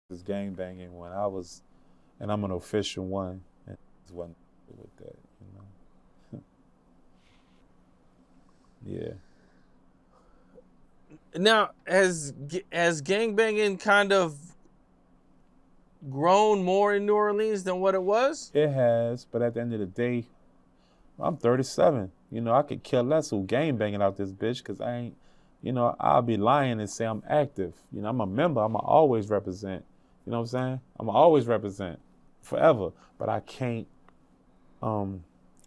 S2: this gang banging when I was, and I'm an official one, and just wasn't with that, you know. Yeah.
S1: Now, has gang banging kind of grown more in New Orleans than what it was?
S2: It has, but at the end of the day, I'm 37. You know, I could care less who gang banging out this bitch, because I ain't, you know, I'll be lying and say I'm active. You know, I'm a member. I'm always represent. You know what I'm saying? I'm always represent forever. But I can't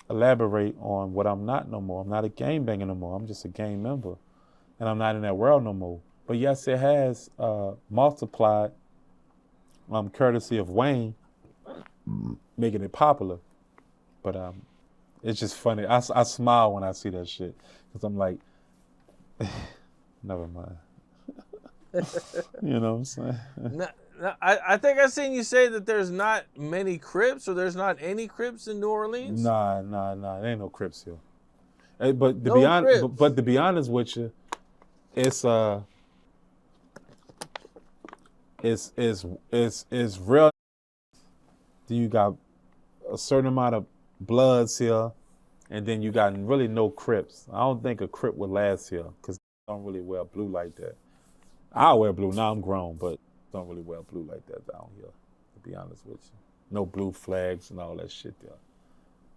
S2: elaborate on what I'm not no more. I'm not a gang banger no more. I'm just a gang member. And I'm not in that world no more. But yes, it has multiplied, courtesy of Wayne, making it popular. But it's just funny. I smile when I see that shit, because I'm like, never mind. You know what I'm saying?
S1: I think I seen you say that there's not many Crips, or there's not any Crips in New Orleans.
S2: Nah. There ain't no Crips here. But to be honest with you, it's real. You got a certain amount of Bloods here, and then you got really no Crips. I don't think a Crip would last here, because I don't really wear blue like that. I wear blue, now I'm grown, but don't really wear blue like that down here, to be honest with you. No blue flags and all that shit there.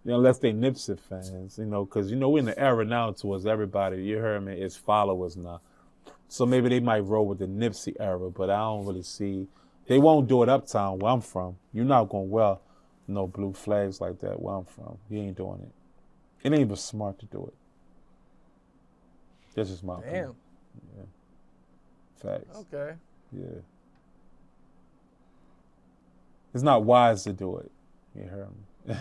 S2: You know, unless they Nipsey fans, you know, because, you know, we're in the era now towards everybody, you heard me, it's followers now. So maybe they might roll with the Nipsey era, but I don't really see, they won't do it uptown where I'm from. You're not going to wear no blue flags like that where I'm from. You ain't doing it. It ain't even smart to do it. That's just my opinion. Yeah. Facts.
S1: Okay.
S2: Yeah. It's not wise to do it. You heard me?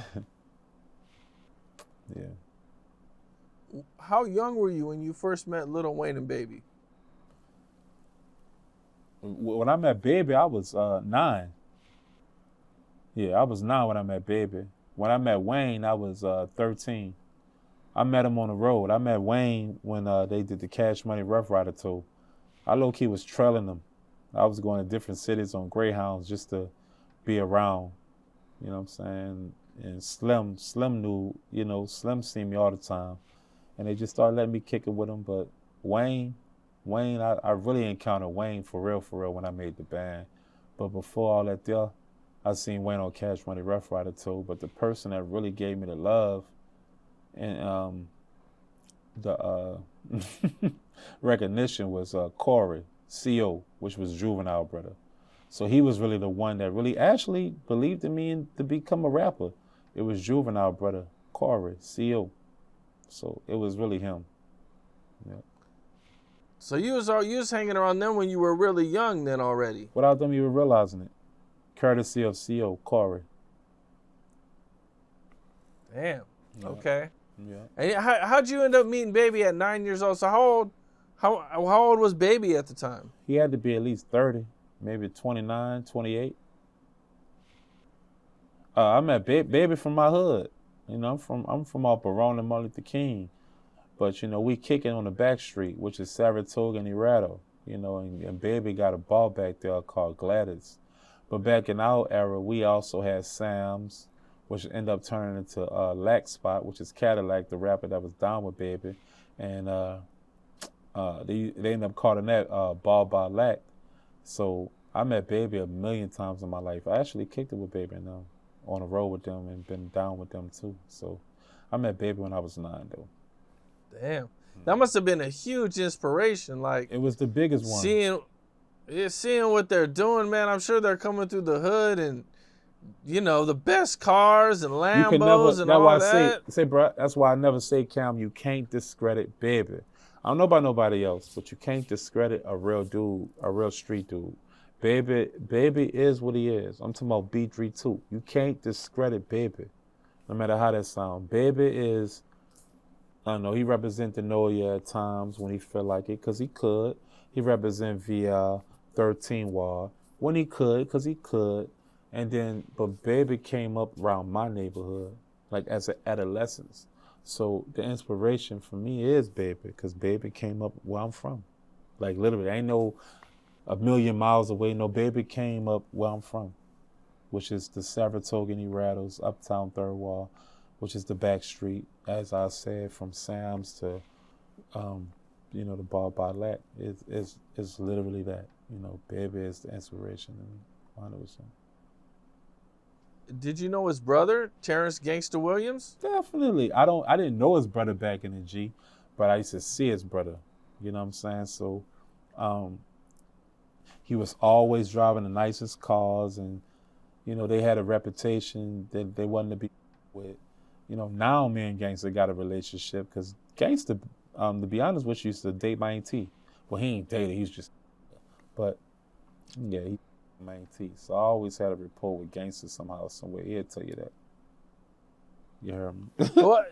S2: Yeah.
S1: How young were you when you first met Lil Wayne and Baby?
S2: When I met Baby, I was 9. Yeah, I was 9 when I met Baby. When I met Wayne, I was 13. I met him on the road. I met Wayne when they did the Cash Money Rough Rider tour. I low-key was trailing them. I was going to different cities on Greyhounds just to be around. You know what I'm saying? And Slim knew, you know, Slim seen me all the time. And they just started letting me kick it with him. But Wayne, I really encountered Wayne for real when I made the band. But before all that there, I seen Wayne on Cash Money Rough Rider too. But the person that really gave me the love and the recognition was Corey, CO, which was Juvenile brother. So he was really the one that really actually believed in me and to become a rapper. It was Juvenile brother, Corey, CO. So it was really him. Yeah.
S1: So you was hanging around them when you were really young then already.
S2: Without them even realizing it. Courtesy of CO, Corey.
S1: Damn.
S2: Yeah.
S1: Okay.
S2: Yeah.
S1: And how'd you end up meeting Baby at 9 years old? So how old was Baby at the time?
S2: He had to be at least 30, maybe 29, 28. I met Baby from my hood. You know, I'm from off Barone and Martin Luther King. But, you know, we kicking on the back street, which is Saratoga and Irado. You know, and Baby got a ball back there called Gladys. But back in our era, we also had Sam's. which ended up turning into Lack Spot, which is Cadillac, the rapper that was down with Baby, and they ended up calling that Ball by Lack. So I met Baby a million times in my life. I actually kicked it with Baby and them, on the road with them, and been down with them too. So I met Baby when I was 9, though.
S1: Damn, that must have been a huge inspiration. Like
S2: It was the biggest one.
S1: seeing what they're doing, man. I'm sure they're coming through the hood and, you know, the best cars and Lambos and all that.
S2: Say, bro, that's why I never say, Cam, you can't discredit Baby. I don't know about nobody else, but you can't discredit a real dude, a real street dude. Baby is what he is. I'm talking about B3 too. You can't discredit Baby, no matter how that sounds. Baby is, I don't know, he represent the Noya at times when he feel like it, because he could. He represent via 13 Wall when he could, because he could. And then, but Baby came up around my neighborhood, like as an adolescence. So the inspiration for me is Baby, because Baby came up where I'm from. Like literally, ain't no a million miles away. No, Baby came up where I'm from, which is the Saratoga Rattles, Uptown Third Wall, which is the back street, as I said, from Sam's to, you know, the Bar by Lack. It's literally that. You know, Baby is the inspiration to me, 100%.
S1: Did you know his brother, Terrence Gangsta Williams?
S2: Definitely. I didn't know his brother back in the G, but I used to see his brother. You know what I'm saying? So he was always driving the nicest cars, and, you know, they had a reputation that they wasn't to be with. You know, now me and Gangsta got a relationship, because Gangsta, to be honest with you, used to date my auntie. Well, he ain't dated, he's just, but yeah, he my auntie. So I always had a rapport with Gangsta somehow, somewhere. He'll tell you that. You heard me?
S1: Well,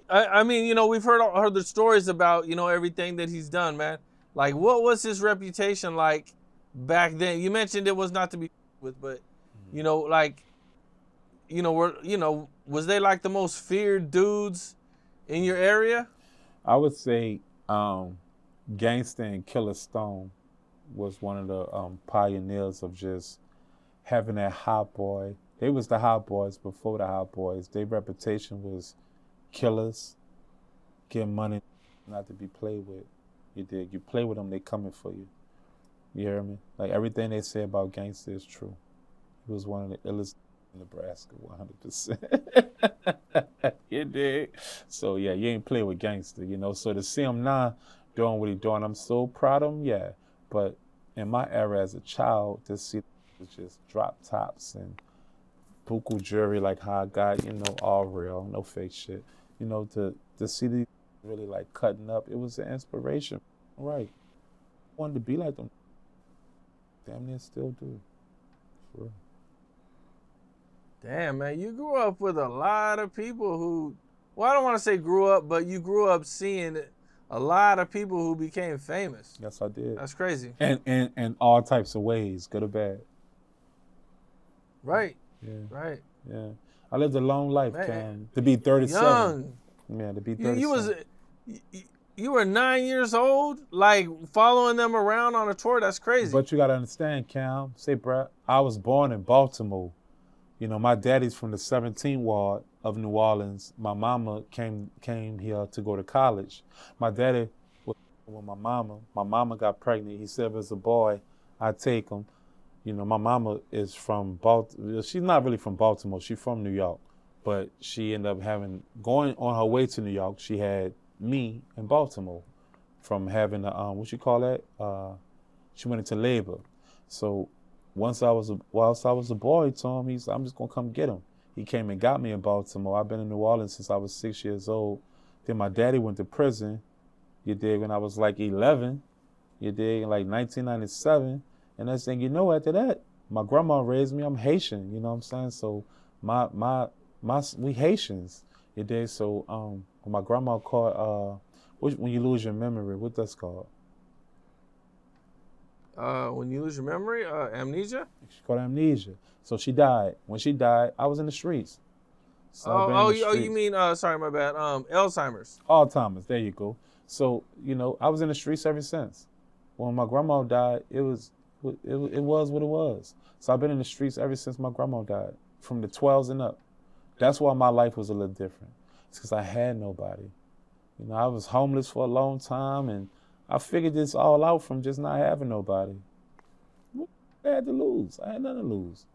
S1: I mean, you know, we've heard the stories about, you know, everything that he's done, man. Like, what was his reputation like back then? You mentioned it was not to be with, but, you know, like, you know, was they like the most feared dudes in your area?
S2: I would say Gangsta and Killer Stone was one of the pioneers of just having that hot boy. They was the hot boys before the hot boys. Their reputation was killers, getting money, not to be played with. You dig? You play with them, they coming for you. You hear me? Like, everything they say about Gangsta is true. He was one of the illest in Nebraska, 100%. You dig? So yeah, you ain't play with Gangsta, you know. So to see him now doing what he doing, I'm so proud of him, yeah. But in my era as a child, to see just drop tops and buku jewelry like how I got, you know, all real, no fake shit. You know, to see these really like cutting up, it was an inspiration. Right. I wanted to be like them. Damn near still do. For real.
S1: Damn, man, you grew up with a lot of people who, well, I don't want to say grew up, but you grew up seeing a lot of people who became famous.
S2: Yes, I did.
S1: That's crazy.
S2: And in all types of ways, good or bad.
S1: Right.
S2: Yeah.
S1: Right.
S2: Yeah. I lived a long life,
S1: Man,
S2: Cam. To be 37.
S1: Young.
S2: Yeah, to be 37.
S1: You were 9 years old, like following them around on a tour. That's crazy.
S2: But you gotta understand, Cam. Say, bruh, I was born in Baltimore. You know, my daddy's from the 17th ward of New Orleans. My mama came here to go to college. My daddy was with my mama. My mama got pregnant. He said if it's a boy, I'd take him. You know, my mama is from Baltimore. She's not really from Baltimore. She's from New York. But she ended up going on her way to New York, she had me in Baltimore from having a, what you call that? She went into labor. So whilst I was a boy to him, he's I'm just gonna come get him. He came and got me in Baltimore. I've been in New Orleans since I was 6 years old. Then my daddy went to prison, you dig, when I was like 11, you dig, in like 1997. And next thing you know, after that, my grandma raised me. I'm Haitian, you know what I'm saying? So we Haitians, you dig? So when my grandma called, when you lose your memory, what that's called?
S1: When you lose your memory, amnesia?
S2: She called amnesia. So she died. When she died, I was in the streets. So
S1: you mean, sorry, my bad, Alzheimer's.
S2: Alzheimer's, there you go. So, you know, I was in the streets ever since. When my grandma died, it was what it was. So I've been in the streets ever since my grandma died, from the 12s and up. That's why my life was a little different. It's because I had nobody. You know, I was homeless for a long time, and I figured this all out from just not having nobody. I had to lose. I had nothing to lose.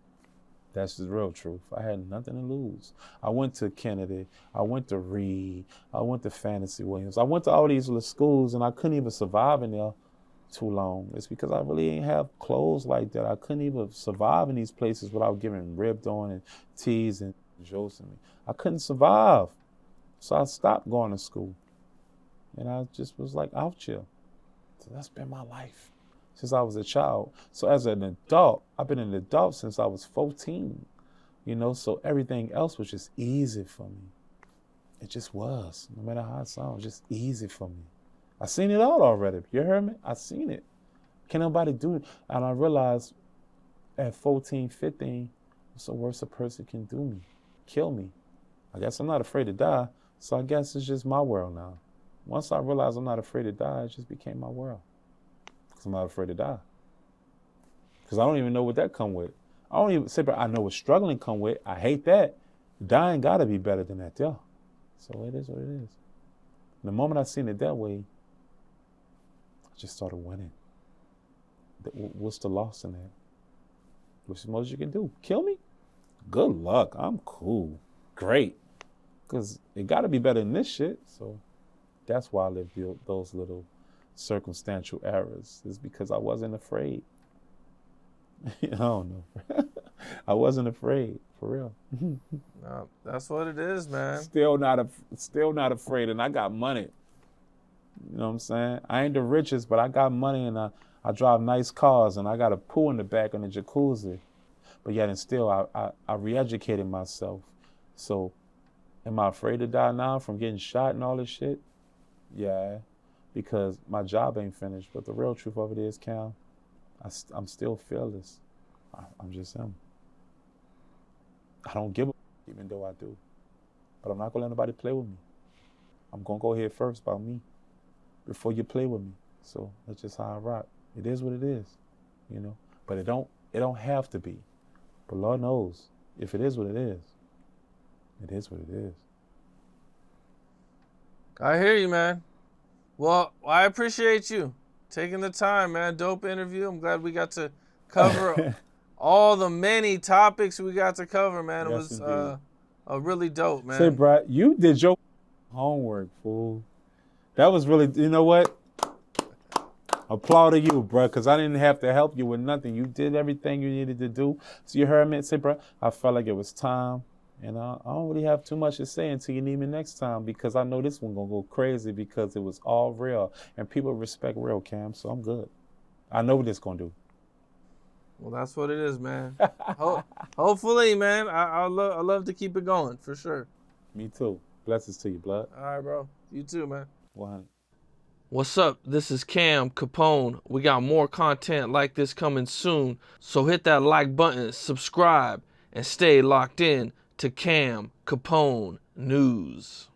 S2: That's the real truth. I had nothing to lose. I went to Kennedy. I went to Reed. I went to Fantasy Williams. I went to all these little schools, and I couldn't even survive in there too long. It's because I really didn't have clothes like that. I couldn't even survive in these places without getting ribbed on and teased and jokes at me. I couldn't survive. So I stopped going to school. And I just was like out here. So that's been my life since I was a child. So as an adult, I've been an adult since I was 14, you know, so everything else was just easy for me. It just was, no matter how it sounds, just easy for me. I seen it all already. You heard me? I seen it. Can nobody do it? And I realized at 14, 15, what's the worst a person can do me? Kill me. I guess I'm not afraid to die, so I guess it's just my world now. Once I realized I'm not afraid to die, it just became my world. I'm not afraid to die. Because I don't even know what that come with. I don't even say, but I know what struggling come with. I hate that. Dying gotta be better than that, yeah. So it is what it is. The moment I seen it that way, I just started winning. What's the loss in that? What's the most you can do? Kill me? Good luck. I'm cool. Great. Because it gotta be better than this shit. So that's why I lived those little circumstantial errors, is because I wasn't afraid. I don't know. I wasn't afraid, for real.
S1: No, that's what it is, man.
S2: Still not afraid, and I got money. You know what I'm saying? I ain't the richest, but I got money, and I drive nice cars, and I got a pool in the back and a jacuzzi. But yet and still, I re-educated myself. So, am I afraid to die now from getting shot and all this shit? Yeah. Because my job ain't finished. But the real truth of it is, Cam, I'm still fearless. I'm just him. I don't give a even though I do. But I'm not going to let nobody play with me. I'm going to go ahead first about me before you play with me. So that's just how I rock. It is what it is, you know. But it don't have to be. But Lord knows, if it is what it is what it is.
S1: I hear you, man. Well, I appreciate you taking the time, man. Dope interview. I'm glad we got to cover all the many topics we got to cover, man. It
S2: Yes,
S1: was a really dope, man.
S2: Say, Brad, you did your homework, fool. That was really, you know what? Applaud to you, bro, because I didn't have to help you with nothing. You did everything you needed to do. So you heard me say, bro, I felt like it was time. And I don't really have too much to say until you need me next time, because I know this one going to go crazy because it was all real. And people respect real, Cam, so I'm good. I know what this going to do.
S1: Well, that's what it is, man. Hopefully, man. I love to keep it going, for sure.
S2: Me too. Blessings to you, blood.
S1: All right, bro. You too, man.
S2: 100.
S1: What's up? This is Cam Capone. We got more content like this coming soon. So hit that like button, subscribe, and stay locked in to Cam Capone News.